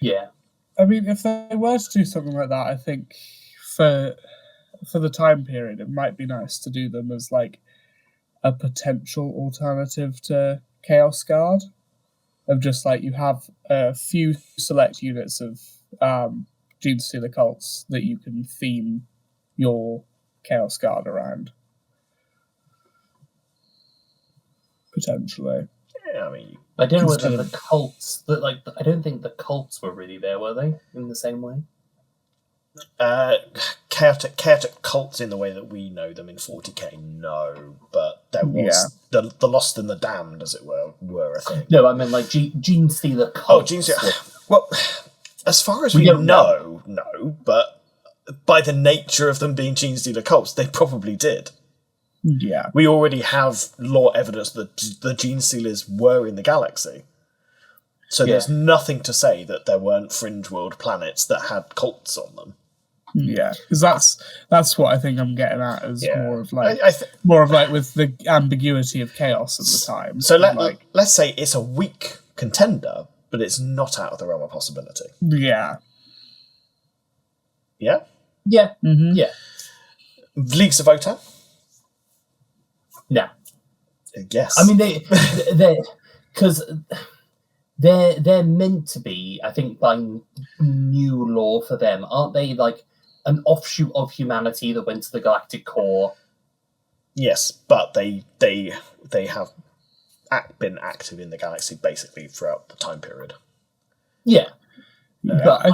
[SPEAKER 2] Yeah.
[SPEAKER 3] I mean, if they were to do something like that, I think for the time period, it might be nice to do them as a potential alternative to Chaos Guard, of just you have a few select units of Genestealer cults that you can theme your Chaos Guard around. Potentially.
[SPEAKER 1] Yeah, I mean,
[SPEAKER 2] I don't know whether the cults I don't think the cults were really there, were they, in the same way?
[SPEAKER 1] Chaotic cults in the way that we know them in 40k, no, but there was the Lost and the Damned, as it were a thing.
[SPEAKER 2] No, I mean Genestealer cults.
[SPEAKER 1] Oh, Genestealer. Well, as far as we know, no, but by the nature of them being Genestealer cults, they probably did.
[SPEAKER 3] Yeah.
[SPEAKER 1] We already have lore evidence that the Genestealers were in the galaxy. So there's nothing to say that there weren't fringe world planets that had cults on them.
[SPEAKER 3] Yeah, because that's what I think I'm getting at, is more of with the ambiguity of chaos at the time.
[SPEAKER 1] So let's say it's a weak contender, but it's not out of the realm of possibility.
[SPEAKER 3] Yeah.
[SPEAKER 1] Yeah?
[SPEAKER 2] Yeah.
[SPEAKER 3] Mm-hmm.
[SPEAKER 2] Yeah.
[SPEAKER 1] Leagues of Votan?
[SPEAKER 2] No.
[SPEAKER 1] I guess.
[SPEAKER 2] I mean, they because they're meant to be, I think, by new lore for them, aren't they? An offshoot of humanity that went to the galactic core.
[SPEAKER 1] Yes, but they have been active in the galaxy basically throughout the time period.
[SPEAKER 2] Yeah.
[SPEAKER 3] But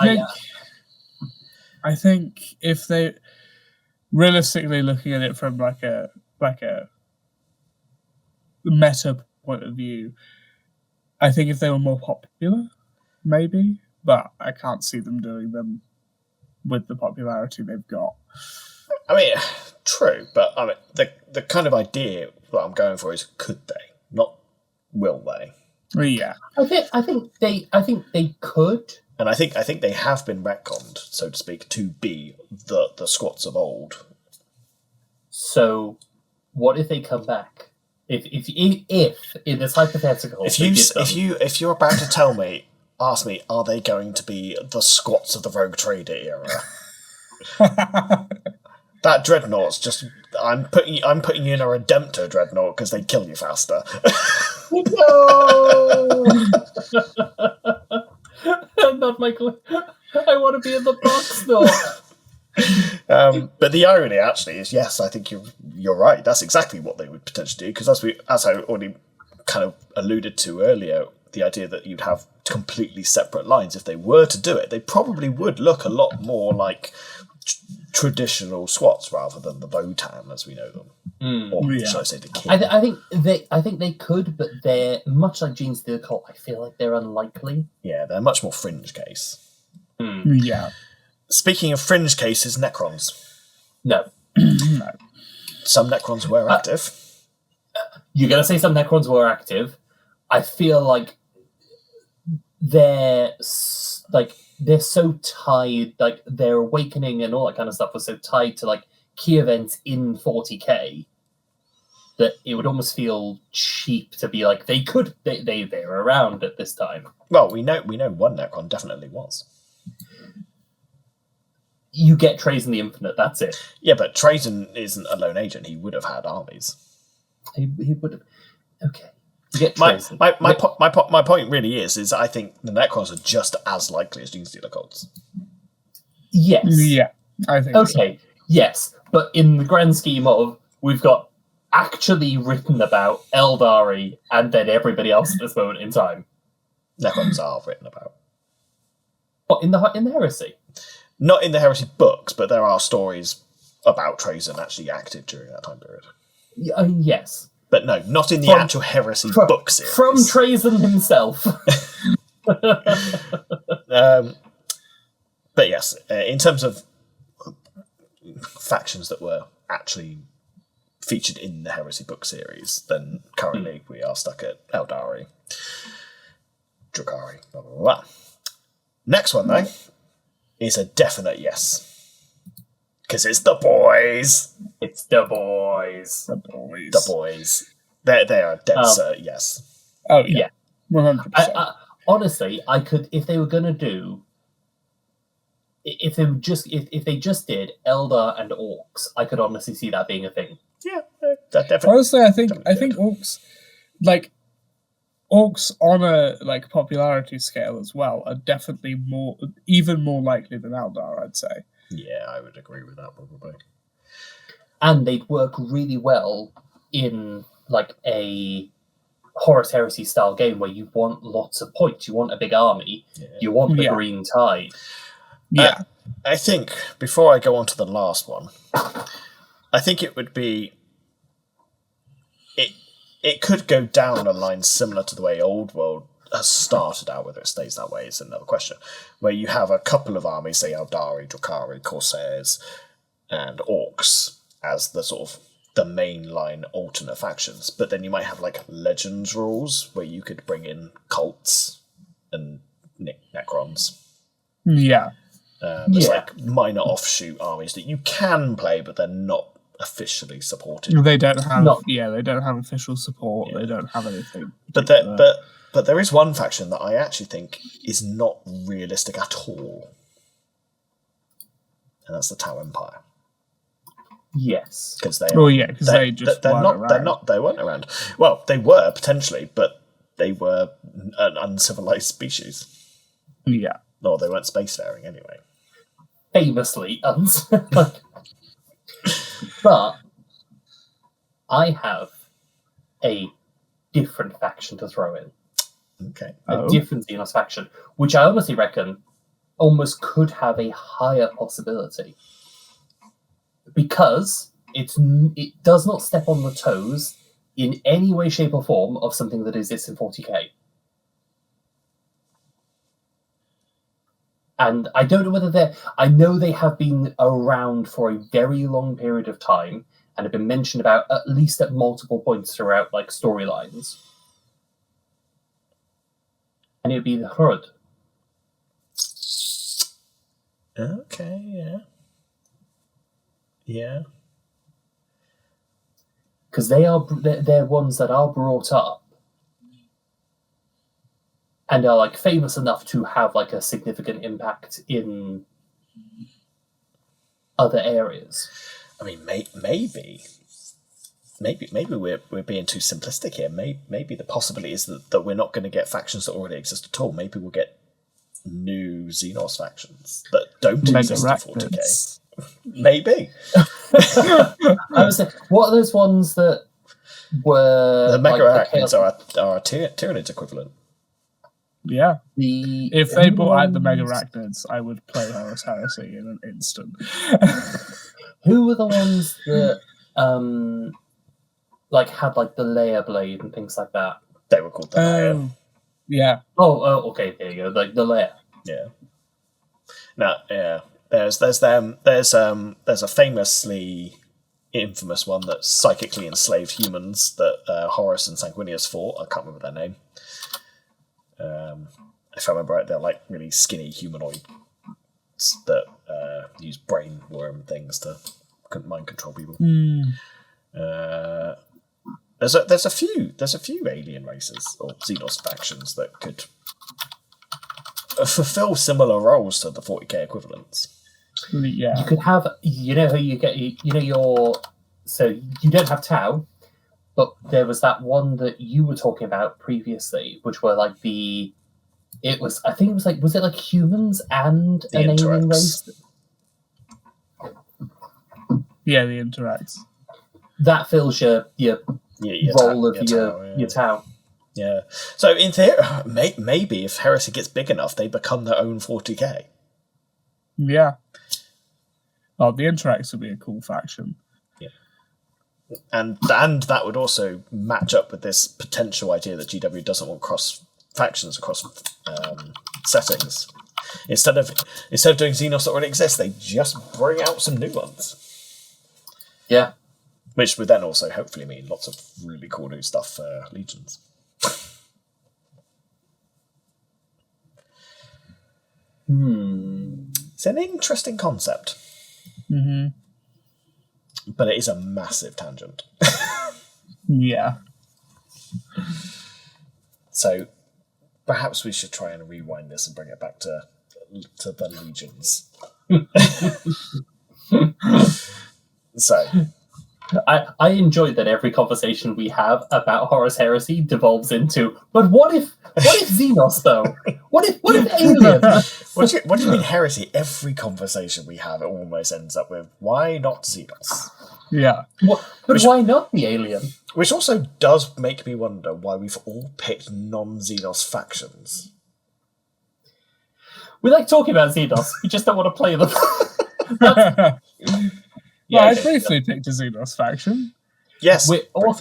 [SPEAKER 3] I think if they realistically, looking at it from like a meta point of view, I think if they were more popular, maybe, but I can't see them doing them with the popularity they've got.
[SPEAKER 1] I mean, true, but I mean, the kind of idea that I'm going for is could they, not will they?
[SPEAKER 3] Well, yeah,
[SPEAKER 2] I think they could,
[SPEAKER 1] and I think they have been retconned, so to speak, to be the squats of old.
[SPEAKER 2] So, what if they come back? If in this hypothetical,
[SPEAKER 1] if you're about to ask me, are they going to be the squats of the Rogue Trader era? That dreadnought's just. I'm putting you in a Redemptor dreadnought because they kill you faster.
[SPEAKER 2] No, not Michael. I want to be in the box though.
[SPEAKER 1] But the irony actually is, yes, I think you're right. That's exactly what they would potentially do, because as I already kind of alluded to earlier, the idea that you'd have completely separate lines. If they were to do it, they probably would look a lot more like traditional SWATs rather than the Votan as we know them, or should I say the King?
[SPEAKER 2] I think they could, but they're much like Genes of the Occult. I feel like they're unlikely.
[SPEAKER 1] Yeah, they're much more fringe case.
[SPEAKER 3] Yeah.
[SPEAKER 1] Speaking of fringe cases, Necrons.
[SPEAKER 2] No.
[SPEAKER 3] No.
[SPEAKER 1] Some Necrons were active.
[SPEAKER 2] You're going to say some Necrons were active. I feel like they're so tied, like their awakening and all that kind of stuff was so tied to like key events in 40k that it would almost feel cheap to be like they're around at this time.
[SPEAKER 1] Well, we know one Necron definitely was.
[SPEAKER 2] You get Trazen the Infinite, that's it.
[SPEAKER 1] Yeah, but Trazen isn't a lone agent. He would have had armies.
[SPEAKER 2] He would have. Okay. You get
[SPEAKER 1] My
[SPEAKER 2] Trazen.
[SPEAKER 1] my point really is I think the Necrons are just as likely as Genes of the Occults.
[SPEAKER 2] Yes.
[SPEAKER 3] Yeah, I think
[SPEAKER 2] okay, yes. But in the grand scheme of, we've got actually written about Eldari and then everybody else at this moment in time.
[SPEAKER 1] Necrons are written about.
[SPEAKER 2] What, in the Heresy?
[SPEAKER 1] Not in the Heresy books, but there are stories about Trazen actually active during that time period.
[SPEAKER 2] Yes.
[SPEAKER 1] But no, not in the actual Heresy book series.
[SPEAKER 2] From Trazen himself.
[SPEAKER 1] But yes, in terms of factions that were actually featured in the Heresy book series, then currently we are stuck at Eldari, Drukhari, blah, blah, blah. Next one, though, is a definite yes. Because it's the boys.
[SPEAKER 2] It's the boys.
[SPEAKER 3] The boys.
[SPEAKER 1] The boys. They are dead cert, yes.
[SPEAKER 3] Oh, yeah. 100%.
[SPEAKER 2] Honestly, I could, if they were going to do, if they just did Eldar and Orcs, I could honestly see that being a thing.
[SPEAKER 1] Yeah, that definitely.
[SPEAKER 3] Honestly, I think Orcs, Orcs on a popularity scale as well, are definitely even more likely than Eldar, I'd say.
[SPEAKER 1] Yeah, I would agree with that probably.
[SPEAKER 2] And they'd work really well in a Horus Heresy style game where you want lots of points, you want a big army, you want the green tide.
[SPEAKER 3] Yeah.
[SPEAKER 1] I think, before I go on to the last one, I think it would be... It could go down a line similar to the way Old World has started out. Whether it stays that way is another question. Where you have a couple of armies, say Eldari, Drukhari, Corsairs, and Orcs, as the sort of the mainline alternate factions. But then you might have Legends rules, where you could bring in cults and Necrons.
[SPEAKER 3] Yeah.
[SPEAKER 1] It's minor offshoot armies that you can play, but they're not officially supported.
[SPEAKER 3] They don't have they don't have official support. Yeah. They don't have anything.
[SPEAKER 1] But there is one faction that I actually think is not realistic at all, and that's the Tau Empire.
[SPEAKER 2] Yes,
[SPEAKER 1] because they weren't around. Well, they were potentially, but they were an uncivilized species.
[SPEAKER 3] Yeah,
[SPEAKER 1] no, they weren't spacefaring anyway.
[SPEAKER 2] Famously uncivilized. But I have a different faction to throw in.
[SPEAKER 1] Okay.
[SPEAKER 2] A different Xenos faction, which I honestly reckon almost could have a higher possibility. because it does not step on the toes in any way, shape, or form of something that exists in 40k. And I don't know whether I know they have been around for a very long period of time and have been mentioned about at least at multiple points throughout like storylines. And it would be the Hrud.
[SPEAKER 1] Okay, yeah. Yeah.
[SPEAKER 2] Because they're ones that are brought up and are like famous enough to have like a significant impact in other areas.
[SPEAKER 1] I mean, maybe we're being too simplistic here. Maybe the possibility is that we're not going to get factions that already exist at all. Maybe we'll get new Xenos factions that don't exist in 40k. Maybe.
[SPEAKER 2] I was saying, what are those ones that were
[SPEAKER 1] the Mega Arachnids are a Tyranids equivalent.
[SPEAKER 3] Yeah. If they brought out the Mega Arachnids, I would play Horus Heresy in an instant.
[SPEAKER 2] Who were the ones that like had like the layer blade and things like that?
[SPEAKER 1] They were called the layer.
[SPEAKER 3] Yeah.
[SPEAKER 2] Oh, okay, there you go. Like the layer.
[SPEAKER 1] Yeah. Now, yeah. There's a famously infamous one that psychically enslaved humans that Horus and Sanguinius fought. I can't remember their name. If I remember right, they're like really skinny humanoids that use brain worm things to mind control people. There's a few alien races or Xenos factions that could fulfill similar roles to the 40k equivalents.
[SPEAKER 3] Yeah,
[SPEAKER 2] you could have, how you get, so you don't have Tau, but there was that one that you were talking about previously, which were like was it like humans and an alien race?
[SPEAKER 3] Yeah, the Interacts.
[SPEAKER 2] That fills your role of your Tau.
[SPEAKER 1] Yeah. So in theory, maybe if Heresy gets big enough, they become their own 40k.
[SPEAKER 3] Yeah. Oh, the Interacts would be a cool faction.
[SPEAKER 1] Yeah. And that would also match up with this potential idea that GW doesn't want cross factions across settings. Instead of doing Xenos that already exist, they just bring out some new ones.
[SPEAKER 2] Yeah.
[SPEAKER 1] Which would then also hopefully mean lots of really cool new stuff for Legions. It's an interesting concept.
[SPEAKER 3] Mm-hmm.
[SPEAKER 1] But it is a massive tangent.
[SPEAKER 3] Yeah. So
[SPEAKER 1] perhaps we should try and rewind this and bring it back to the Legions. So
[SPEAKER 2] I enjoyed that every conversation we have about Horus Heresy devolves into, but what if Xenos though? What if aliens?
[SPEAKER 1] What do you mean heresy? Every conversation we have, it almost ends up with, why not Xenos?
[SPEAKER 3] Yeah.
[SPEAKER 2] Why not the alien?
[SPEAKER 1] Which also does make me wonder why we've all picked non-Xenos factions.
[SPEAKER 2] We like talking about Xenos, we just don't want to play them.
[SPEAKER 3] I briefly picked a Xenos faction.
[SPEAKER 1] Yes.
[SPEAKER 2] We've all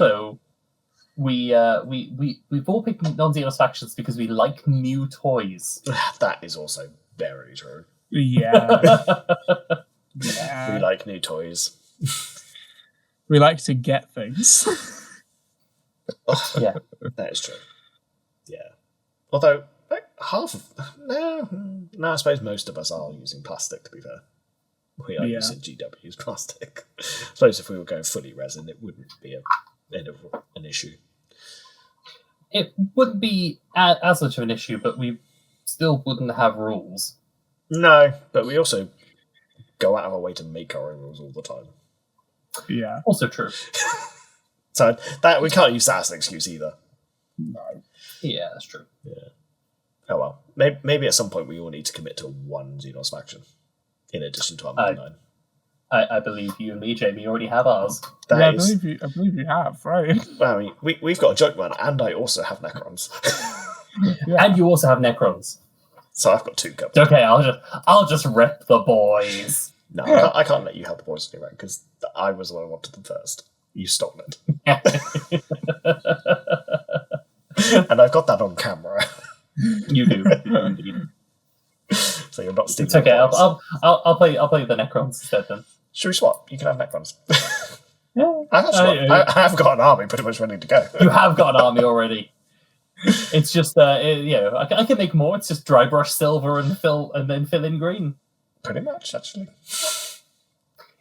[SPEAKER 2] picked non-Xenos factions because we like new toys.
[SPEAKER 1] That is also very true.
[SPEAKER 3] Yeah.
[SPEAKER 1] We like new toys.
[SPEAKER 3] We like to get things.
[SPEAKER 2] Yeah.
[SPEAKER 1] That is true. Yeah. Although, I suppose most of us are using plastic, to be fair. We are using GW's plastic. I suppose if we were going fully resin, it wouldn't be an issue.
[SPEAKER 2] It wouldn't be as much of an issue, but we still wouldn't have rules.
[SPEAKER 1] No, but we also go out of our way to make our own rules all the time.
[SPEAKER 3] Yeah.
[SPEAKER 2] Also true.
[SPEAKER 1] So that we can't use that as an excuse either.
[SPEAKER 3] No.
[SPEAKER 2] Yeah, that's true.
[SPEAKER 1] Yeah. Oh well. Maybe at some point we all need to commit to one Xenos faction. In addition to our main line.
[SPEAKER 2] I believe you and me, Jamie, already have ours.
[SPEAKER 3] I believe you have, right?
[SPEAKER 1] Well, I mean, we've got a joke one, and I also have Necrons.
[SPEAKER 2] Yeah. And you also have Necrons.
[SPEAKER 1] So I've got two covered.
[SPEAKER 2] Okay, I'll just rep the boys.
[SPEAKER 1] No, I can't let you have the boys anyway, because I was the one who wanted them first. You stole it. And I've got that on camera.
[SPEAKER 2] You do, indeed.
[SPEAKER 1] So you're not stealing.
[SPEAKER 2] It's okay. I'll play the Necrons instead then.
[SPEAKER 1] Should we swap? You can have Necrons.
[SPEAKER 2] Yeah,
[SPEAKER 1] I have got an army pretty much ready to go.
[SPEAKER 2] You have got an army already. It's just I can make more. It's just dry brush silver and then fill in green.
[SPEAKER 1] Pretty much, actually.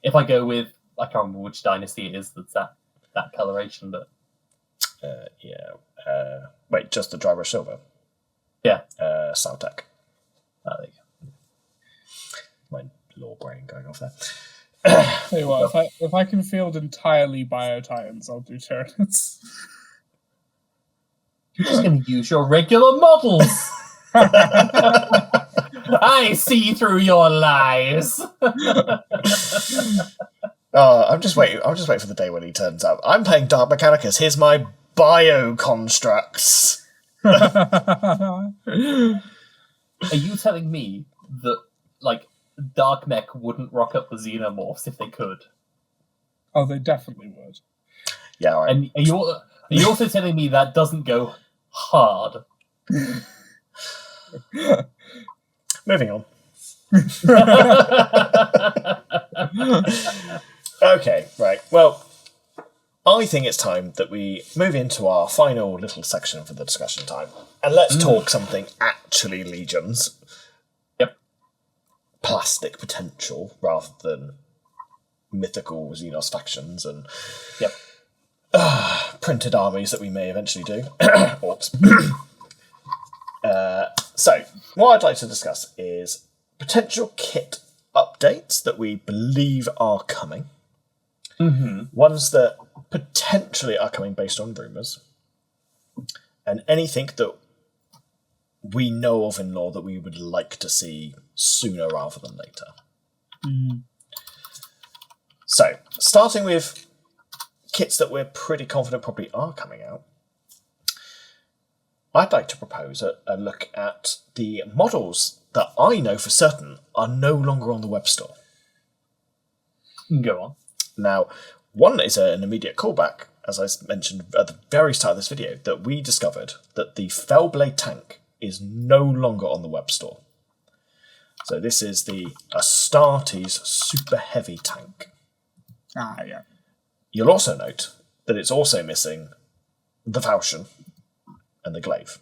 [SPEAKER 2] If I go with, I can't remember which dynasty it is that's that coloration, but
[SPEAKER 1] wait, just the dry brush silver.
[SPEAKER 2] Yeah.
[SPEAKER 1] Saltec.
[SPEAKER 2] Oh, there you go.
[SPEAKER 1] My law brain going off there.
[SPEAKER 3] Tell you what, if I can field entirely Biotitans, I'll do Tyranids.
[SPEAKER 2] You're just going to use your regular models. I see through your lies.
[SPEAKER 1] I'm just waiting for the day when he turns up. I'm playing Dark Mechanicus. Here's my bio constructs.
[SPEAKER 2] Are you telling me that, like, Dark Mech wouldn't rock up the Xenomorphs if they could?
[SPEAKER 3] Oh, they definitely would.
[SPEAKER 1] Yeah, all right.
[SPEAKER 2] And are you also telling me that doesn't go hard?
[SPEAKER 1] Moving on. Okay, right. Well, I think it's time that we move into our final little section for the discussion time. And let's talk something actually Legions.
[SPEAKER 2] Yep.
[SPEAKER 1] Plastic potential rather than mythical Xenos factions and printed armies that we may eventually do. Oops. So, what I'd like to discuss is potential kit updates that we believe are coming.
[SPEAKER 2] Mm-hmm.
[SPEAKER 1] Ones that potentially are coming based on rumours. And anything that we know of in lore that we would like to see sooner rather than later.
[SPEAKER 3] Mm.
[SPEAKER 1] So, starting with kits that we're pretty confident probably are coming out, I'd like to propose a look at the models that I know for certain are no longer on the web store.
[SPEAKER 2] Go on.
[SPEAKER 1] Now, one is an immediate callback, as I mentioned at the very start of this video, that we discovered that the Fellblade tank is no longer on the web store. So this is the Astartes Super Heavy tank.
[SPEAKER 3] Ah, yeah.
[SPEAKER 1] You'll also note that it's also missing the Falchion and the Glaive,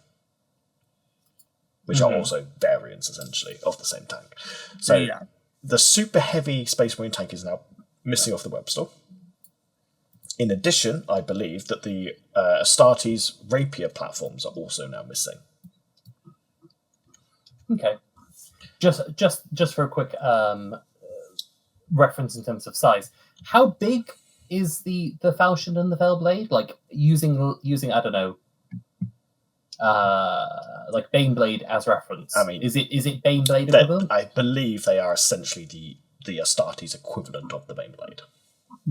[SPEAKER 1] which are also variants, essentially, of the same tank. So the Super Heavy Space Marine tank is now missing off the web store. In addition, I believe that the Astartes Rapier platforms are also now missing.
[SPEAKER 2] Okay. Just for a quick reference in terms of size, how big is the Falchion and the Fellblade? Like using I don't know, like Baneblade as reference. I mean, is it Baneblade equivalent?
[SPEAKER 1] I believe they are essentially the Astartes equivalent of the Baneblade.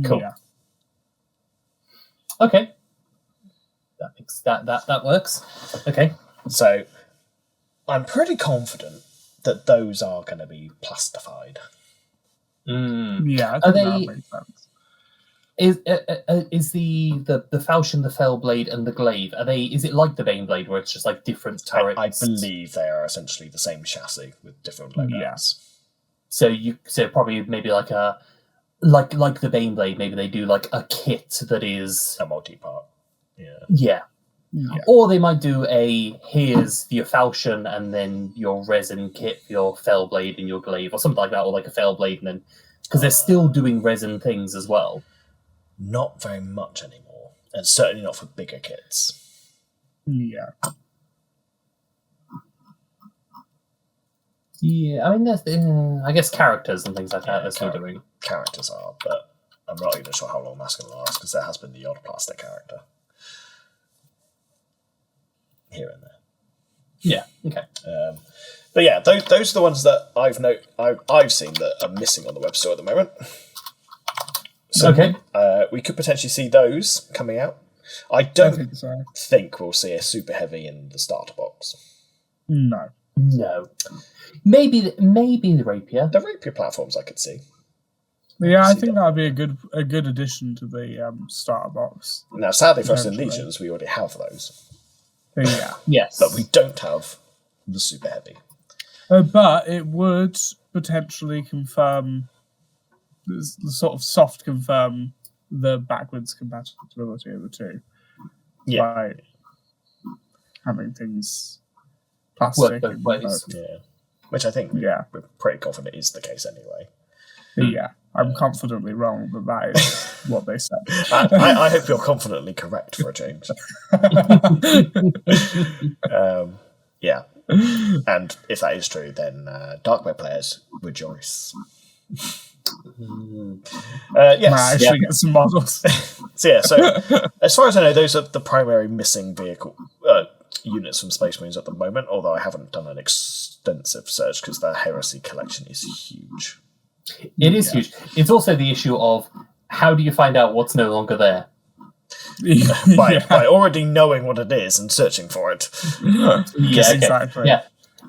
[SPEAKER 2] Cool.
[SPEAKER 3] Yeah.
[SPEAKER 2] Okay. That makes that works. Okay.
[SPEAKER 1] So I'm pretty confident that those are going to be plastified.
[SPEAKER 3] Yeah, I think
[SPEAKER 2] that
[SPEAKER 3] makes sense.
[SPEAKER 2] Is the Falchion, the Fellblade, and the Glaive? Is it like the Baneblade, where it's just like different turrets?
[SPEAKER 1] I believe they are essentially the same chassis with different loadouts.
[SPEAKER 2] Yeah. So probably maybe like a like the Baneblade. Maybe they do like a kit that is
[SPEAKER 1] a multi-part.
[SPEAKER 2] Yeah. Or they might do here's your Falchion and then your resin kit, your Fellblade and your Glaive, or something like that, or like a Fellblade and then because they're still doing resin things as well.
[SPEAKER 1] Not very much anymore, and certainly not for bigger kits.
[SPEAKER 3] Yeah.
[SPEAKER 2] Yeah, I mean, there's I guess characters and things like that they're still doing.
[SPEAKER 1] Characters are, but I'm not even sure how long that's going to last because there has been the odd plastic character here and there.
[SPEAKER 2] Yeah. Okay.
[SPEAKER 1] But yeah, those are the ones that I've seen that are missing on the web store at the moment. So we could potentially see those coming out. I don't think we'll see a Super Heavy in the starter box.
[SPEAKER 3] No.
[SPEAKER 2] Maybe the Rapier.
[SPEAKER 1] The Rapier platforms I could see.
[SPEAKER 3] Yeah, I
[SPEAKER 1] See
[SPEAKER 3] think
[SPEAKER 1] that.
[SPEAKER 3] that'd be a good addition to the starter box.
[SPEAKER 1] Now, sadly for us in
[SPEAKER 3] Potentially.
[SPEAKER 1] Legions, we already have those,
[SPEAKER 3] But yeah,
[SPEAKER 2] Yes.
[SPEAKER 1] but we don't have the super heavy.
[SPEAKER 3] but it would potentially confirm, sort of soft confirm the backwards compatibility of the two.
[SPEAKER 1] Yeah,
[SPEAKER 3] By having things plastic.
[SPEAKER 2] Work both ways.
[SPEAKER 1] yeah. Which I think
[SPEAKER 3] Yeah.
[SPEAKER 1] we're pretty confident is the case anyway.
[SPEAKER 3] Yeah, I'm confidently wrong, but that is what they said.
[SPEAKER 1] I hope you're confidently correct for a change. Yeah. And if that is true, then Darkware players rejoice. Yes.
[SPEAKER 3] Might actually get some models.
[SPEAKER 1] So as far as I know, those are the primary missing vehicle units from Space Marines at the moment, although I haven't done an extensive search because the Heresy collection is huge.
[SPEAKER 2] It is huge. It's also the issue of how do you find out what's no longer there?
[SPEAKER 1] By already knowing what it is and searching for it.
[SPEAKER 2] Yeah, okay.
[SPEAKER 3] Exactly.
[SPEAKER 2] Yeah,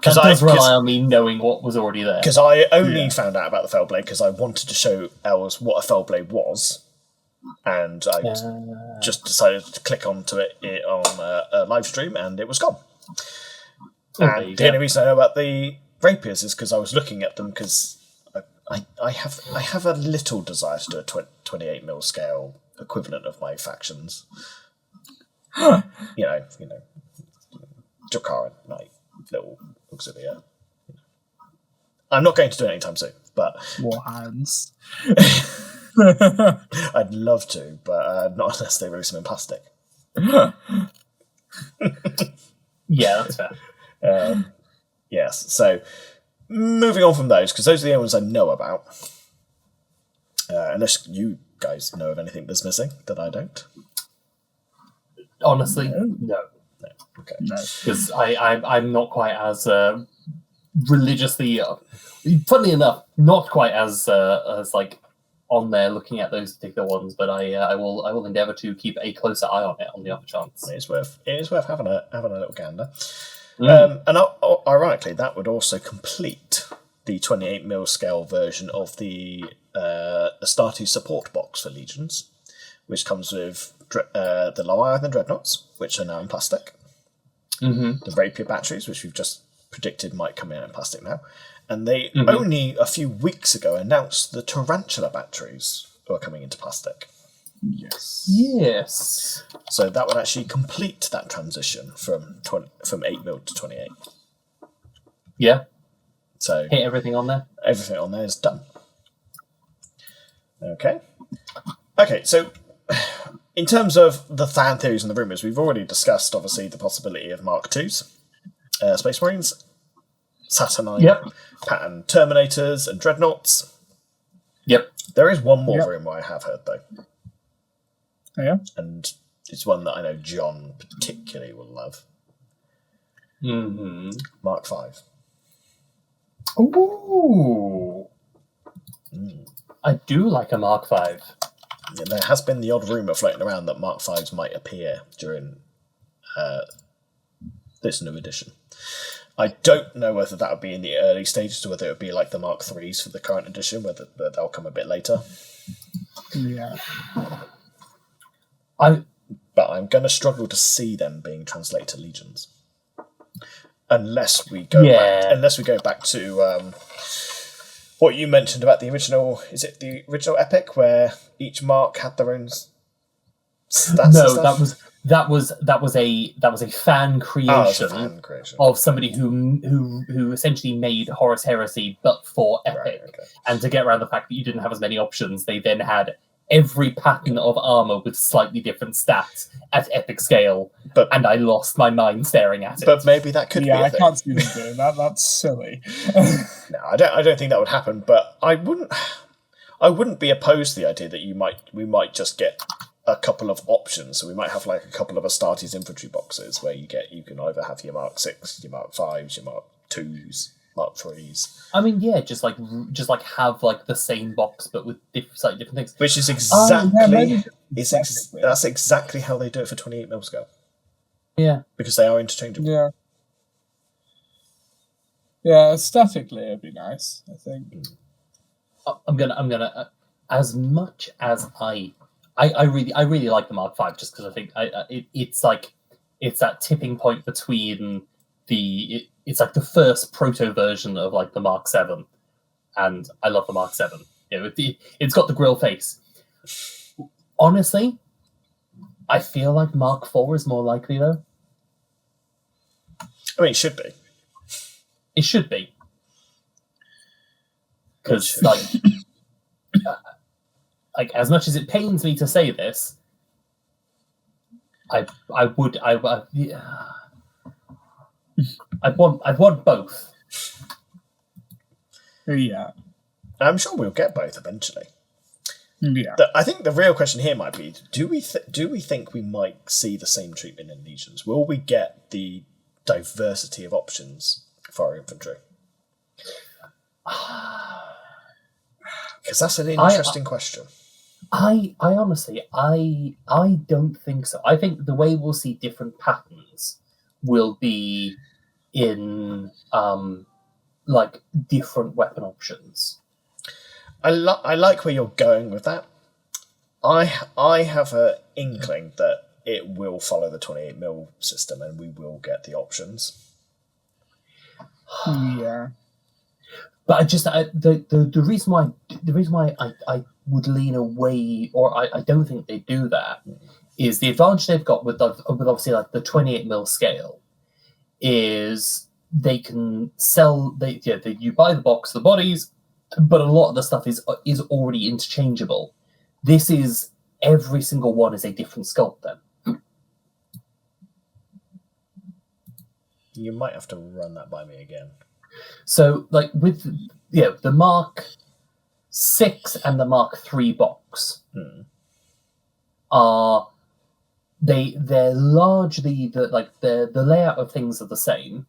[SPEAKER 2] that does rely on me knowing what was already there.
[SPEAKER 1] Because I only found out about the Fellblade because I wanted to show Els what a Fellblade was, and I just decided to click onto it on a live stream, and it was gone. And the only reason I know about the Rapiers is because I was looking at them because I have a little desire to do a 28mm scale equivalent of my factions. you know, Jakara Knight, little Auxilia. I'm not going to do it anytime soon, but
[SPEAKER 3] Warhands.
[SPEAKER 1] I'd love to, but not unless they release them in plastic.
[SPEAKER 2] Yeah, that's fair.
[SPEAKER 1] Yes, so moving on from those, because those are the only ones I know about. Unless you guys know of anything that's missing that I don't.
[SPEAKER 2] Honestly, no.
[SPEAKER 1] Okay.
[SPEAKER 3] No.
[SPEAKER 2] Because I'm not quite as religiously, funnily enough, not quite as like on there looking at those particular ones, but I will endeavour to keep a closer eye on it on the off chance.
[SPEAKER 1] It is worth having a little gander. And ironically, that would also complete the 28mm scale version of the Astarte support box for Legions, which comes with the Leviathan Dreadnoughts, which are now in plastic. The Rapier batteries, which we've just predicted might come in plastic now. And they only a few weeks ago announced the Tarantula batteries were coming into plastic.
[SPEAKER 2] Yes.
[SPEAKER 1] So that would actually complete that transition from 8mm to 28.
[SPEAKER 2] Yeah.
[SPEAKER 1] So
[SPEAKER 2] hit everything on there.
[SPEAKER 1] Everything on there is done. Okay, so in terms of the fan theories and the rumours, we've already discussed, obviously, the possibility of Mark IIs, Space Marines, Saturnine pattern Terminators and Dreadnoughts.
[SPEAKER 2] Yep.
[SPEAKER 1] There is one more rumour I have heard, though.
[SPEAKER 3] Oh, yeah?
[SPEAKER 1] And it's one that I know John particularly will love. Mark V.
[SPEAKER 2] Ooh. I do like a Mark V.
[SPEAKER 1] Yeah, there has been the odd rumour floating around that Mark Vs might appear during this new edition. I don't know whether that would be in the early stages or whether it would be like the Mark IIIs for the current edition, whether they'll come a bit later.
[SPEAKER 3] Yeah.
[SPEAKER 1] But I'm going to struggle to see them being translated to Legions. Unless we go back to what you mentioned about the original. Is it the original epic where each mark had their own stats?
[SPEAKER 2] No, that was a fan creation, of somebody who essentially made Horus Heresy, but for epic.
[SPEAKER 1] Right, okay.
[SPEAKER 2] And to get around the fact that you didn't have as many options, they then had every pattern of armor with slightly different stats at epic scale, and I lost my mind staring at it.
[SPEAKER 1] But maybe that could be a thing.
[SPEAKER 3] I can't see them doing that. That's silly.
[SPEAKER 1] No, I don't think that would happen. But I wouldn't be opposed to the idea that we might just get a couple of options. So we might have like a couple of Astartes infantry boxes where you can either have your Mark 6, your Mark 5s, your Mark 2s, Mark 3s.
[SPEAKER 2] I mean, yeah, just like have like the same box but with slightly different things.
[SPEAKER 1] Which is that's exactly how they do it for 28mm scale.
[SPEAKER 2] Yeah,
[SPEAKER 1] because they are interchangeable.
[SPEAKER 3] Yeah. Yeah, aesthetically it'd be nice, I think.
[SPEAKER 2] I'm gonna as much as I really like the Mark V, just because I think it's that tipping point between it's like the first proto version of like the Mark VII, and I love the Mark VII. It's got the grill face. Honestly, I feel like Mark IV is more likely though.
[SPEAKER 1] I mean, it should be.
[SPEAKER 2] It should be. Because like as much as it pains me to say this, I'd want both.
[SPEAKER 3] Yeah.
[SPEAKER 1] I'm sure we'll get both eventually.
[SPEAKER 3] Yeah.
[SPEAKER 1] I think the real question here might be: do we think we might see the same treatment in Legions? Will we get the diversity of options for our infantry? Because that's an interesting question.
[SPEAKER 2] I honestly, I don't think so. I think the way we'll see different patterns will be in like different weapon options.
[SPEAKER 1] I like where you're going with that. I have an inkling that it will follow the 28mm system, and we will get the options.
[SPEAKER 3] Yeah.
[SPEAKER 2] But the reason why I would lean away, or I don't think they do that, is the advantage they've got with obviously like the 28mm scale is they can sell. You buy the box, the bodies, but a lot of the stuff is already interchangeable. This is every single one is a different sculpt then.
[SPEAKER 1] You might have to run that by me again.
[SPEAKER 2] So, like with the Mark 6 and the Mark 3 box are they're largely the layout of things are the same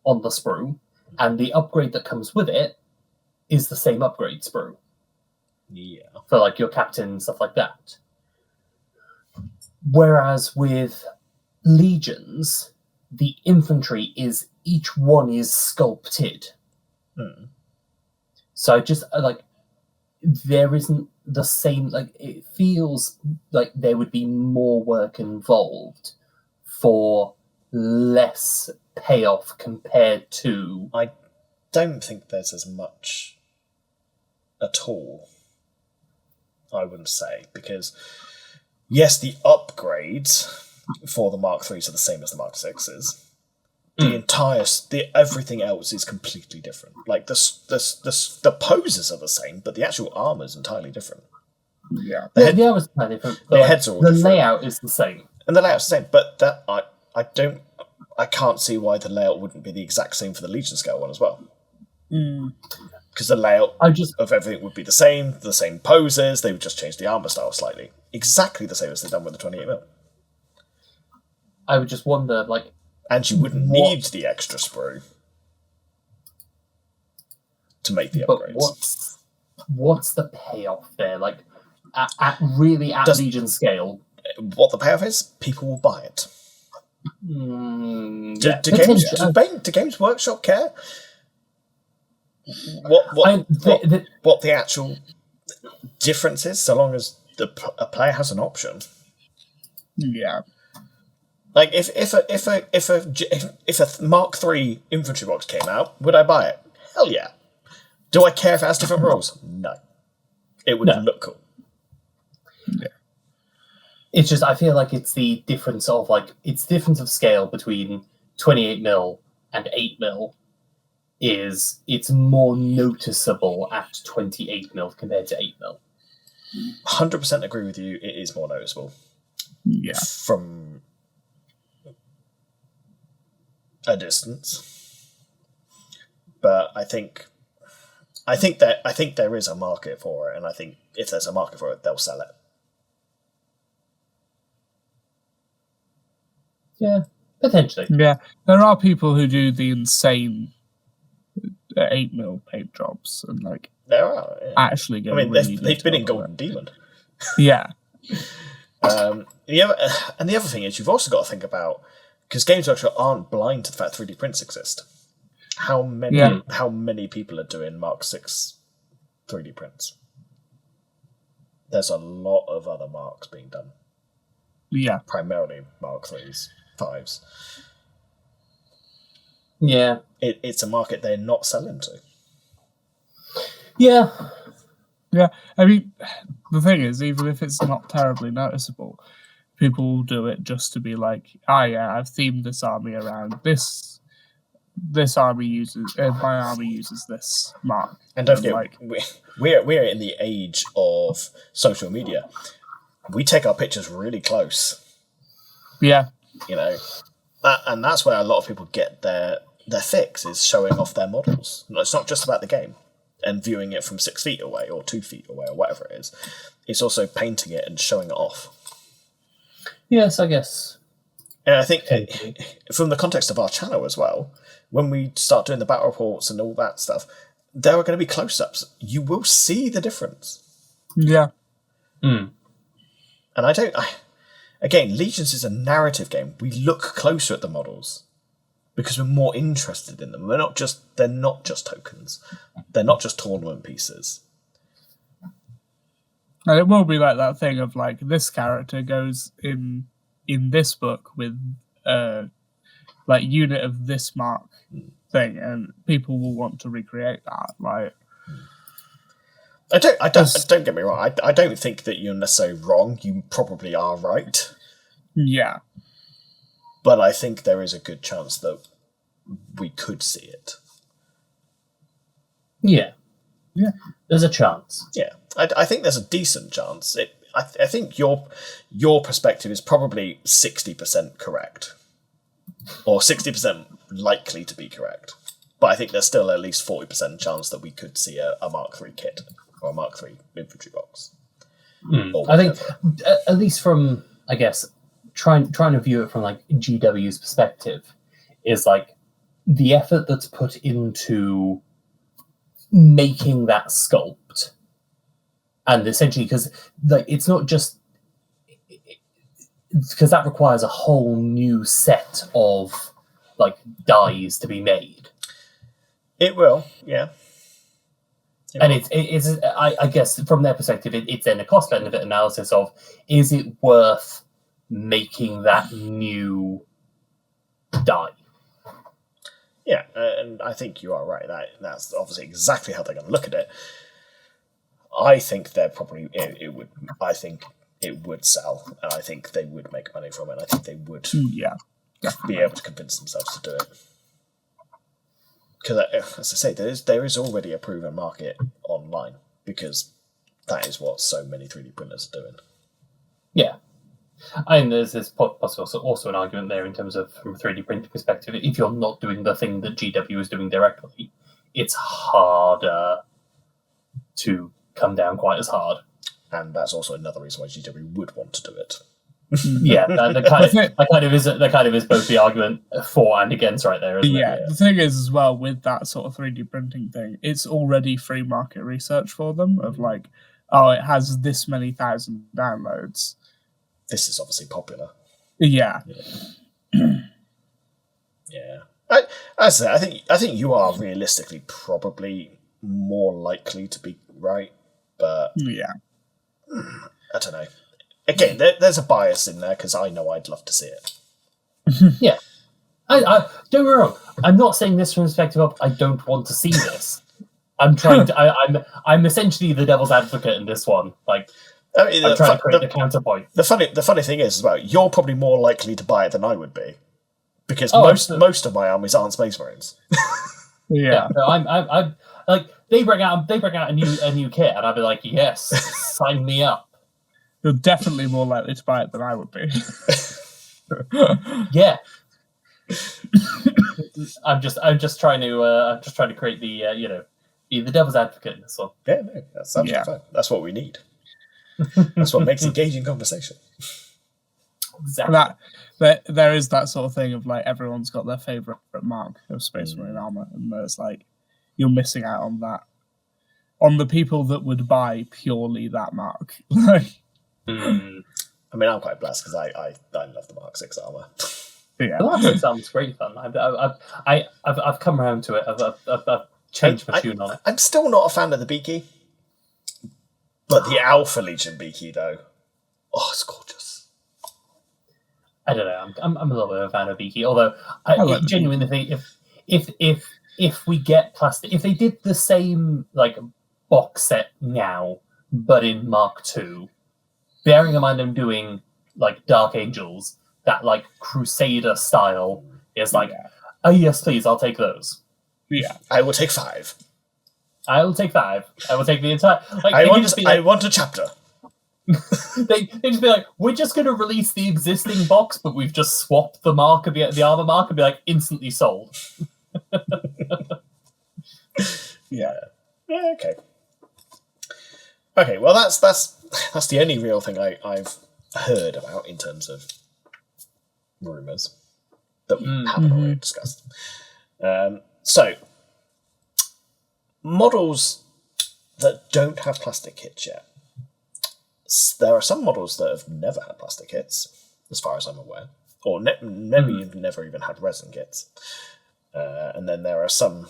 [SPEAKER 2] on the sprue, and the upgrade that comes with it is the same upgrade sprue.
[SPEAKER 1] Yeah.
[SPEAKER 2] For like your captain and stuff like that. Whereas with Legions, the infantry is each one is sculpted. So just there isn't the same, it feels like there would be more work involved for less payoff compared to...
[SPEAKER 1] I don't think there's as much at all, I wouldn't say, because yes, the upgrades for the Mark 3s are the same as the Mark 6s. Everything else is completely different. Like the poses are the same, but the actual armor is entirely different.
[SPEAKER 3] Yeah,
[SPEAKER 2] the armor's entirely different.
[SPEAKER 1] Their heads are all
[SPEAKER 2] the
[SPEAKER 1] different.
[SPEAKER 2] layout is the same,
[SPEAKER 1] and the layout's the same. But that I can't see why the layout wouldn't be the exact same for the Legion scale one as well. Because the layout of everything would be the same poses. They would just change the armor style slightly, exactly the same as they've done with the 28mm.
[SPEAKER 2] I would just wonder,
[SPEAKER 1] and you wouldn't need the extra sprue to make the upgrades.
[SPEAKER 2] What's the payoff there? At Legion scale,
[SPEAKER 1] what the payoff is? People will buy it. Do Games Workshop care? What the actual difference is, so long as a player has an option.
[SPEAKER 3] Yeah.
[SPEAKER 1] Like if a Mark III infantry box came out, would I buy it? Hell yeah. Do I care if it has different rules? No. It would look cool.
[SPEAKER 3] Yeah.
[SPEAKER 2] It's just I feel like it's the difference of scale between 28mm and 8mm it's more noticeable at 28mm compared to 8mm.
[SPEAKER 1] 100% agree with you. It is more noticeable.
[SPEAKER 3] Yeah.
[SPEAKER 1] From a distance, but I think there is a market for it, and I think if there's a market for it, they'll sell it.
[SPEAKER 2] Yeah, potentially.
[SPEAKER 3] Yeah, there are people who do the insane 8mm paint jobs and
[SPEAKER 1] there are
[SPEAKER 3] actually go.
[SPEAKER 1] I mean, they've been in Golden Demon.
[SPEAKER 3] Yeah.
[SPEAKER 1] The other thing is you've also got to think about, because Games Workshop aren't blind to the fact 3D prints exist. How many people are doing Mark 6 3D prints? there's a lot of other marks being done.
[SPEAKER 3] Yeah.
[SPEAKER 1] Primarily Mark 3s, 5s.
[SPEAKER 2] Yeah.
[SPEAKER 1] It's a market they're not selling to.
[SPEAKER 2] Yeah.
[SPEAKER 3] Yeah. I mean, the thing is, even if it's not terribly noticeable, people will do it just to be like, yeah, I've themed this army around this. This army uses my army uses this mark.
[SPEAKER 1] And don't forget, we're in the age of social media. We take our pictures really close.
[SPEAKER 3] Yeah.
[SPEAKER 1] And that's where a lot of people get their fix, is showing off their models. It's not just about the game and viewing it from 6 feet away or 2 feet away or whatever it is. It's also painting it and showing it off.
[SPEAKER 2] Yes, I guess.
[SPEAKER 1] And I think from the context of our channel as well, when we start doing the battle reports and all that stuff, there are going to be close-ups. You will see the difference.
[SPEAKER 3] Yeah.
[SPEAKER 2] Mm.
[SPEAKER 1] And again, Legions is a narrative game. We look closer at the models because we're more interested in them. They're not just tokens. They're not just tournament pieces.
[SPEAKER 3] And it will be like that thing of like, this character goes in this book with like unit of this mark thing, and people will want to recreate that. Like,
[SPEAKER 1] don't get me wrong. I don't think that you're necessarily wrong. You probably are right.
[SPEAKER 3] Yeah.
[SPEAKER 1] But I think there is a good chance that we could see it.
[SPEAKER 2] Yeah. Yeah. There's a chance.
[SPEAKER 1] Yeah. I think there's a decent chance. I think your perspective is probably 60% correct. Or 60% likely to be correct. But I think there's still at least 40% chance that we could see a Mark III kit or a Mark III infantry box.
[SPEAKER 2] I think, at least from, I guess, trying to view it from like GW's perspective, is like the effort that's put into making that sculpt, and essentially because like it's not just because that requires a whole new set of like dies to be made.
[SPEAKER 1] It will, yeah.
[SPEAKER 2] And it's I guess from their perspective, it's then a cost benefit analysis of, is it worth making that new die?
[SPEAKER 1] Yeah, and I think you are right. That's obviously exactly how they're going to look at it. I think they're probably I think it would sell, and I think they would make money from it. I think they would be able to convince themselves to do it. Because, as I say, there is already a proven market online, because that is what so many 3D printers are doing.
[SPEAKER 2] Yeah. I mean, there's also an argument there in terms of, from a 3D printing perspective, if you're not doing the thing that GW is doing directly, it's harder to come down quite as hard.
[SPEAKER 1] And that's also another reason why GW would want to do it.
[SPEAKER 2] Yeah, that kind of is both the argument for and against right there, isn't it?
[SPEAKER 3] Yeah, the thing is as well with that sort of 3D printing thing, it's already free market research for them of like, it has this many thousand downloads.
[SPEAKER 1] This is obviously popular.
[SPEAKER 3] Yeah.
[SPEAKER 1] Yeah. I think you are realistically probably more likely to be right, but
[SPEAKER 3] yeah,
[SPEAKER 1] I don't know. Again, there's a bias in there because I know I'd love to see it.
[SPEAKER 2] Yeah, I don't get me wrong. I'm not saying this from the perspective of I don't want to see this. I'm trying to. I'm essentially the devil's advocate in this one. Like, I mean, I'm trying to create the counterpoint.
[SPEAKER 1] The funny thing is, as well, you're probably more likely to buy it than I would be, because most of my armies aren't Space Marines.
[SPEAKER 3] Yeah,
[SPEAKER 2] no, I'm like they bring out a new kit, and I'd be like, yes, sign me up.
[SPEAKER 3] You're definitely more likely to buy it than I would be.
[SPEAKER 2] Yeah. I'm just trying to create the be the devil's advocate in this one.
[SPEAKER 1] Yeah, no, that's absolutely fine. That's what we need. That's what makes engaging conversation.
[SPEAKER 2] Exactly.
[SPEAKER 3] There is that sort of thing of like everyone's got their favourite mark of Space Marine armor, and there's like you're missing out on that, on the people that would buy purely that mark.
[SPEAKER 1] I mean, I'm quite blessed because I love the Mark 6 armor.
[SPEAKER 3] Yeah,
[SPEAKER 2] the Mark 6 armor's great fun. I've come around to it. I've changed my tune on it.
[SPEAKER 1] I'm still not a fan of the Beaky, But the Alpha Legion Beaky, though, it's gorgeous.
[SPEAKER 2] I don't know. I'm a little bit of a fan of Beaky, although I genuinely think if we get plastic, if they did the same like box set now, but in Mark II, bearing in mind I'm doing like Dark Angels, that like Crusader style is like, oh yes, please, I'll take those.
[SPEAKER 3] Yeah,
[SPEAKER 1] I will take 5.
[SPEAKER 2] I will take 5. I will take the entire. Like,
[SPEAKER 1] I want a chapter.
[SPEAKER 2] they just be like, we're just going to release the existing box, but we've just swapped the mark of the armor mark and be like, instantly sold.
[SPEAKER 1] Yeah. Okay. Okay. Well, that's the only real thing I've heard about in terms of rumors that we haven't already discussed. So, models that don't have plastic kits yet. There are some models that have never had plastic kits, as far as I'm aware, or maybe never even had resin kits. And then there are some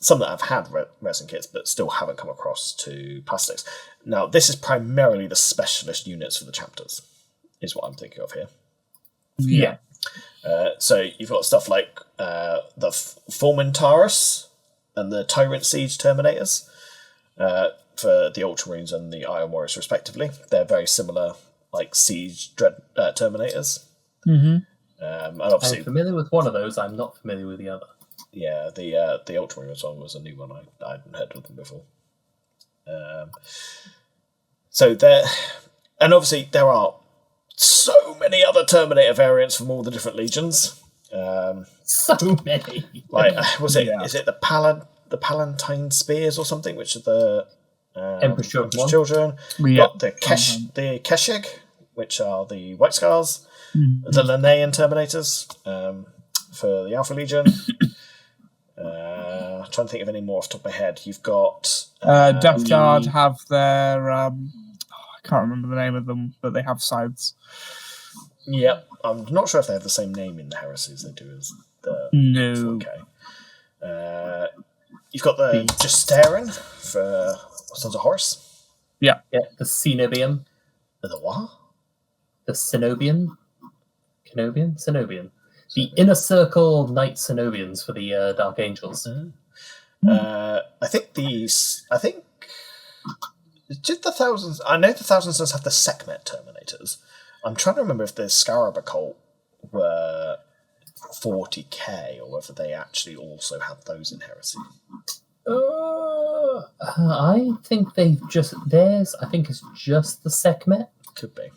[SPEAKER 1] that have had resin kits but still haven't come across to plastics. Now, this is primarily the specialist units for the chapters, is what I'm thinking of here.
[SPEAKER 2] Yeah.
[SPEAKER 1] So you've got stuff like the Fulmintarus and the Tyrant Siege Terminators for the Ultramarines and the Iron Warriors, respectively. They're very similar, like Siege Terminators.
[SPEAKER 3] Mm-hmm.
[SPEAKER 1] And obviously,
[SPEAKER 2] I'm familiar with one of those. I'm not familiar with the other.
[SPEAKER 1] Yeah, the Ultramarines one was a new one. I hadn't heard of them before. So there, and obviously there are so many other Terminator variants from all the different legions.
[SPEAKER 2] So many.
[SPEAKER 1] Like, was it? Is it the Palatine Spears or something? Which are the
[SPEAKER 2] Emperor's
[SPEAKER 1] Children. We got the Keshig, which are the White Scars. The Linnaean Terminators for the Alpha Legion. I'm trying to think of any more off the top of my head. You've got
[SPEAKER 3] Death Guard have their I can't remember the name of them, but they have scythes.
[SPEAKER 1] Yep, I'm not sure if they have the same name in the Heresy as they do as the
[SPEAKER 3] No.
[SPEAKER 1] Okay. You've got the Justarin for Sons of Horus.
[SPEAKER 2] Yeah, the Cenobian.
[SPEAKER 1] The what?
[SPEAKER 2] The Cenobian. Cenobian. The Inner Circle Knight Cenobians for the Dark Angels.
[SPEAKER 1] I think did the Thousands. I know the Thousands does have the Sekhmet Terminators. I'm trying to remember if the Scarab Occult were 40k or whether they actually also had those in Heresy.
[SPEAKER 2] I think I think it's just the Sekhmet.
[SPEAKER 1] Could be.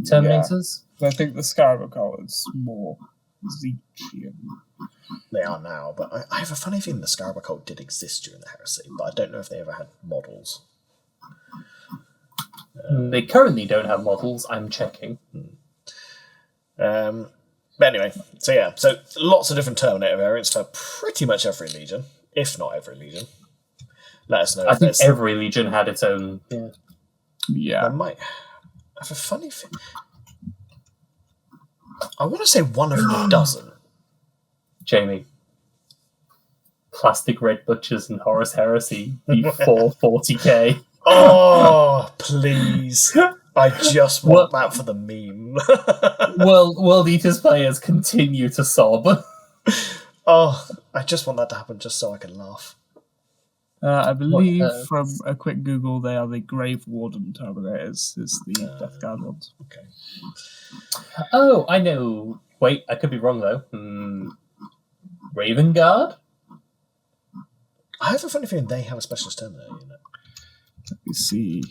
[SPEAKER 2] Terminators.
[SPEAKER 3] Yeah. I think the Scarab Occult is more Zechian.
[SPEAKER 1] They are now, but I have a funny feeling the Scarab Occult did exist during the Heresy, but I don't know if they ever had models.
[SPEAKER 2] They currently don't have models, I'm checking.
[SPEAKER 1] But anyway, so lots of different Terminator variants for pretty much every Legion, if not every Legion. Let us know.
[SPEAKER 2] I think every Legion had its own.
[SPEAKER 3] Yeah.
[SPEAKER 1] I might have a funny thing. I want to say one of them doesn't.
[SPEAKER 2] Jamie. Plastic Red Butchers and Horus Heresy, the 440k.
[SPEAKER 1] Oh, please. I just want that for the meme.
[SPEAKER 2] World Eaters players continue to sob.
[SPEAKER 1] Oh, I just want that to happen just so I can laugh.
[SPEAKER 3] I believe from a quick Google, they are the Grave Warden Terminators, is the Death Guard ones.
[SPEAKER 1] Okay.
[SPEAKER 2] Oh, I know. Wait, I could be wrong, though. Raven Guard?
[SPEAKER 1] I have a funny feeling they have a specialist Terminator unit.
[SPEAKER 3] Let me see.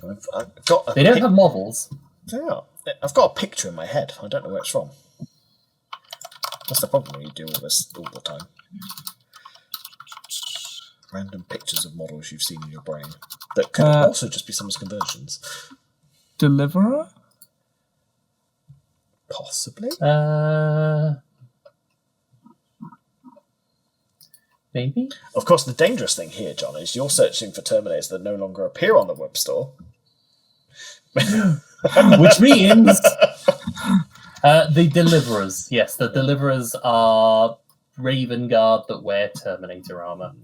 [SPEAKER 1] I've got
[SPEAKER 2] they don't have models.
[SPEAKER 1] Yeah. I've got a picture in my head. I don't know where it's from. That's the problem when you do all this all the time. Random pictures of models you've seen in your brain that could also just be someone's conversions.
[SPEAKER 3] Deliverer?
[SPEAKER 1] Possibly.
[SPEAKER 2] Maybe.
[SPEAKER 1] Of course, the dangerous thing here, John, is you're searching for Terminators that no longer appear on the web store.
[SPEAKER 2] Which means the Deliverers. Yes, the Deliverers are Raven Guard that wear Terminator armor.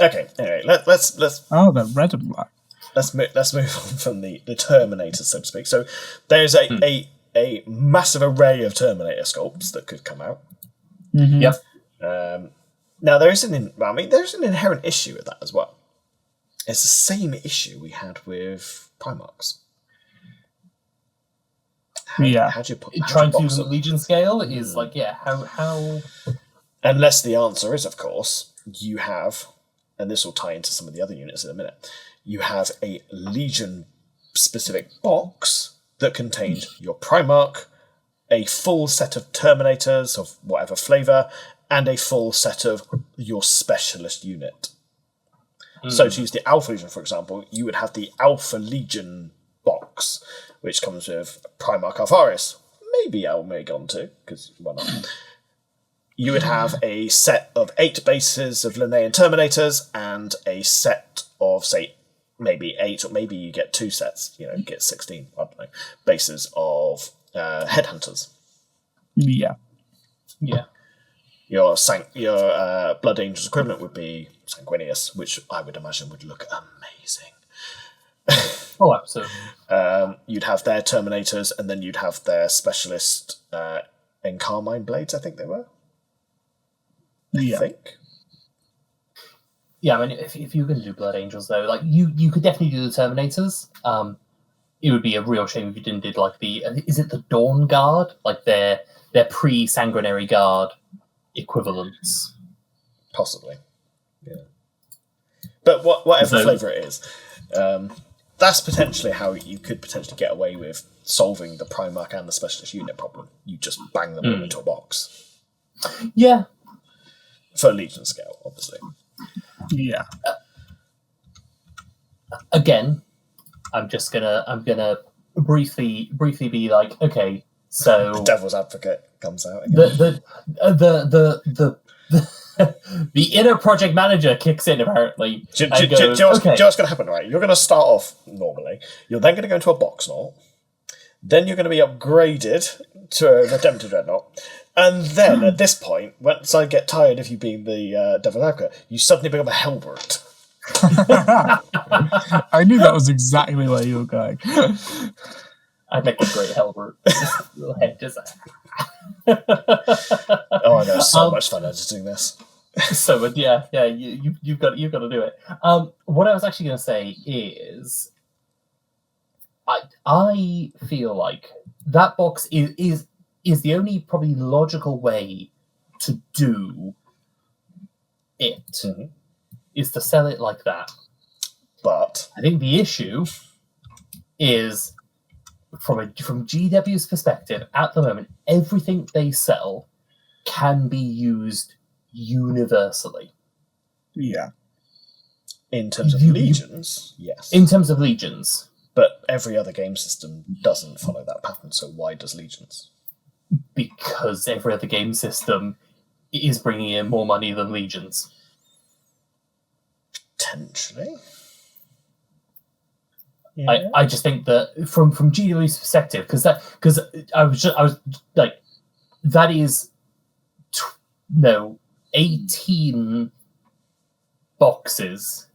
[SPEAKER 1] Okay, anyway, let's.
[SPEAKER 3] Oh, they're red and black.
[SPEAKER 1] let's move on from the Terminator, so to speak. So there's a massive array of Terminator sculpts that could come out.
[SPEAKER 3] Mm-hmm.
[SPEAKER 2] Yep.
[SPEAKER 1] Now there's an inherent issue with that as well. It's the same issue we had with Primarchs. How do you
[SPEAKER 2] trying to do
[SPEAKER 1] box
[SPEAKER 2] the
[SPEAKER 1] them?
[SPEAKER 2] Legion scale is like, how
[SPEAKER 1] Unless the answer is, of course, you have, and this will tie into some of the other units in a minute, you have a Legion-specific box that contains your Primarch, a full set of Terminators of whatever flavour, and a full set of your specialist unit. So to use the Alpha Legion, for example, you would have the Alpha Legion box, which comes with Primarch Alpharis, maybe Almagon too, because why not? You would have a set of 8 bases of Linnaean Terminators and a set of, say, maybe 8, or maybe you get 2 sets, get 16, I don't know, bases of Headhunters.
[SPEAKER 3] Yeah.
[SPEAKER 2] Yeah.
[SPEAKER 1] Your Blood Angel's equivalent would be Sanguinius, which I would imagine would look amazing.
[SPEAKER 2] Oh, absolutely.
[SPEAKER 1] You'd have their Terminators, and then you'd have their specialist Encarmine Blades, I think they were. I think.
[SPEAKER 2] Yeah, I mean, if you're going to do Blood Angels, though, like you could definitely do the Terminators. It would be a real shame if you didn't do like is it the Dawn Guard, like their pre-Sanguinary Guard equivalents?
[SPEAKER 1] Possibly, yeah. But whatever flavour it is, that's potentially how you could potentially get away with solving the Primarch and the Specialist unit problem. You just bang them all into a box.
[SPEAKER 2] Yeah.
[SPEAKER 1] For Legion scale, obviously.
[SPEAKER 3] Yeah.
[SPEAKER 2] Again, I'm gonna briefly be like, okay, so
[SPEAKER 1] the Devil's Advocate comes out again.
[SPEAKER 2] The inner project manager kicks in apparently.
[SPEAKER 1] Do you know what's going to happen, right? You're going to start off normally. You're then going to go into a box knot. Then you're going to be upgraded to a Redemptive Dreadnought. And then, at this point, once I get tired of you being the Devil's Advocate, you suddenly become a Hellbrute.
[SPEAKER 3] I knew that was exactly where you were going.
[SPEAKER 2] I'd make a great Hellbrute.
[SPEAKER 1] Oh, I know, so much fun editing this.
[SPEAKER 2] So, yeah, you've got to do it. What I was actually going to say is, I feel like that box is the only probably logical way to do it, is to sell it like that.
[SPEAKER 1] But
[SPEAKER 2] I think the issue is, from GW's perspective, at the moment, everything they sell can be used universally.
[SPEAKER 3] Yeah.
[SPEAKER 1] In terms of Legions, yes.
[SPEAKER 2] In terms of Legions.
[SPEAKER 1] But every other game system doesn't follow that pattern, so why does Legions?
[SPEAKER 2] Because every other game system is bringing in more money than Legions.
[SPEAKER 1] Potentially. Yeah.
[SPEAKER 2] I just think that from GW's perspective, because I was like, that is 18 boxes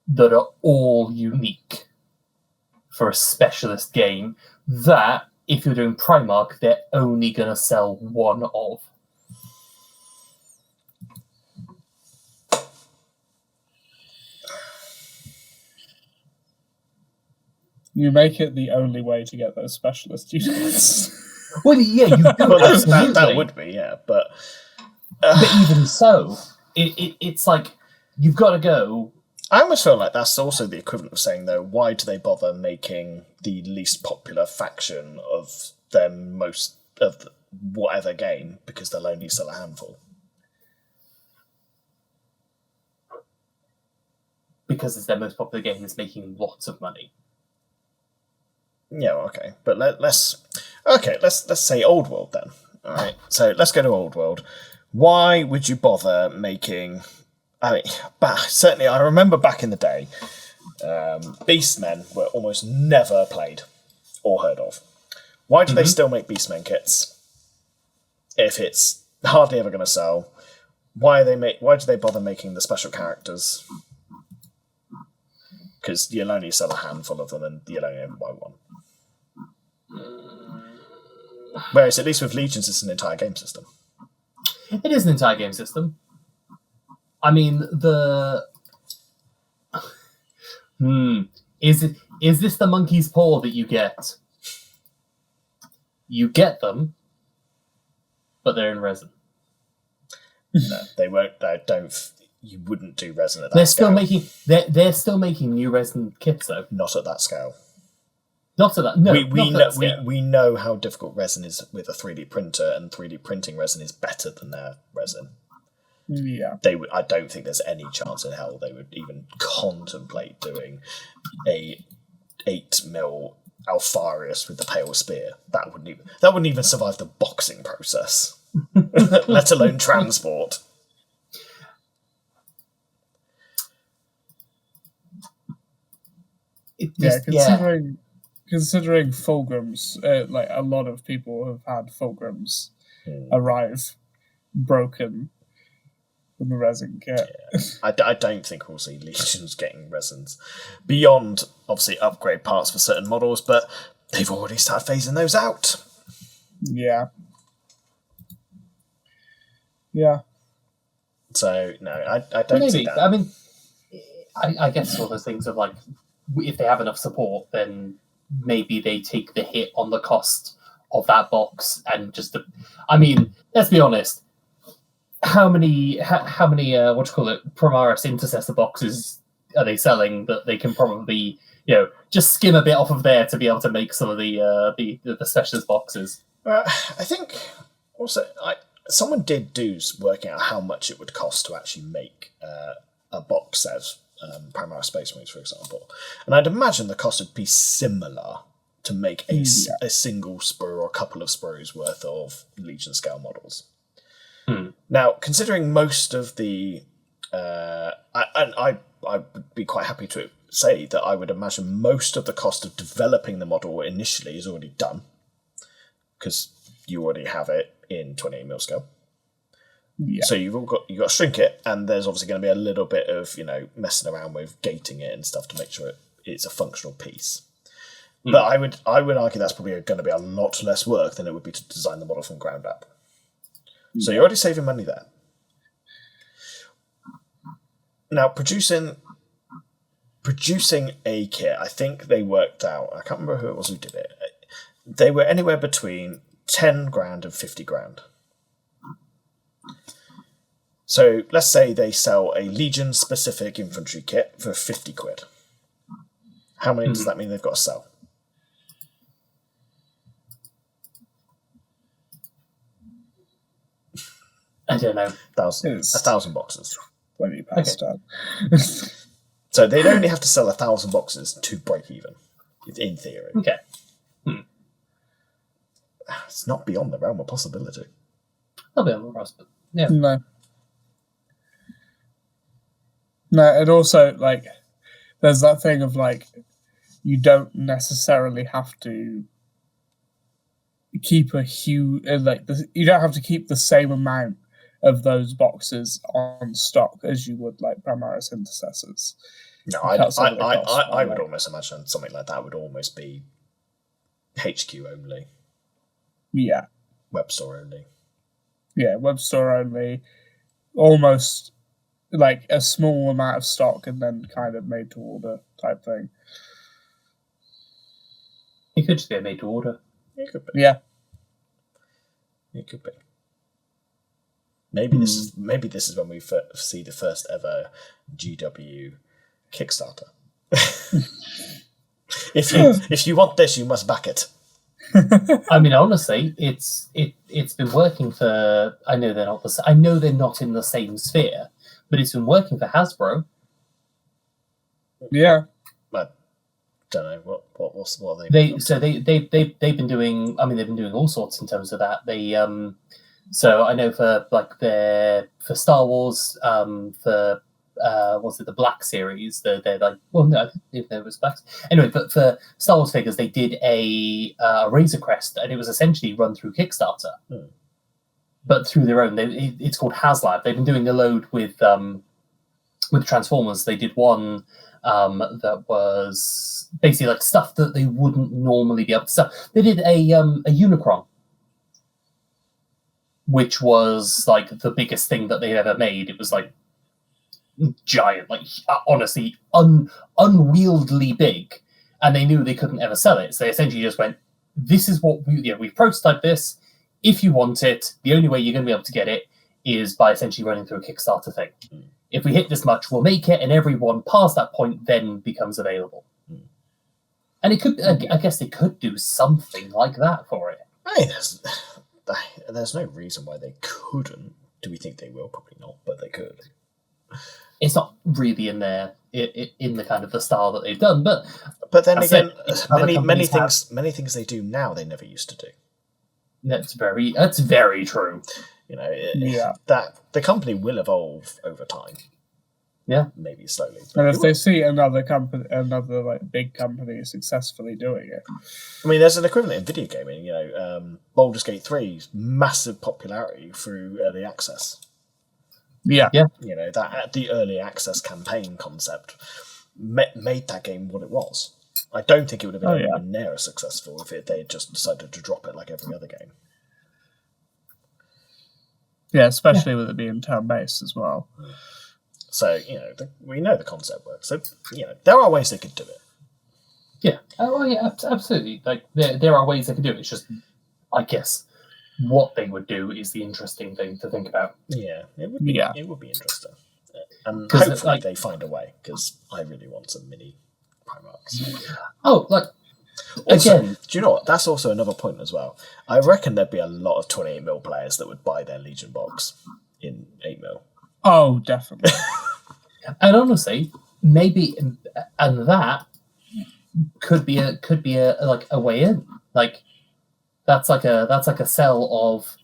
[SPEAKER 2] that are all unique for a specialist game that, if you're doing Primarch, they're only going to sell one of.
[SPEAKER 3] You make it the only way to get those specialist units.
[SPEAKER 2] Well, yeah, you do.
[SPEAKER 1] Well, that would be, yeah, but
[SPEAKER 2] even so, it's like you've got to go.
[SPEAKER 1] I almost feel like that's also the equivalent of saying, though, why do they bother making the least popular faction of their most of whatever game, because they'll only sell a handful?
[SPEAKER 2] Because it's their most popular game, is making lots of money.
[SPEAKER 1] Yeah, okay, but let's say Old World then. All right, so let's go to Old World. Why would you bother making? I mean, certainly I remember back in the day, Beastmen were almost never played or heard of. Why do they still make Beastmen kits if it's hardly ever going to sell? Why do they bother making the special characters? because you'll only sell a handful of them and you'll only ever buy one. Whereas at least with Legions, it's an entire game system.
[SPEAKER 2] It is an entire game system. I mean, is this the monkey's paw that you get? You get them, but they're in resin.
[SPEAKER 1] No, they won't. You wouldn't do resin at that.
[SPEAKER 2] They're still making new resin kits though.
[SPEAKER 1] Not at that scale.
[SPEAKER 2] Not at that. No,
[SPEAKER 1] we know how difficult resin is with a 3D printer, and 3D printing resin is better than their resin.
[SPEAKER 3] Yeah,
[SPEAKER 1] I don't think there's any chance in hell they would even contemplate doing a 8mm Alfarius with the pale spear. That wouldn't even survive the boxing process, let alone transport.
[SPEAKER 3] Considering fulgrims, like a lot of people have had fulgrims arrive broken from the resin kit.
[SPEAKER 1] Yeah. I don't think we'll see Legions getting resins beyond obviously upgrade parts for certain models, but they've already started phasing those out.
[SPEAKER 3] Yeah. Yeah.
[SPEAKER 1] So no, I don't see that.
[SPEAKER 2] I mean, I guess all those things of like, if they have enough support, then maybe they take the hit on the cost of that box and just. I mean, let's be honest. How many Primaris Intercessor boxes are they selling that they can probably just skim a bit off of there to be able to make some of the specialist boxes?
[SPEAKER 1] I think also someone did do working out how much it would cost to actually make a box set. Primaris Space Marines, for example, and I'd imagine the cost would be similar to make a single sprue or a couple of sprues worth of Legion scale models. Now, considering most of the, I would be quite happy to say that I would imagine most of the cost of developing the model initially is already done, because you already have it in 28mm scale. Yeah. So you've got to shrink it, and there's obviously going to be a little bit of messing around with gating it and stuff to make sure it's a functional piece. But I would argue that's probably going to be a lot less work than it would be to design the model from ground up. So you're already saving money there. Now producing a kit, I think they worked out. I can't remember who it was who did it. They were anywhere between 10 grand and 50 grand. So let's say they sell a Legion-specific infantry kit for 50 quid. How many does that mean they've got to sell?
[SPEAKER 2] I don't know.
[SPEAKER 1] 1,000 boxes.
[SPEAKER 3] 20 past time.
[SPEAKER 1] So they'd only have to sell 1,000 boxes to break even, in theory.
[SPEAKER 2] Okay.
[SPEAKER 1] It's not beyond the realm of possibility.
[SPEAKER 2] Not beyond the realm, but yeah.
[SPEAKER 3] No, it also, like, there's that thing of, like, you don't necessarily have to keep you don't have to keep the same amount of those boxes on stock as you would, like, Primaris Intercessors.
[SPEAKER 1] No, I would almost imagine something like that would almost be HQ only.
[SPEAKER 3] Yeah.
[SPEAKER 1] Web store only.
[SPEAKER 3] Yeah, web store only. Almost like a small amount of stock and then kind of made to order type thing.
[SPEAKER 2] It could just be a made to order.
[SPEAKER 1] It could be.
[SPEAKER 3] Yeah.
[SPEAKER 1] It could be. Maybe this is when we see the first ever GW Kickstarter. If you want this, you must back it.
[SPEAKER 2] I mean, honestly, it's been working for. I know they're not in the same sphere, but it's been working for Hasbro.
[SPEAKER 3] Yeah.
[SPEAKER 1] I don't know what
[SPEAKER 2] they've been doing. I mean, they've been doing all sorts in terms of that. They so I know for for Star Wars was it the Black series? They're like, well, no, I didn't know it was Black. Anyway, but for Star Wars figures, they did a Razor Crest, and it was essentially run through Kickstarter, but through their own. It's called HasLab. They've been doing a load with Transformers. They did one that was basically like stuff that they wouldn't normally be able to sell. They did a Unicron, which was like the biggest thing that they'd ever made. It was like giant, like honestly unwieldy big, and they knew they couldn't ever sell it. So they essentially just went, "This is what we've prototyped this. If you want it, the only way you're going to be able to get it is by essentially running through a Kickstarter thing. If we hit this much, we'll make it, and everyone past that point then becomes available." And it could, I guess, they could do something like that for it.
[SPEAKER 1] Hey, there's no reason why they couldn't. Do we think they will? Probably not, but they could.
[SPEAKER 2] It's not really in the kind of the style that they've done, but
[SPEAKER 1] then again, many things they do now they never used to do.
[SPEAKER 2] That's very true.
[SPEAKER 1] That the company will evolve over time.
[SPEAKER 2] Yeah,
[SPEAKER 1] maybe slowly.
[SPEAKER 3] And if they see another like big company successfully doing it,
[SPEAKER 1] I mean, there's an equivalent in video gaming. Baldur's Gate 3's massive popularity through early access.
[SPEAKER 3] Yeah.
[SPEAKER 1] That the early access campaign concept made that game what it was. I don't think it would have been anywhere near as successful if they had just decided to drop it like every other game.
[SPEAKER 3] Yeah, especially with it being turn-based as well.
[SPEAKER 1] So, we know the concept works. So, there are ways they could do it.
[SPEAKER 2] Yeah. Oh, yeah, absolutely. Like, there are ways they could do it. It's just, I guess, what they would do is the interesting thing to think about.
[SPEAKER 1] Yeah, it would be interesting. And
[SPEAKER 2] 'cause
[SPEAKER 1] hopefully they find a way, because I really want some mini Primarchs.
[SPEAKER 2] Oh, like,
[SPEAKER 1] also,
[SPEAKER 2] again...
[SPEAKER 1] do you know what? That's also another point as well. I reckon there'd be a lot of 28mm players that would buy their Legion box in 8mm.
[SPEAKER 3] Oh, definitely.
[SPEAKER 2] And honestly, maybe, and that could be a way in. Like, that's like a sell of,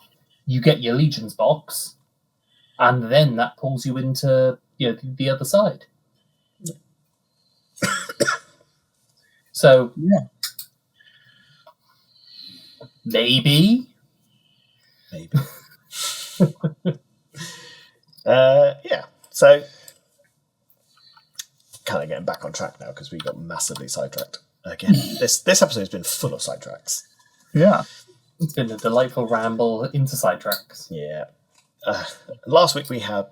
[SPEAKER 2] you get your Legions box, and then that pulls you into the other side. So maybe.
[SPEAKER 1] So kind of getting back on track now because we got massively sidetracked again. This episode has been full of sidetracks.
[SPEAKER 3] Yeah,
[SPEAKER 2] it's been a delightful ramble into sidetracks.
[SPEAKER 1] Yeah. Last week we had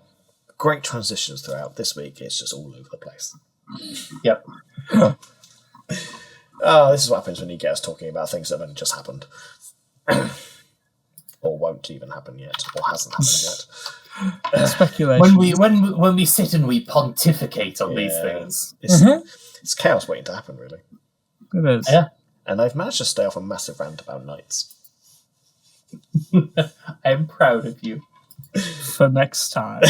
[SPEAKER 1] great transitions throughout. This week it's just all over the place.
[SPEAKER 2] Yep.
[SPEAKER 1] Oh, this is what happens when you get us talking about things that have only just happened. Or won't even happen yet, or hasn't happened yet.
[SPEAKER 3] Speculation.
[SPEAKER 2] When we sit and we pontificate on these things.
[SPEAKER 1] It's chaos waiting to happen, really.
[SPEAKER 3] It is.
[SPEAKER 2] Yeah.
[SPEAKER 1] And I've managed to stay off a massive rant about knights.
[SPEAKER 2] I'm proud of you.
[SPEAKER 3] For next time.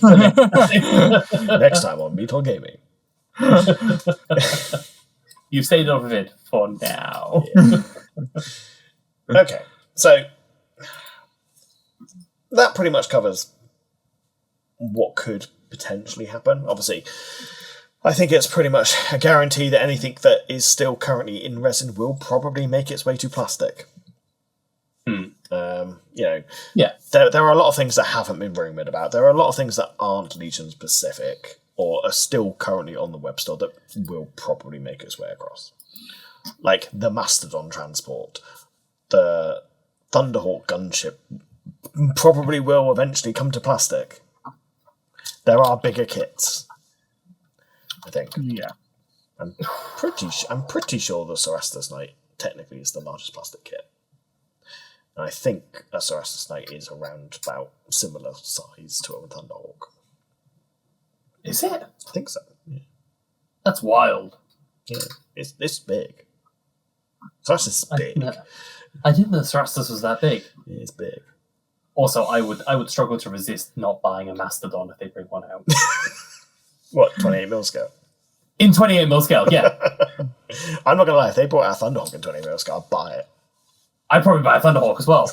[SPEAKER 1] Next time on Mead Gaming.
[SPEAKER 2] You've stayed off of it for now.
[SPEAKER 1] Yeah. Okay, so that pretty much covers what could potentially happen. Obviously, I think it's pretty much a guarantee that anything that is still currently in resin will probably make its way to plastic. There are a lot of things that haven't been rumoured about. There are a lot of things that aren't Legion specific or are still currently on the web store that will probably make its way across. Like the Mastodon transport, the Thunderhawk gunship probably will eventually come to plastic. There are bigger kits, I think.
[SPEAKER 3] Yeah.
[SPEAKER 1] I'm pretty sure the Cerastus Knight technically is the largest plastic kit. And I think a Cerastus Knight is around about similar size to a Thunderhawk.
[SPEAKER 2] Is it?
[SPEAKER 1] I think so. Yeah.
[SPEAKER 2] That's wild.
[SPEAKER 1] Yeah, it's big. Cerastus is big.
[SPEAKER 2] I didn't know Cerastus was that big.
[SPEAKER 1] Yeah, it's big.
[SPEAKER 2] Also, I would struggle to resist not buying a Mastodon if they bring one out.
[SPEAKER 1] What, 28mm scale?
[SPEAKER 2] In 28mm scale, yeah.
[SPEAKER 1] I'm not gonna lie, if they brought out a Thunderhawk in 28mm scale, I'd buy it.
[SPEAKER 2] I'd probably buy a Thunderhawk as well.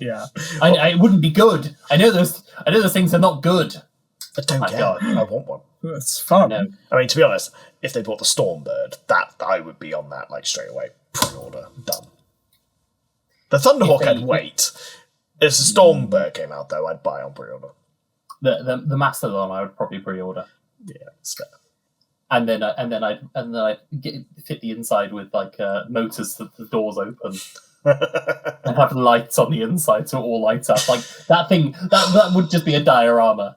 [SPEAKER 3] Yeah.
[SPEAKER 2] I wouldn't be good. I know those things are not good.
[SPEAKER 1] I don't care. God. I want one.
[SPEAKER 3] It's fun.
[SPEAKER 1] I mean, to be honest, if they bought the Stormbird, that I would be on that like straight away. Pre-order, done. The Thunderhawk I'd wait. If the Stormbird came out though, I'd buy on pre-order.
[SPEAKER 2] The Mastodon I would probably pre-order.
[SPEAKER 1] Yeah, it's fair.
[SPEAKER 2] and then I fit the inside with like motors so the doors open. And have lights on the inside so it all lights up. Like that thing, that would just be a diorama.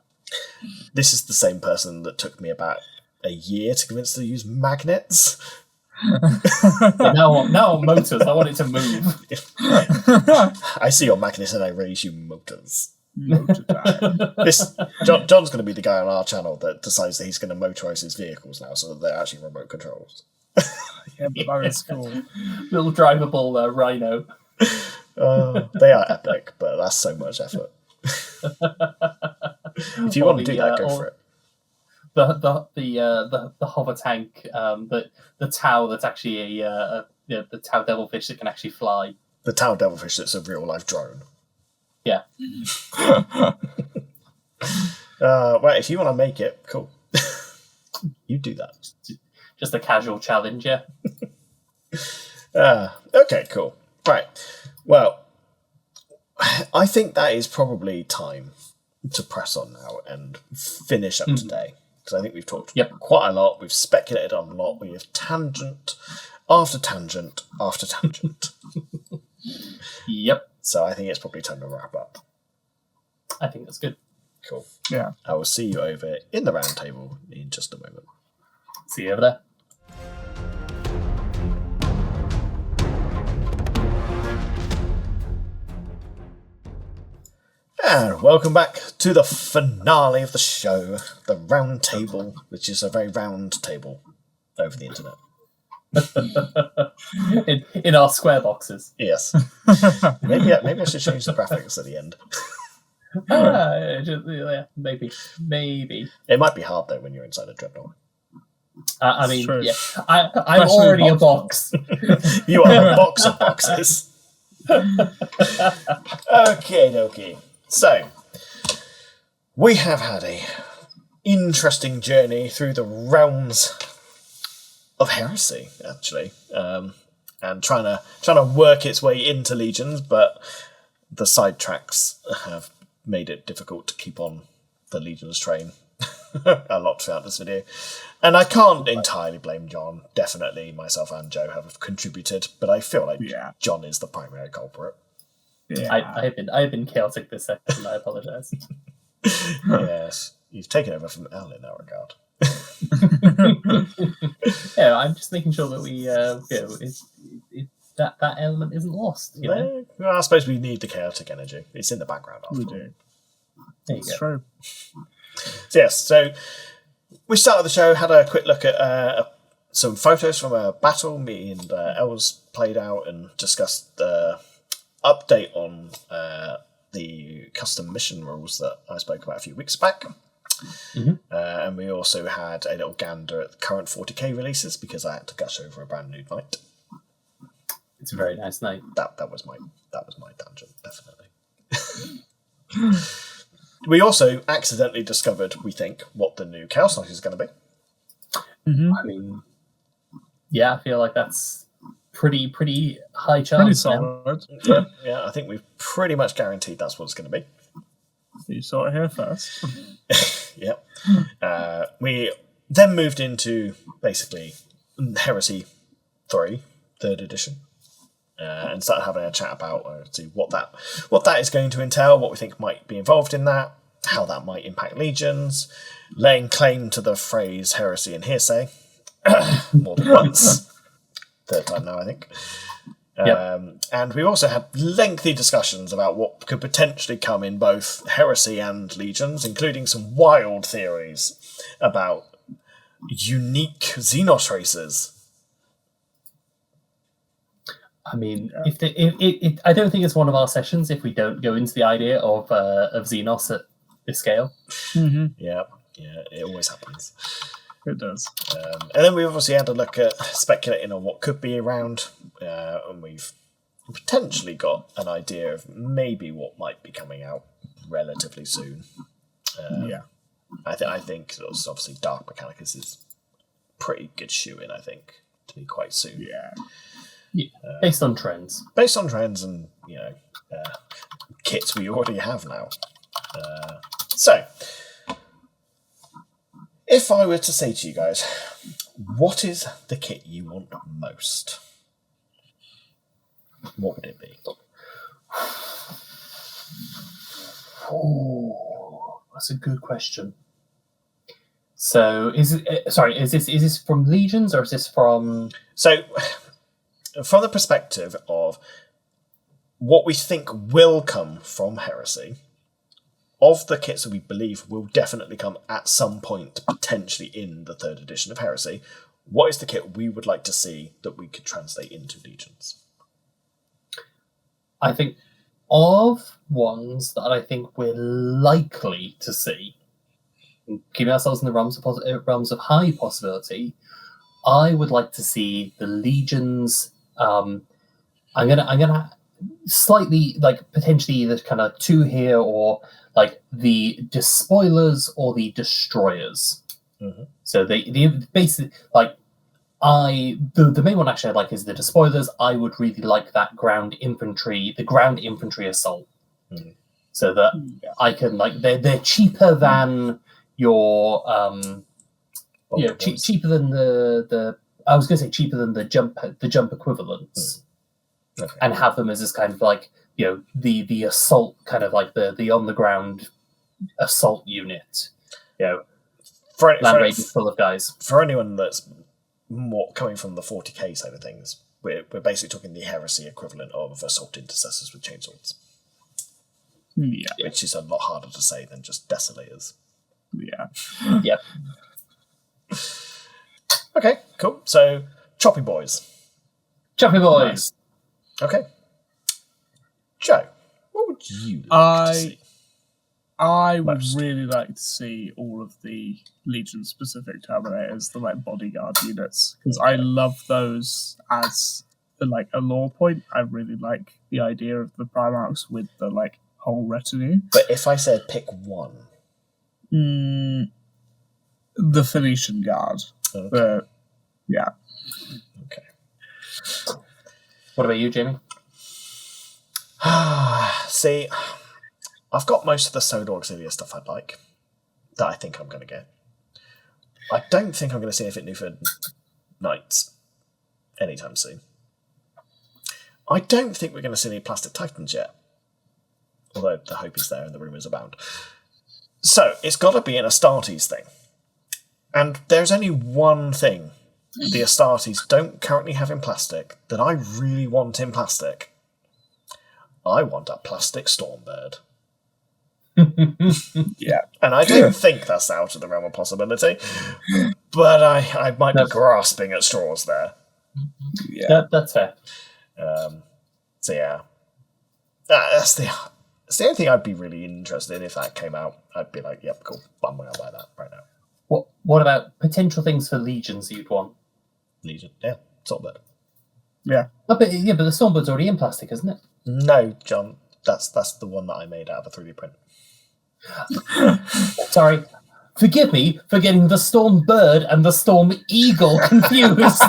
[SPEAKER 1] This is the same person that took me about a year to convince to use magnets.
[SPEAKER 2] Now on motors, I want it to move.
[SPEAKER 1] I see your magnets and I raise you motors.
[SPEAKER 3] Motor time.
[SPEAKER 1] John's going to be the guy on our channel that decides that he's going to motorise his vehicles now so that they're actually remote controls.
[SPEAKER 3] Yeah, but that is cool.
[SPEAKER 2] Little drivable Rhino.
[SPEAKER 1] They are epic, but that's so much effort. If you want to do that, go for it.
[SPEAKER 2] The hover tank, the Tau that's actually the Tau Devilfish that can actually fly.
[SPEAKER 1] The Tau Devilfish that's a real life drone.
[SPEAKER 2] Yeah.
[SPEAKER 1] Well, if you want to make it, cool. You do that.
[SPEAKER 2] Just a casual challenge, yeah.
[SPEAKER 1] Okay, cool. Right. Well, I think that is probably time to press on now and finish up today. Because I think we've talked quite a lot. We've speculated on a lot. We have tangent after tangent after tangent.
[SPEAKER 2] Yep.
[SPEAKER 1] So I think it's probably time to wrap up.
[SPEAKER 2] I think that's good.
[SPEAKER 1] Cool.
[SPEAKER 3] Yeah.
[SPEAKER 1] I will see you over in the round table in just a moment.
[SPEAKER 2] See you over there.
[SPEAKER 1] And welcome back to the finale of the show, the round table, which is a very round table over the internet.
[SPEAKER 2] in our square boxes.
[SPEAKER 1] Yes. Maybe I should change the graphics at the end.
[SPEAKER 2] Maybe.
[SPEAKER 1] It might be hard though when you're inside a dreadnought.
[SPEAKER 2] I mean,
[SPEAKER 3] true.
[SPEAKER 2] yeah. I'm already a box.
[SPEAKER 1] You are a box of boxes. Okay. So, we have had a interesting journey through the realms of heresy, actually, and trying to work its way into Legions, but the sidetracks have made it difficult to keep on the Legions train a lot throughout this video. And I can't entirely blame John. Definitely myself and Joe have contributed, but I feel like John is the primary culprit.
[SPEAKER 3] Yeah.
[SPEAKER 2] I have been chaotic this section. I apologise.
[SPEAKER 1] Yes, you've taken over from Al in that regard.
[SPEAKER 2] Yeah, I'm just making sure that we that element isn't lost. You know?
[SPEAKER 1] Well, I suppose we need the chaotic energy. It's in the background.
[SPEAKER 3] We
[SPEAKER 1] After all.
[SPEAKER 3] do.
[SPEAKER 2] There you
[SPEAKER 3] It's
[SPEAKER 2] go.
[SPEAKER 3] true.
[SPEAKER 1] So, yes, so we started the show, had a quick look at some photos from a battle me and Els played out and discussed the update on the custom mission rules that I spoke about a few weeks back.
[SPEAKER 2] Mm-hmm.
[SPEAKER 1] And we also had a little gander at the current 40k releases because I had to gush over a brand new night.
[SPEAKER 2] It's a very nice night.
[SPEAKER 1] That was my tangent, definitely. We also accidentally discovered, we think, what the new Chaos Knight is going to be.
[SPEAKER 3] Mm-hmm.
[SPEAKER 2] I mean, yeah, I feel like that's pretty high chance.
[SPEAKER 3] Pretty
[SPEAKER 2] now.
[SPEAKER 3] solid.
[SPEAKER 1] Yeah, I think we've pretty much guaranteed that's what it's going to be.
[SPEAKER 3] You saw it here first.
[SPEAKER 1] Yep. We then moved into basically Heresy 3, 3rd edition, and started having a chat about see what that is going to entail, what we think might be involved in that, how that might impact Legions, laying claim to the phrase heresy and hearsay more than once. 3rd time now, I think. And we also had lengthy discussions about what could potentially come in both Heresy and Legions, including some wild theories about unique Xenos races.
[SPEAKER 2] I mean, I don't think it's one of our sessions if we don't go into the idea of Xenos at this scale.
[SPEAKER 3] Mm-hmm.
[SPEAKER 1] Yeah, it always happens.
[SPEAKER 3] It does.
[SPEAKER 1] And then we obviously had a look at speculating on what could be around, and we've potentially got an idea of maybe what might be coming out relatively soon. I think obviously Dark Mechanicus is pretty good shoe-in, I think, to be quite soon.
[SPEAKER 2] Yeah, based on trends.
[SPEAKER 1] Based on trends and, kits we already have now. So, If I were to say to you guys, what is the kit you want most? What would it be?
[SPEAKER 2] Oh, that's a good question. So, is this from Legions or is this from?
[SPEAKER 1] So, from the perspective of what we think will come from Heresy, of the kits that we believe will definitely come at some point, potentially in the 3rd edition of Heresy, what is the kit we would like to see that we could translate into Legions?
[SPEAKER 2] I think of ones that I think we're likely to see, keeping ourselves in the realms of high possibility, I would like to see the Legions. I'm gonna slightly potentially either kind of 2 here or the Despoilers or the Destroyers.
[SPEAKER 1] Mm-hmm.
[SPEAKER 2] So they basically the main one actually I like is the Despoilers. I would really like that ground infantry assault.
[SPEAKER 1] Mm-hmm.
[SPEAKER 2] So that I can they're cheaper than your cheaper than the I was going to say cheaper than the jump equivalents, and have them as this kind of the assault kind of the on the ground assault unit, Land Raiders full of guys.
[SPEAKER 1] For anyone that's more coming from the 40k side of things, we're basically talking the Heresy equivalent of assault intercessors with chainswords.
[SPEAKER 3] Yeah.
[SPEAKER 1] Which is a lot harder to say than just desolators.
[SPEAKER 3] Yeah.
[SPEAKER 2] Yep.
[SPEAKER 1] Okay, cool. So, Choppy Boys.
[SPEAKER 2] Choppy Boys.
[SPEAKER 1] Okay. Joe, what would you like to see?
[SPEAKER 3] I would really like to see all of the Legion-specific Terminators, the bodyguard units, because I love those as a lore point. I really like the idea of the Primarchs with the whole retinue.
[SPEAKER 1] But if I said pick one,
[SPEAKER 3] the Phoenician Guard.
[SPEAKER 1] okay.
[SPEAKER 3] Yeah.
[SPEAKER 1] Okay.
[SPEAKER 2] What about you, Jamie?
[SPEAKER 1] See, I've got most of the Soda Auxilia stuff I'd like, that I think I'm going to get. I don't think I'm going to see anything new for Knights anytime soon. I don't think we're going to see any Plastic Titans yet, although the hope is there and the rumours abound. So, it's got to be an Astartes thing. And there's only one thing the Astartes don't currently have in plastic that I really want in plastic. I want a plastic Stormbird.
[SPEAKER 3] Yeah.
[SPEAKER 1] And I don't think that's out of the realm of possibility, but I might be grasping at straws there.
[SPEAKER 3] Yeah.
[SPEAKER 2] That's fair.
[SPEAKER 1] So yeah. That's the only thing I'd be really interested in if that came out. I'd be like, yep, cool. I'm going to buy that right now.
[SPEAKER 2] What about potential things for Legions you'd want?
[SPEAKER 1] Legion, yeah. Stormbird.
[SPEAKER 3] Yeah.
[SPEAKER 2] But the Stormbird's already in plastic, isn't it?
[SPEAKER 1] No, John. That's the one that I made out of a 3D print.
[SPEAKER 2] Sorry. Forgive me for getting the Storm Bird and the Storm Eagle confused.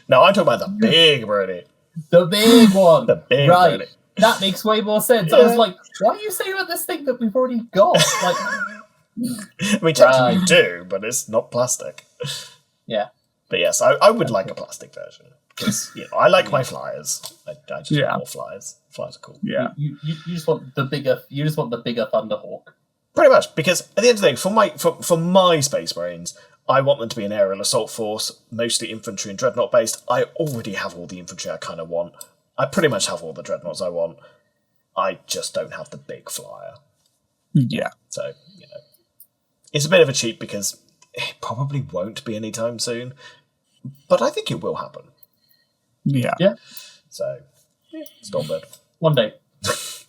[SPEAKER 1] No, I'm talking about the big birdie.
[SPEAKER 2] The big one.
[SPEAKER 1] The big
[SPEAKER 2] right.
[SPEAKER 1] birdie.
[SPEAKER 2] That makes way more sense.
[SPEAKER 1] Yeah.
[SPEAKER 2] I was like, why are you saying about this thing that we've already got?
[SPEAKER 1] I mean, technically we do, but it's not plastic.
[SPEAKER 2] Yeah.
[SPEAKER 1] But yes, I would like a plastic version. Because I like my flyers. I just want more flyers. Flyers are cool.
[SPEAKER 3] Yeah.
[SPEAKER 2] You just want the bigger. You just want the bigger Thunderhawk.
[SPEAKER 1] Pretty much, because at the end of the day, for my Space Marines, I want them to be an aerial assault force, mostly infantry and dreadnought based. I already have all the infantry I kind of want. I pretty much have all the dreadnoughts I want. I just don't have the big flyer.
[SPEAKER 3] Yeah.
[SPEAKER 1] So, it's a bit of a cheat because it probably won't be anytime soon, but I think it will happen.
[SPEAKER 3] Yeah.
[SPEAKER 2] Yeah.
[SPEAKER 1] So, Stormbird.
[SPEAKER 2] One day.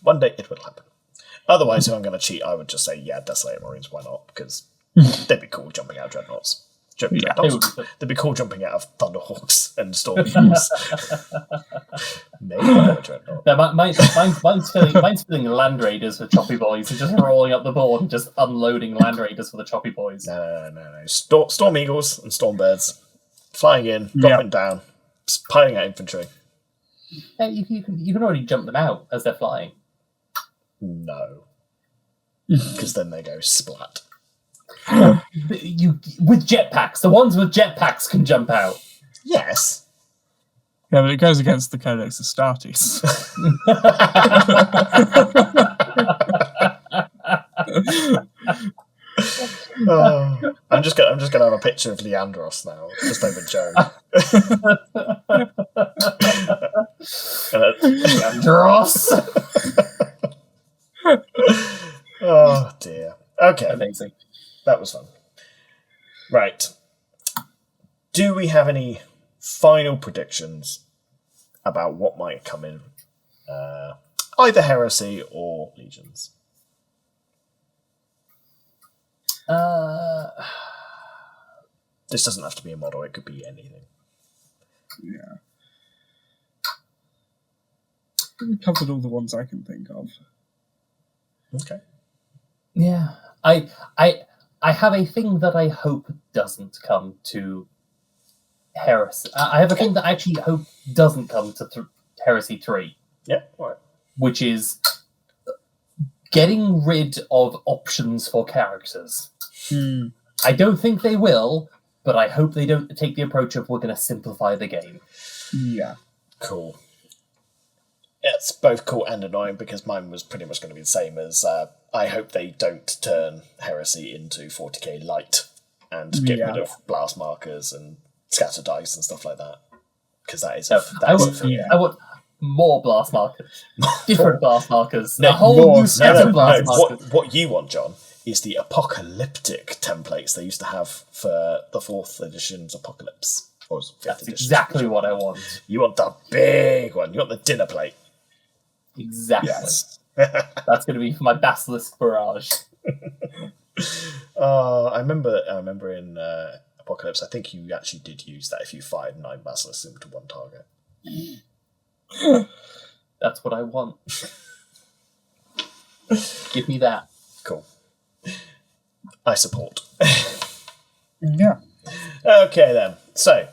[SPEAKER 1] One day it will happen. Otherwise, if I'm going to cheat, I would just say, Desolator Marines, why not? Because they'd be cool jumping out of dreadnoughts. They'd be cool jumping out of Thunderhawks and Storm Eagles. Maybe a dreadnought.
[SPEAKER 2] No, mine's filling Land Raiders with Choppy Boys and just rolling up the board and just unloading Land Raiders for the Choppy Boys.
[SPEAKER 1] No. Storm Eagles and Stormbirds flying in, dropping down, piling out infantry.
[SPEAKER 2] Yeah, you can already jump them out as they're flying.
[SPEAKER 1] No. because then they go splat.
[SPEAKER 2] You with jetpacks. The ones with jetpacks can jump out.
[SPEAKER 1] Yes.
[SPEAKER 3] Yeah, but it goes against the Codex Astartes.
[SPEAKER 1] I'm just gonna have a picture of Leandros now, just over Joe.
[SPEAKER 2] Leandros.
[SPEAKER 1] Oh dear. Okay.
[SPEAKER 2] Amazing.
[SPEAKER 1] That was fun. Right. Do we have any final predictions about what might come in either Heresy or Legions? This doesn't have to be a model, it could be anything.
[SPEAKER 3] Yeah. We covered all the ones I can think of.
[SPEAKER 1] Okay.
[SPEAKER 2] Yeah. I have a thing that I hope doesn't come to Heresy. I have a thing that I actually hope doesn't come to Heresy 3.
[SPEAKER 1] Yeah, all right.
[SPEAKER 2] Which is getting rid of options for characters. I don't think they will, but I hope they don't take the approach of we're going to simplify the game.
[SPEAKER 3] Yeah.
[SPEAKER 1] Cool. It's both cool and annoying because mine was pretty much going to be the same as I hope they don't turn Heresy into 40k light and get rid of blast markers and scatter dice and stuff like that. Because that is
[SPEAKER 2] I want more blast markers. Different blast markers. A whole new set of blast markers.
[SPEAKER 1] What you want, John, is the apocalyptic templates they used to have for the 4th edition's Apocalypse. Or 5th
[SPEAKER 2] That's
[SPEAKER 1] edition.
[SPEAKER 2] exactly what I want.
[SPEAKER 1] You want the big one. You want the dinner plate.
[SPEAKER 2] Exactly.
[SPEAKER 3] Yes.
[SPEAKER 2] That's going to be for my Basilisk Barrage.
[SPEAKER 1] I remember in Apocalypse, I think you actually did use that if you fired 9 Basilisks into one target.
[SPEAKER 2] That's what I want. Give me that.
[SPEAKER 1] Cool. I support.
[SPEAKER 3] Yeah.
[SPEAKER 1] Okay then. So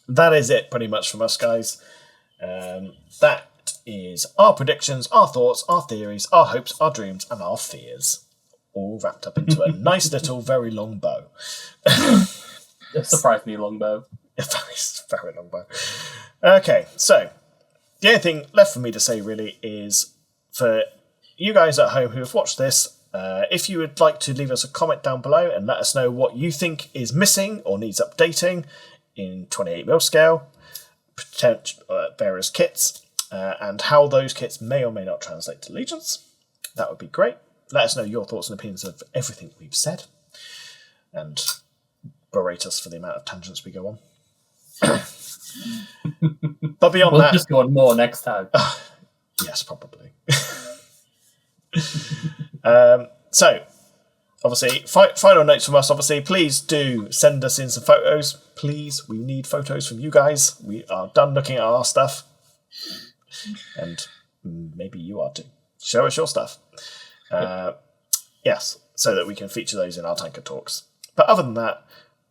[SPEAKER 1] that is it pretty much from us, guys. That is our predictions, our thoughts, our theories, our hopes, our dreams, and our fears. All wrapped up into a nice little, very long bow.
[SPEAKER 2] A surprisingly long bow.
[SPEAKER 1] Very long bow. Okay, so the only thing left for me to say really is for you guys at home who have watched this, if you would like to leave us a comment down below and let us know what you think is missing or needs updating in 28mm scale, various kits, and how those kits may or may not translate to Legions, that would be great. Let us know your thoughts and opinions of everything we've said, and berate us for the amount of tangents we go on. But beyond
[SPEAKER 2] we'll
[SPEAKER 1] that,
[SPEAKER 2] just go on more next time.
[SPEAKER 1] Yes, probably. So, obviously, final notes from us. Obviously, please do send us in some photos. Please, we need photos from you guys. We are done looking at our stuff, and maybe you are too. Show us your stuff. Yes, so that we can feature those in our Tankard Talks. But other than that,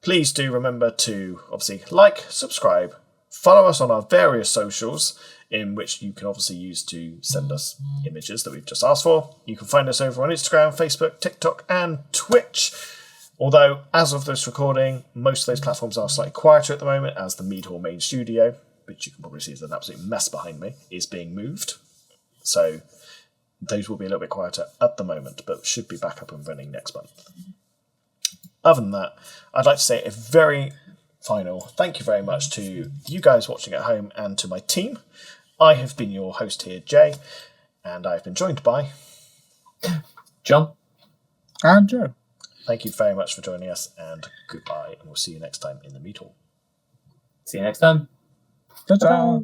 [SPEAKER 1] please do remember to obviously like, subscribe, follow us on our various socials, in which you can obviously use to send us images that we've just asked for. You can find us over on Instagram, Facebook, TikTok, and Twitch. Although, as of this recording, most of those platforms are slightly quieter at the moment, as the Mead Hall main studio, which you can probably see is an absolute mess behind me, is being moved. So those will be a little bit quieter at the moment, but should be back up and running next month. Other than that, I'd like to say a very final thank you very much to you guys watching at home and to my team. I have been your host here, Jay, and I've been joined by
[SPEAKER 2] John
[SPEAKER 3] and Joe.
[SPEAKER 1] Thank you very much for joining us, and goodbye, and we'll see you next time in the Mead Hall.
[SPEAKER 2] See you next time.
[SPEAKER 3] Ta-ta.